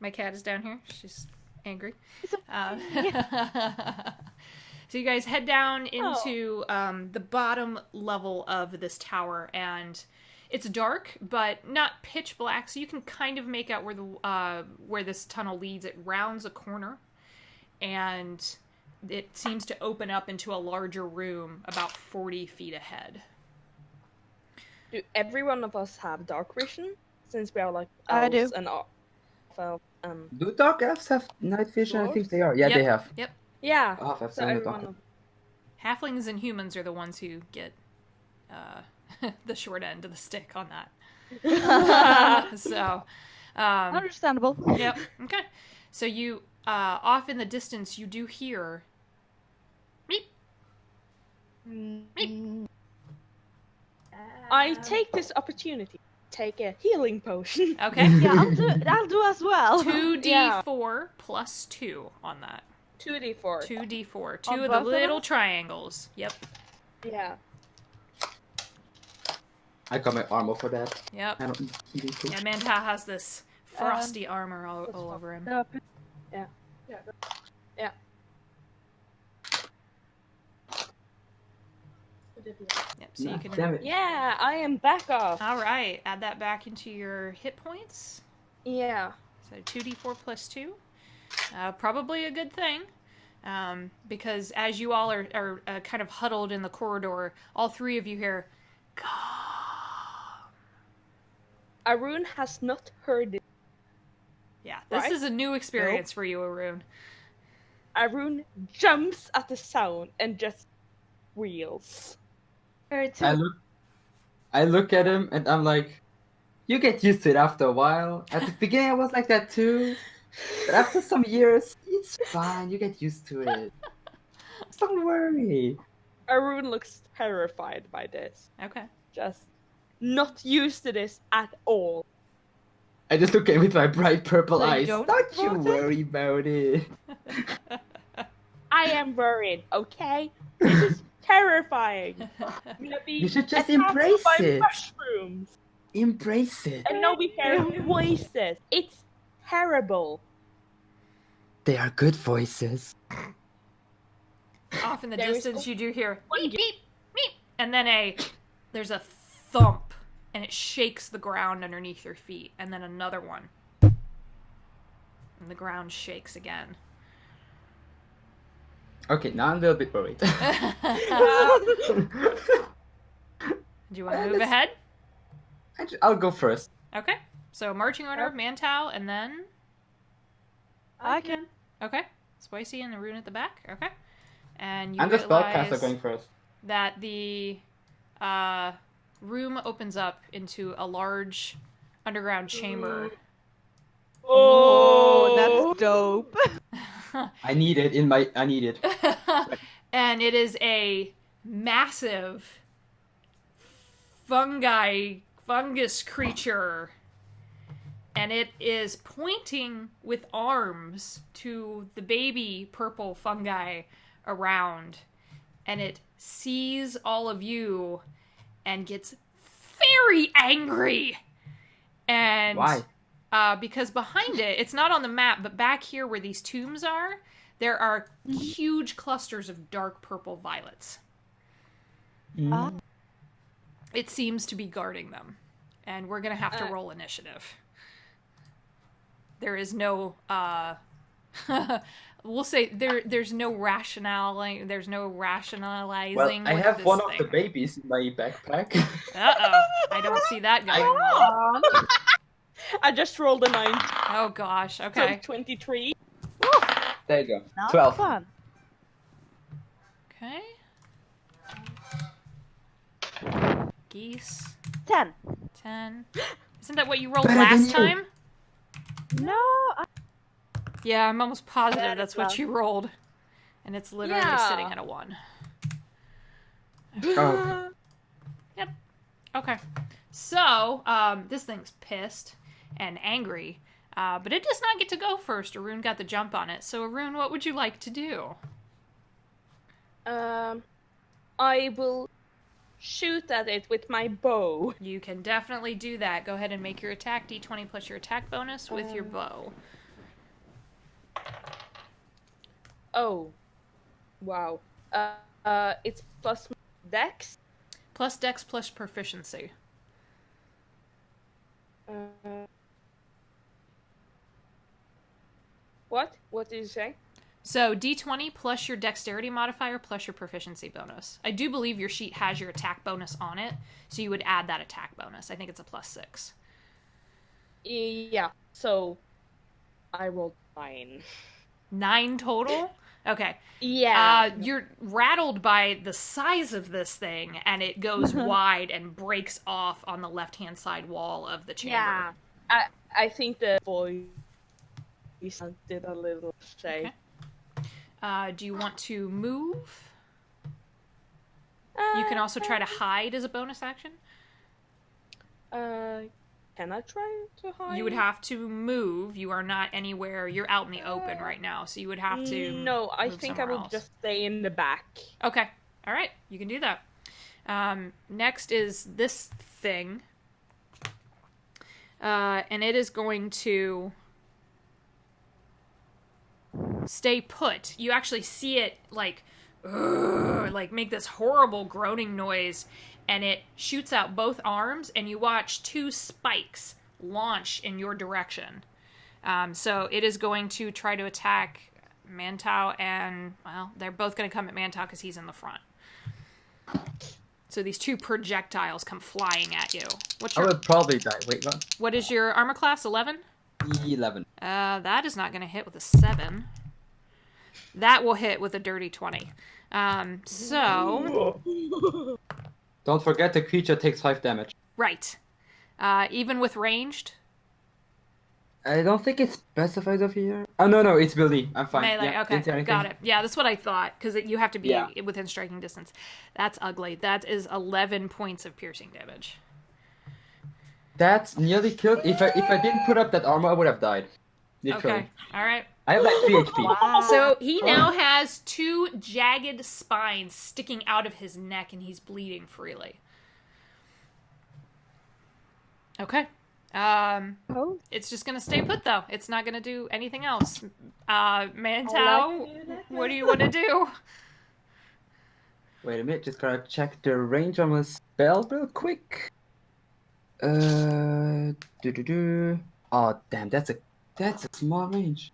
My cat is down here. She's angry. So you guys head down into the bottom level of this tower, and it's dark, but not pitch black, so you can kind of make out where this tunnel leads. It rounds a corner, and it seems to open up into a larger room about 40 feet ahead. Do every one of us have dark vision? Since we are like I do. elves and elf, Do dark elves have night vision? I think Dwarves? they are. Yeah, Yep. they have. Yep. yeah. Half have So some every dark. one of Halflings and humans are the ones who get the short end of the stick on that. So, Understandable. yep. Okay. So you, off in the distance, you do hear. Meep. I take this opportunity to take a healing potion. Okay. Yeah, I'll do as well. 2d4 plus 2 on that. 2d4. 2d4. Two On of the both of little us? triangles. Yep. Yeah. I got my armor for that. Yep. I don't need healing Yeah, potion. Manta has this frosty armor all over him. Yeah. Yep. So you can. Damn it. Yeah, I am back off. All right. Add that back into your hit points. Yeah. So 2d4 plus 2. Probably a good thing. Because as you all are kind of huddled in the corridor, all three of you hear, Arun has not heard it. yeah, this Right? is a new experience for you, Arun. Arun jumps at the sound and just reels. I look at him and I'm like, you get used to it after a while. At the beginning I was like that too. But after some years, it's fine. You get used to it. Don't worry. Arun looks terrified by this. Okay. Just not used to this at all. I just look at him with my bright purple So you eyes. don't Don't you want it? worry about it. I am worried, okay? This is terrifying. I'm gonna be You should just attacked embrace by it. mushrooms. Embrace it. And now we hear voices. It's terrible. They are good voices. Off in the There is distance, you do hear one meep, meep, meep, and then there's a thump, and it shakes the ground underneath your feet, and then another one. And the ground shakes again. Okay, now I'm a little bit worried. Do you want to move ahead? I'll go first. Okay. So marching order, Mantow, and then I can. okay, Spicy and the rune at the back. Okay, and you I'm the realize spellcaster going first. that the room opens up into a large underground chamber. Oh, that's dope. I need it I need it. And it is a massive fungus creature. And it is pointing with arms to the baby purple fungi around. And it sees all of you and gets very angry. And Why? because behind it, it's not on the map, but back here where these tombs are, there are huge clusters of dark purple violets. Ah. it seems to be guarding them. And we're going to have to roll initiative. There is no, we'll say there's no rationale, there's no rationalizing Well, I with have this one thing. of the babies in my backpack. Uh-oh. I don't see that going on. I just rolled a 9. Oh, gosh. So Okay. 23. There you go. Not 12. fun. Okay. Geese. 10. 10. Isn't that what you rolled Better than last you. time? No, Yeah, I'm almost positive That that's is what low. you rolled. And it's literally Yeah. sitting at a 1. Oh. Yep. Okay. So, this thing's pissed and angry, but it does not get to go first. Arun got the jump on it. So, Arun, what would you like to do? I will shoot at it with my bow. You can definitely do that. Go ahead and make your attack d20 plus your attack bonus with your bow. Oh. Wow. It's plus dex. Plus dex plus proficiency. What? What did you say? So d20 plus your dexterity modifier plus your proficiency bonus. I do believe your sheet has your attack bonus on it, so you would add that attack bonus. I think it's a +6. Yeah. So I rolled 9. 9 total? Okay. Yeah. You're rattled by the size of this thing, and it goes wide and breaks off on the left-hand side wall of the chamber. Yeah. I think the boy did a little shake. Okay. Do you want to move? You can also try to hide as a bonus action. Can I try to hide? You would have to move. You are not anywhere. You're out in the open right now, so you would have to. No, I move think I somewhere will else. just stay in the back. Okay. All right. You can do that. Next is this thing. And it is going to stay put. You actually see it like make this horrible groaning noise, and it shoots out both arms, and you watch 2 spikes launch in your direction. So it is going to try to attack Mantau, and, well, they're both going to come at Mantau because he's in the front. So these 2 projectiles come flying at you. What's I your would probably die. Wait, what? What is your armor class? 11? 11. That is not going to hit with a 7. That will hit with a dirty 20. So, Don't forget the creature takes 5 damage. right. Even with ranged, I don't think it specifies over here. Oh, no, it's melee. I'm fine. melee. Yeah, Okay, didn't say anything. got it. Yeah, that's what I thought, because you have to be Yeah. within striking distance. That's ugly. That is 11 points of piercing damage. That's nearly killed. If I didn't put up that armor, I would have died. Literally. Okay, all right. I have like 3 HP. Wow. So he now has 2 jagged spines sticking out of his neck, and he's bleeding freely. Okay. Oh. It's just gonna stay put, though. It's not gonna do anything else. Mantau, what do you want to do? Wait a minute, just gotta check the range on my spell real quick. Oh damn, that's a small range.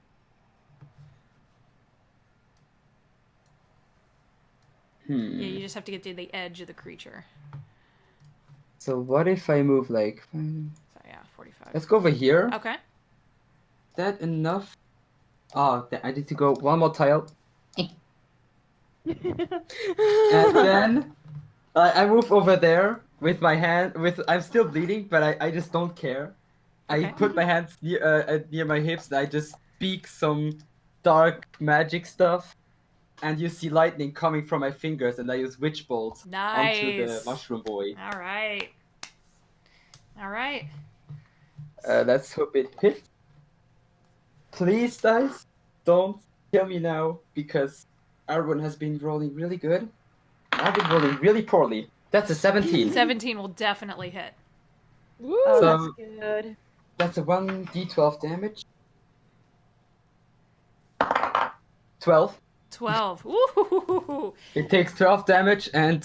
Yeah, you just have to get to the edge of the creature. So what if I move like? So yeah, 45. Let's go over here. Okay. Is that enough? Oh, I need to go one more tile. And then I move over there with my hand. I'm still bleeding, but I just don't care. Okay. I put my hands near my hips and I just speak some dark magic stuff. And you see lightning coming from my fingers, and I use witch bolt onto the Nice. mushroom boy. All right. All right. Let's hope it hits. Please, dice, don't kill me now, because everyone has been rolling really good. I've been rolling really poorly. That's a 17. 17 will definitely hit. Woo! Oh, So- that's good. That's a 1d12 damage. 12. 12. Ooh. It takes 12 damage, and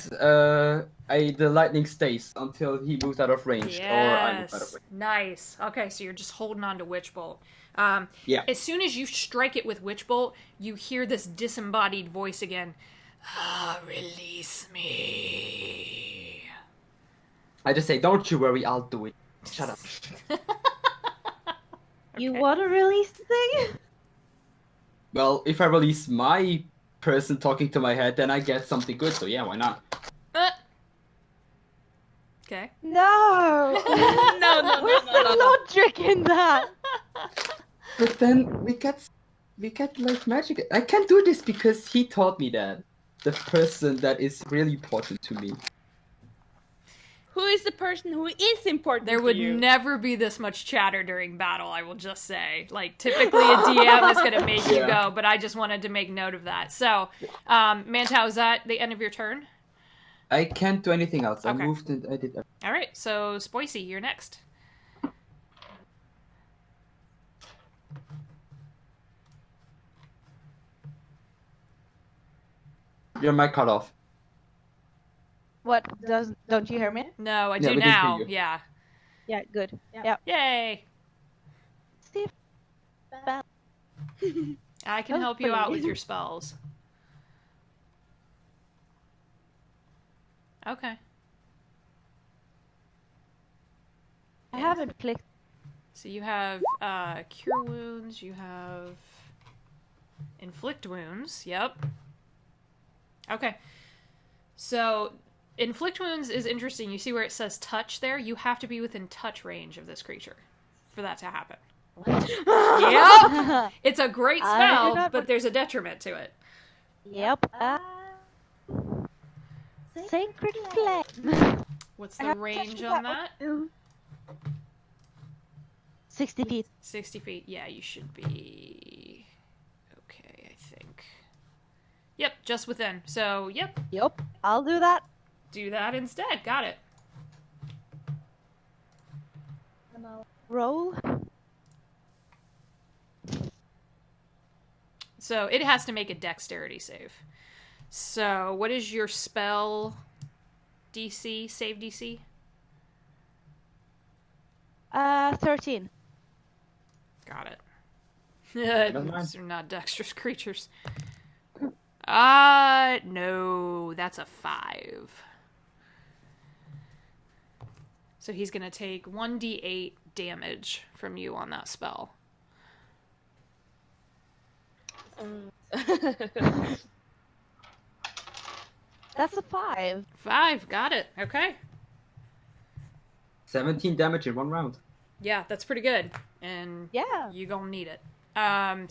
the lightning stays until he moves out of range or I move out of Yes. range. Nice. Okay, so you're just holding on to Witch Bolt. Yeah. As soon as you strike it with Witch Bolt, you hear this disembodied voice again. Release me. I just say, don't you worry, I'll do it. Shut up. You Okay. want to release the thing? Well, if I release my person talking to my head, then I get something good, so yeah, why not? Okay. No! No, Where's the logic in that? But then we get like magic. I can't do this because he taught me that. The person that is really important to me. Who is the person who is important There to would you? never be this much chatter during battle, I will just say. Like, typically a DM is going to make you Yeah. go, but I just wanted to make note of that. So, Mantau, is that the end of your turn? I can't do anything else. I Okay. moved and I did that. All right, so Spoicy, you're next. Your mic cut off. What? Don't you hear me? No, I Yeah, do we didn't hear now. you. Yeah. Yeah, good. Yeah. Yay! See if that I can help you out with Hopefully. your spells. Okay. I haven't clicked. So you have Cure Wounds, you have Inflict Wounds, yep. Okay. So, Inflict Wounds is interesting. You see where it says touch there? You have to be within touch range of this creature for that to happen. Yep! It's a great I spell, do not but want- there's a detriment to it. Yep. Sacred Flame. What's I the have range touched on that that? one. 60 feet. 60 feet. Yeah, you should be okay, I think. Yep, just within. So, yep, Yep. I'll do that. do that instead. Got it. Roll. So, it has to make a dexterity save. So, what is your spell DC, save DC? 13. Got it. Never mind. These are not dexterous creatures. No, that's a 5. So he's gonna take 1d8 damage from you on that spell. That's a 5. 5, got it. Okay. 17 damage in one round. Yeah, that's pretty good. And Yeah. you gonna need it.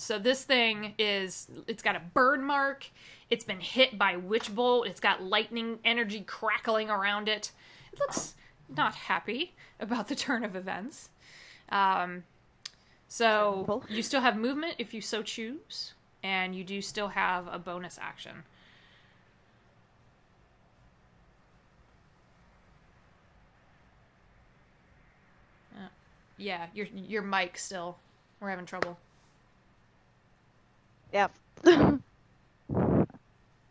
So this thing it's got a burn mark. It's been hit by Witch Bolt. It's got lightning energy crackling around it. It looks not happy about the turn of events. So Cool. you still have movement if you so choose, and you do still have a bonus action. Yeah, your mic still. We're having trouble. Yep.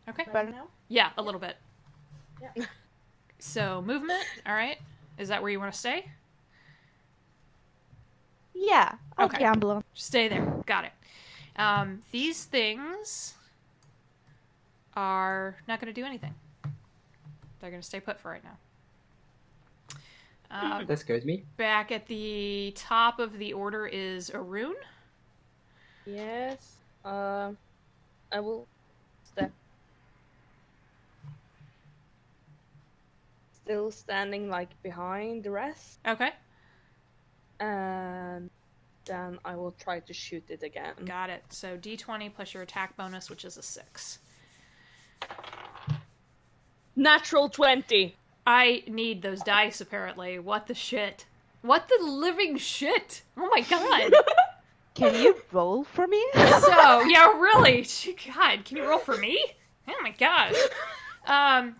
Okay. Better now? Yeah, a little bit. Yeah. So movement, all right. Is that where you want to stay? Yeah. I'll Okay. gamble on. Stay there. Got it. These things are not going to do anything. They're going to stay put for right now. That scares me. Back at the top of the order is Arun. Yes. I will step. Still standing like behind the rest, Okay. and then I will try to shoot it again. Got it. So D20 plus your attack bonus, which is a 6. Natural 20. I need those dice, apparently. What the shit? What the living shit? Oh my god. Can you roll for me? So, yeah, really. God, can you roll for me? Oh my gosh.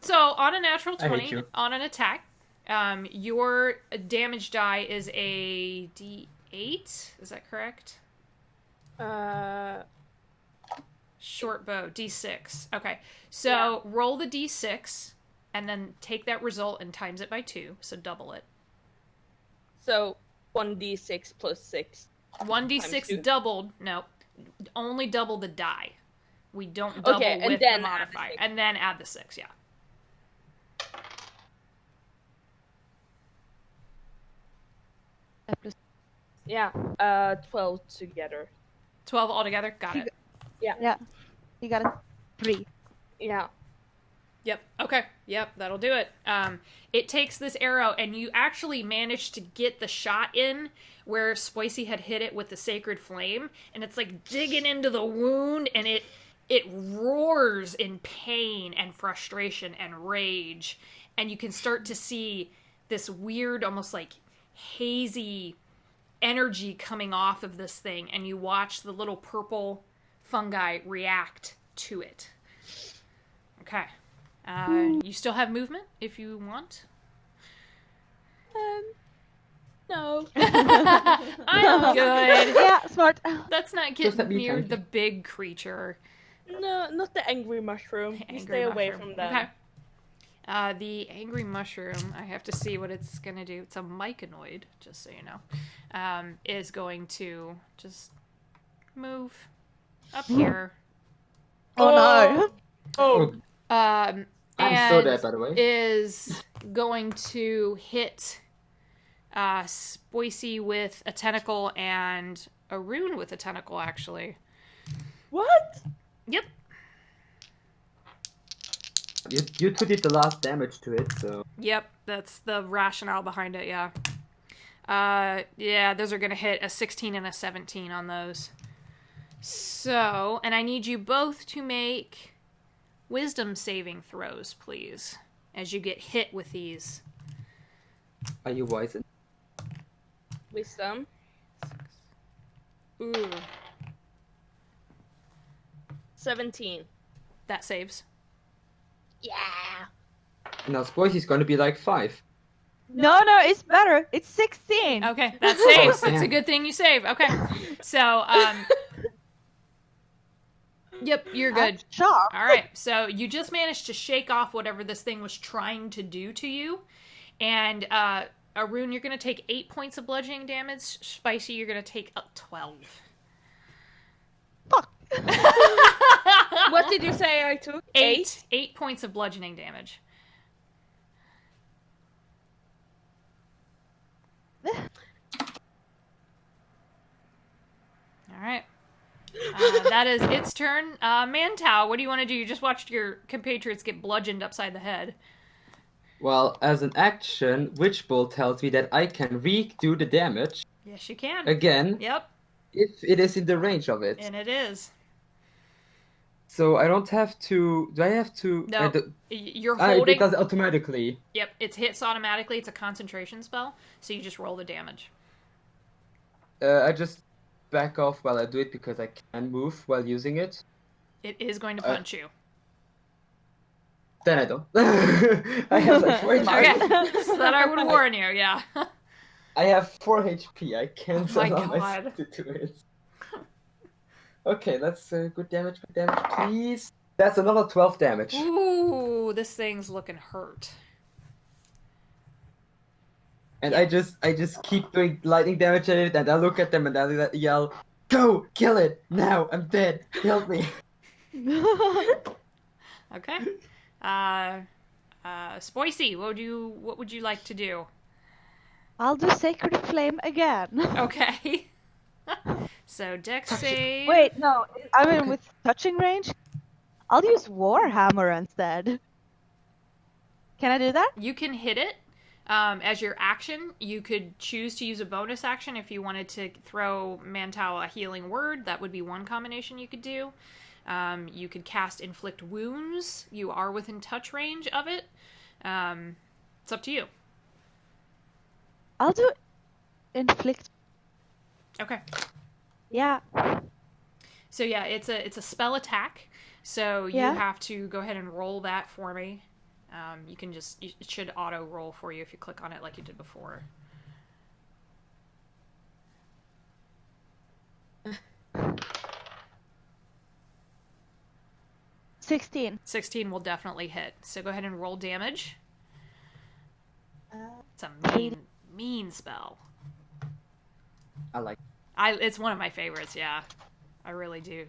So on a natural I hate 20, you. on an attack, your damage die is a D8. Is that correct? Short bow, D6. Okay. So roll the D6 and then take that result and times it by 2, so double it. So 1d6 plus 6. 1d6 doubled. No, only double the die. We don't double Okay, and with then the add the modifier. 6. And then add the 6, yeah. Yeah, 12 together. 12 altogether? Got it. Yeah. You got a 3. Yeah. Yep. Okay. Yep. That'll do it. It takes this arrow, and you actually manage to get the shot in where Spoicy had hit it with the sacred flame, and it's like digging into the wound, and it roars in pain and frustration and rage, and you can start to see this weird, almost like hazy energy coming off of this thing, and you watch the little purple fungi react to it. Okay. You still have movement if you want. No. I'm good. Yeah, smart. Let's not Just get let me near think. the big creature. No, not the angry mushroom. You Angry stay away mushroom. from them. Okay. The angry mushroom, I have to see what it's going to do. It's a myconoid, just so you know. Is going to just move up here. Oh no. Oh. And I'm so dead, by the way. is going to hit Spoicy with a tentacle and a rune with a tentacle, actually. What? Yep. You two did the last damage to it, so... Yep, that's the rationale behind it, yeah. Yeah, those are going to hit a 16 and a 17 on those. So, and I need you both to make wisdom saving throws, please, as you get hit with these. Are you wise? Wisdom. Ooh, 17. that saves. Yeah. Now Spoicy's gonna be like 5. No, it's better. It's 16. Okay, that saves. Oh, It's a damn. good thing you save. Okay, so, yep, you're good. That's sharp. All right, so you just managed to shake off whatever this thing was trying to do to you. And, Arun, you're going to take 8 points of bludgeoning damage. Spicy, you're going to take 12. Fuck. What did you say I took? 8 points of bludgeoning damage. All right. That is its turn. Mantau, what do you want to do? You just watched your compatriots get bludgeoned upside the head. Well, as an action, Witch Bolt tells me that I can redo the damage Yes, you can. again Yep, if it is in the range of it. and it is. So I don't have to... Do I have to... No, you're It holding... does it automatically. Yep, it hits automatically. It's a concentration spell, so you just roll the damage. I just back off while I do it because I can move while using it. It is going to punch you. Then I don't. I have like 4 HP. Okay, so that I would warn you, yeah. I have 4 HP. I can't Oh my allow God. myself to do it. Okay, that's good damage, please. That's another 12 damage. Ooh, this thing's looking hurt. And I just keep doing lightning damage at it, and I look at them and I yell, "Go, kill it now! I'm dead. Help me!" Okay. Spoicy, what would you like to do? I'll do Sacred Flame again. Okay. So Dex save. Wait, no. I mean, Okay. with touching range, I'll use Warhammer instead. Can I do that? You can hit it. As your action, you could choose to use a bonus action if you wanted to throw Mantau a healing word. That would be one combination you could do. You could cast Inflict Wounds. You are within touch range of it. It's up to you. I'll do Inflict. Okay. Yeah. So yeah, it's a spell attack. So you Yeah. have to go ahead and roll that for me. It should auto roll for you if you click on it like you did before. 16. 16 will definitely hit. So go ahead and roll damage. Uh, It's a mean spell. I like It's one of my favorites, yeah. I really do.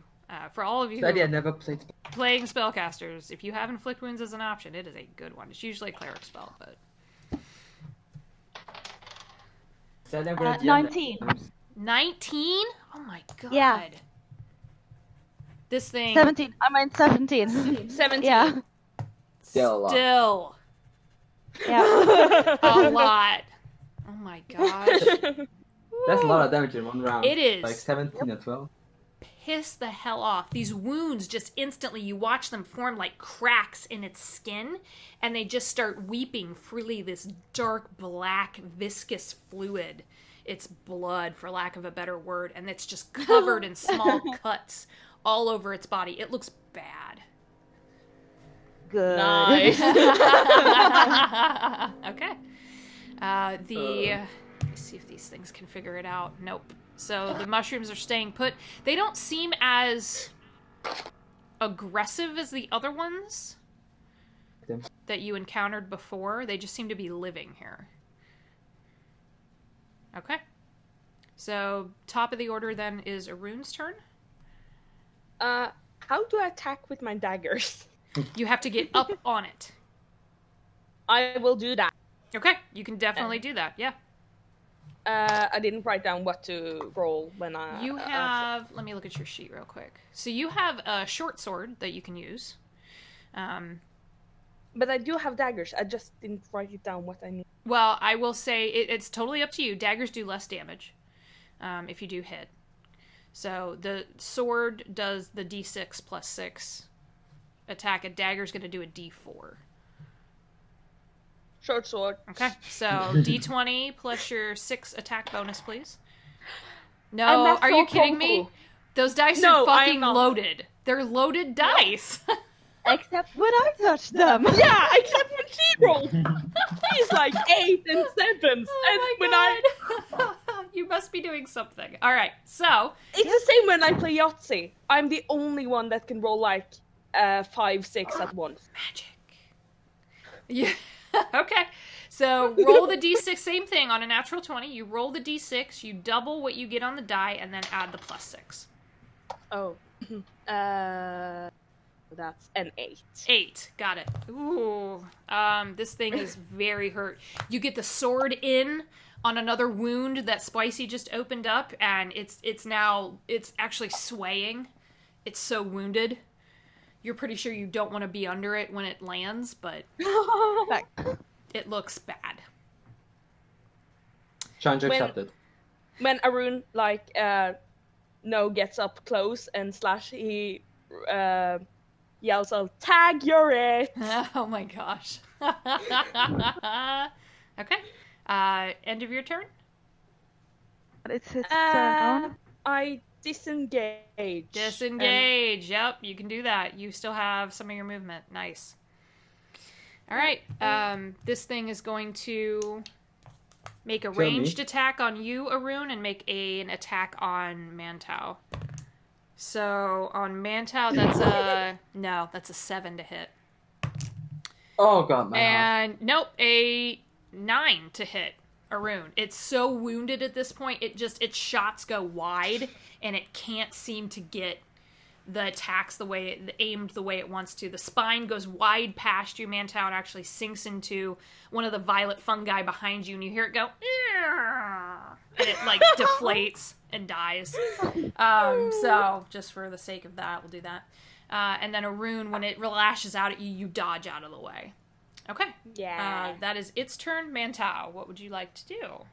For all of you Sadly, I who never played. are playing spellcasters, if you have Inflict Wounds as an option, it is a good one. It's usually a cleric spell, but... Sadly, I'm gonna 19. 19? Oh my god. Yeah. This thing... 17. I mean 17. 17. Yeah. Still a lot. Still Yeah. a lot. Oh my gosh. That's a lot of damage in one round. It is. Like 17 or 12. Piss the hell off. These wounds just instantly, you watch them form like cracks in its skin, and they just start weeping freely this dark, black, viscous fluid. It's blood, for lack of a better word, and it's just covered in small cuts all over its body. It looks bad. Good. Nice. Okay. Let me see if these things can figure it out. Nope. So the mushrooms are staying put. They don't seem as aggressive as the other ones that you encountered before. They just seem to be living here. Okay. So top of the order then is Arun's turn. How do I attack with my daggers? You have to get up on it. I will do that. Okay, you can definitely do that. Yeah. I didn't write down what to roll when I... You have... let me look at your sheet real quick. So you have a short sword that you can use. But I do have daggers. I just didn't write it down what I need. Well, I will say it's totally up to you. Daggers do less damage if you do hit. So the sword does the d6 plus 6 attack. A dagger's going to do a d4. Short sword. Okay, so d20 plus your 6 attack bonus, please. No, are you kidding me? Those dice No, are I am fucking not. loaded. They're loaded dice. Except when I touch them. Yeah, except when she rolled. He's like 8 and 7. And when I... You must be doing something. All right, so... It's the same when I play Yahtzee. I'm the only one that can roll like 5, 6 at once. Magic. Yeah. Okay. So roll the d6, same thing on a natural 20. You roll the d6, you double what you get on the die, and then add the plus 6. Oh. That's an 8. 8. Got it. Ooh. This thing is very hurt. You get the sword in on another wound that Spicy just opened up, and it's actually swaying. It's so wounded. You're pretty sure you don't want to be under it when it lands, but it looks bad. Challenge accepted. When Arun gets up close and Slash he yells out, "Tag, you're it!" Oh my gosh. Okay. End of your turn? It's his turn. I disengage. Disengage. Yep, you can do that. You still have some of your movement. Nice. All right. This thing is going to make a ranged attack on you, Arun, and make an attack on Mantau. So on Mantau, that's a 7 to hit. Oh god, my heart. And nope, a 9 to hit Arun. It's so wounded at this point, its shots go wide, and it can't seem to get the attacks aimed the way it wants to. The spine goes wide past you, Mantau, and actually sinks into one of the violet fungi behind you, and you hear it go, and it like deflates and dies. So just for the sake of that, we'll do that. And then Arun, when it lashes out at you, you dodge out of the way. Okay. Yeah. That is its turn. Mantau, what would you like to do?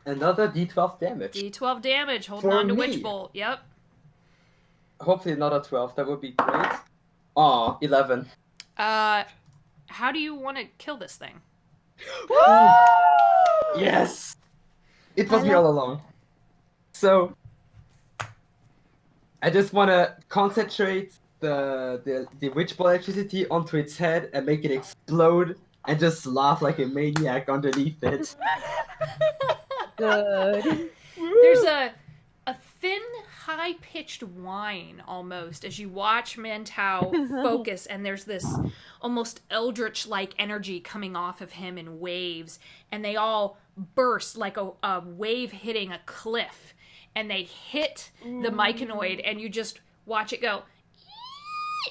Another d12 damage. D12 damage, holding For on to me. Witch Bolt. Yep. Hopefully another 12. That would be great. Aw, 11. How do you want to kill this thing? Yes! It was me all along. So, I just want to concentrate the witch ball electricity onto its head and make it explode and just laugh like a maniac underneath it. Good. There's a thin high-pitched whine almost as you watch Mantau focus, and there's this almost eldritch-like energy coming off of him in waves, and they all burst like a wave hitting a cliff, and they hit the myconoid, and you just watch it go,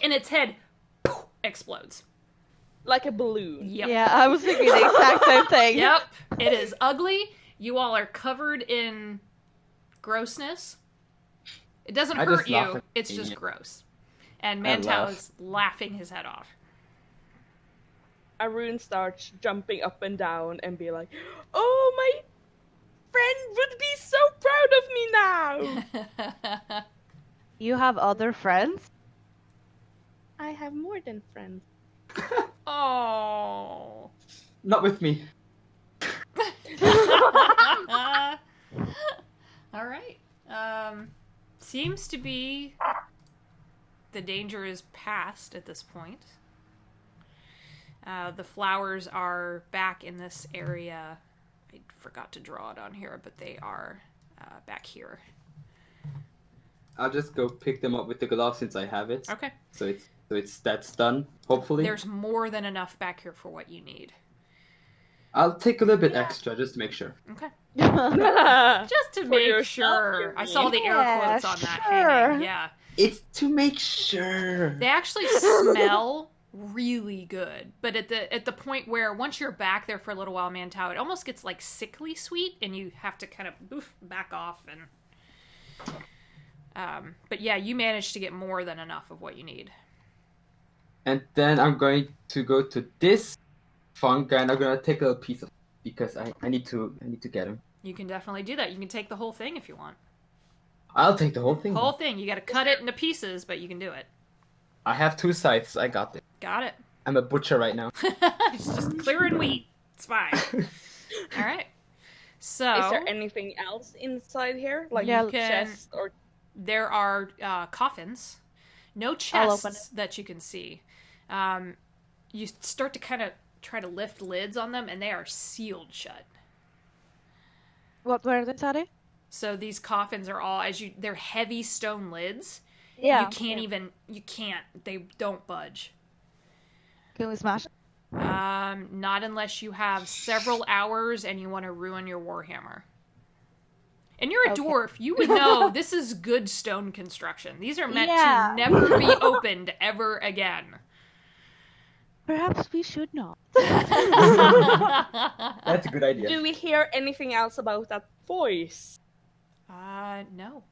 and its head explodes. Like a balloon. Yep. Yeah, I was thinking the exact same thing. Yep. It is ugly. You all are covered in grossness. It doesn't I hurt just laugh you. at It's it. just gross. And I Mantau laugh. is laughing his head off. Arun starts jumping up and down and be like, "Oh, my friend would be so proud of me now." You have other friends? I have more than friends. Oh. Not with me. All right. Seems to be the danger is past at this point. The flowers are back in this area. I forgot to draw it on here, but they are back here. I'll just go pick them up with the glove since I have it. Okay. So that's done. Hopefully. There's more than enough back here for what you need. I'll take a little bit extra just to make sure. Okay. Just Just to For make yourself, sure. you I saw the air mean. quotes on that Yeah, hanging. sure. Yeah. It's to make sure. They actually smell really good, but at the point where once you're back there for a little while, Mantau, it almost gets like sickly sweet, and you have to kind of back off. And but yeah, you managed to get more than enough of what you need. And then I'm going to go to this fungi and I'm gonna take a little piece of it because I need to get him. You can definitely do that. You can take the whole thing if you want. I'll take the whole thing. Whole thing. You got to cut it into pieces, but you can do it. I have 2 scythes. I got it. Got it. I'm a butcher right now. It's just clearing wheat. It's fine. All right. So Is there anything else inside here? Like Yeah, you can. chest or There are coffins, no I'll open chests that you can see. You start to kind of try to lift lids on them, and they are sealed shut. What were they, Sadie? So these coffins are all they're heavy stone lids. Yeah. You can't. They don't budge. Can we smash it? Not unless you have several hours and you want to ruin your warhammer. And you're a Okay. dwarf. You would know this is good stone construction. These are meant Yeah. to never be opened ever again. Perhaps we should not. That's a good idea. do we hear anything else about that voice? No.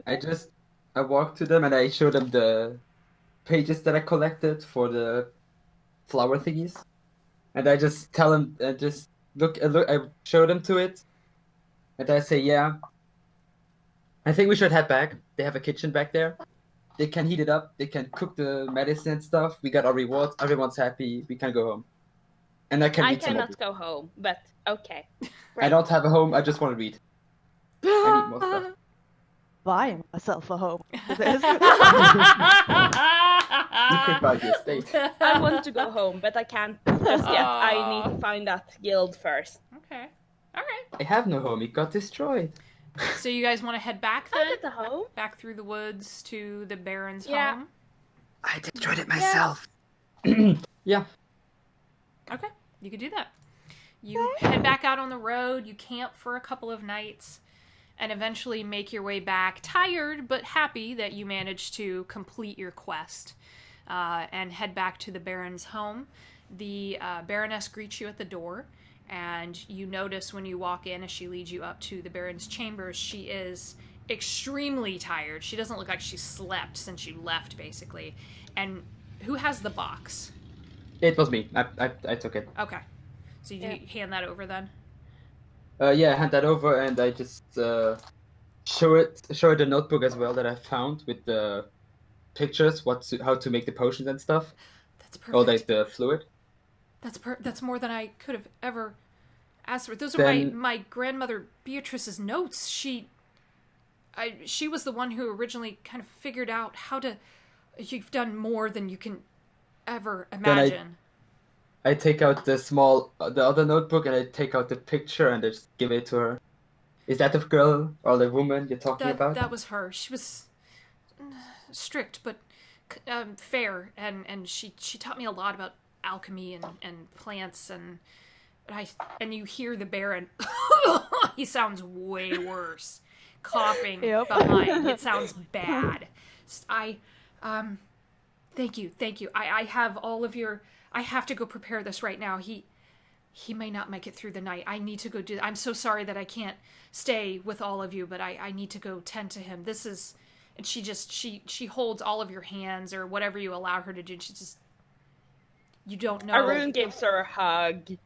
Okay. I walked to them and I showed them the pages that I collected for the flower thingies. And I just tell them, just look, I show them to it. And I say, yeah, I think we should head back. They have a kitchen back there. They can heat it up. They can cook the medicine and stuff. We got our rewards. Everyone's happy. We can go home. And I can I read some of cannot it. go home, but okay. I don't have a home. I just want to read. I need more stuff. Buying myself a home. for this. You could buy the estate. I want to go home, but I can't just yet. I need to find that guild first. Okay. All right. I have no home. It got destroyed. So you guys want to head back I then? get the home. Back through the woods to the Baron's Yeah. home? I destroyed it myself. Yeah. Okay, you could do that. You head back out on the road, you camp for a couple of nights, and eventually make your way back, tired but happy that you managed to complete your quest, and head back to the Baron's home. The Baroness greets you at the door, and you notice when you walk in, as she leads you up to the Baron's chambers, she is extremely tired. She doesn't look like she slept since you left, basically. And who has the box? It was me. I took it. Okay. So you hand that over then? Yeah, I hand that over and I just show her the notebook as well that I found with the pictures, how to make the potions and stuff. That's Or perfect. like the fluid. That's more than I could have ever asked for. Those are Then- my grandmother Beatrice's notes. She was the one who originally kind of figured out how to. You've done more than you can ever imagine. I take out the other notebook and I take out the picture and I just give it to her. Is that the girl or the woman you're talking about? That was her. She was strict but fair, and she taught me a lot about alchemy and plants and you hear the Baron. He sounds way worse, coughing behind. It sounds bad. I thank you. I have all of your. I have to go prepare this right now. He may not make it through the night. I need to go do. I'm so sorry that I can't stay with all of you, but I need to go tend to him. This is. And she holds all of your hands or whatever you allow her to do. She just. You don't know. Arun gives her a hug.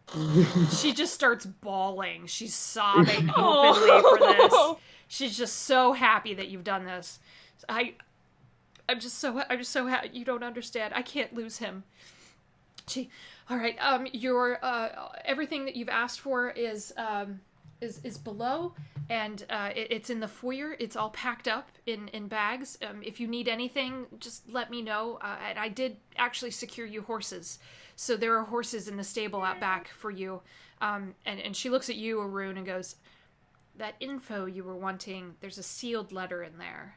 She just starts bawling. She's sobbing openly for this. She's just so happy that you've done this. I'm just so happy. You don't understand. I can't lose him. All right. Your everything that you've asked for is below, and it's in the foyer. It's all packed up in bags. If you need anything, just let me know. And I did actually secure you horses, so there are horses in the stable out back for you. And she looks at you, Arun, and goes, "That info you were wanting. There's a sealed letter in there."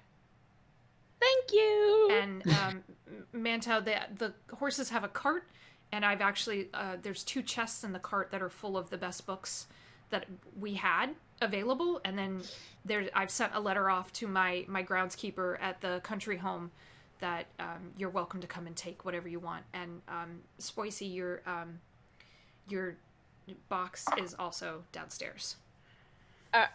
Thank you. And Manto, the horses have a cart, and I've actually there's 2 chests in the cart that are full of the best books that we had available, and then I've sent a letter off to my groundskeeper at the country home that you're welcome to come and take whatever you want. And Spoicy, your box is also downstairs.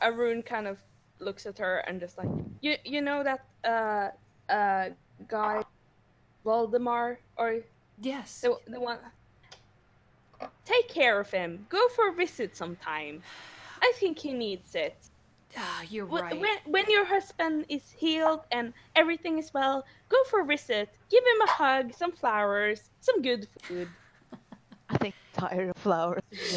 Arun kind of looks at her and just like, you know that guy, Voldemar, or Yes. the one. Take care of him. Go for a visit sometime. I think he needs it. You're right. When your husband is healed and everything is well, go for a visit. Give him a hug, some flowers, some good food. I think I'm tired of flowers. I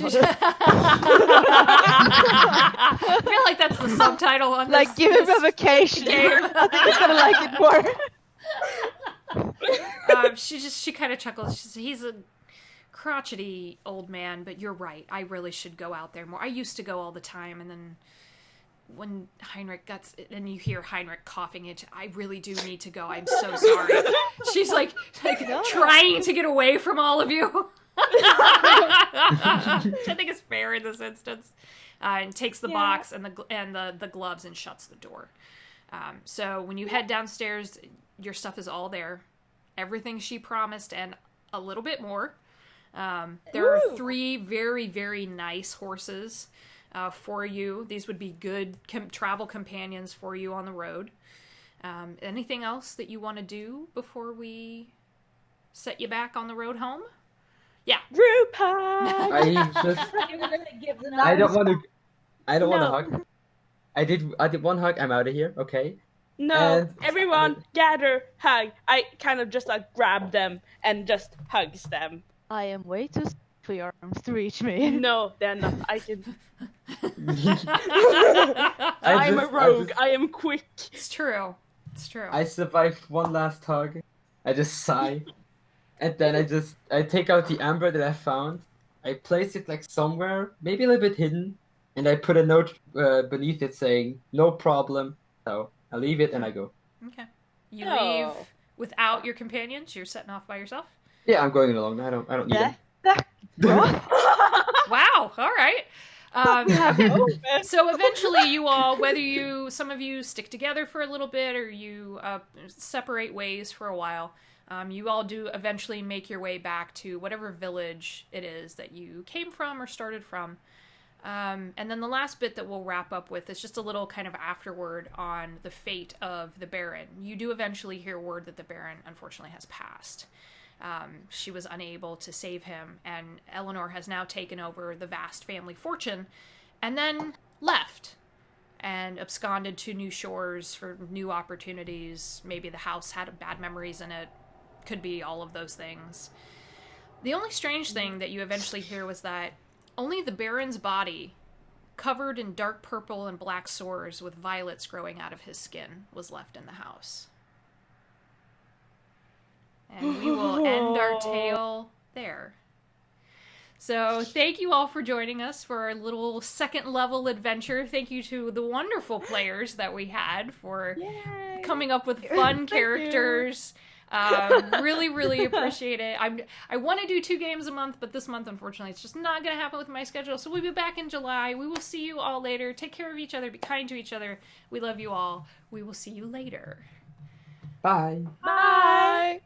feel like that's the subtitle on Like, this. give him a vacation. I think he's gonna like it more. She kind of chuckles. She says, "He's a crotchety old man, but you're right. I really should go out there more. I used to go all the time, and then when Heinrich gets, and you hear Heinrich coughing it, I really do need to go. I'm so sorry." She's like trying to get away from all of you. I think it's fair in this instance. And takes the box and the gloves and shuts the door. So when you head downstairs, your stuff is all there. Everything she promised and a little bit more. There are 3 very, very nice horses for you. These would be good travel companions for you on the road. Anything else that you want to do before we set you back on the road home? Yeah. Group I hug! don't want to. I don't want to hug. I did 1 hug. I'm out of here. Okay. No, And- everyone gather, hug. I kind of just like grab them and just hugs them. I am way too small for your arms to reach me. No, they're not. I can. I I'm a just- rogue. I am quick. It's true. It's true. I survived 1 last hug. I just sigh. And then I take out the amber that I found. I place it like somewhere, maybe a little bit hidden. And I put a note beneath it saying, "No problem." So I leave it and I go. Okay. You Oh. leave without your companions? You're setting off by yourself? Yeah, I'm going along. I don't need them. Wow. All right. So eventually you all, some of you stick together for a little bit or you separate ways for a while, you all do eventually make your way back to whatever village it is that you came from or started from. And then the last bit that we'll wrap up with is just a little kind of afterword on the fate of the Baron. You do eventually hear word that the Baron unfortunately has passed. She was unable to save him, and Eleanor has now taken over the vast family fortune, and then left and absconded to new shores for new opportunities. Maybe the house had bad memories in it. Could be all of those things. The only strange thing that you eventually hear was that only the Baron's body, covered in dark purple and black sores with violets growing out of his skin, was left in the house. And we will end our tale there. So thank you all for joining us for our little second level adventure. Thank you to the wonderful players that we had for Yay. coming up with fun Thank characters. Really appreciate it. I want to do 2 games a month, but this month, unfortunately, it's just not going to happen with my schedule. So we'll be back in July. We will see you all later. Take care of each other. Be kind to each other. We love you all. We will see you later. Bye. Bye.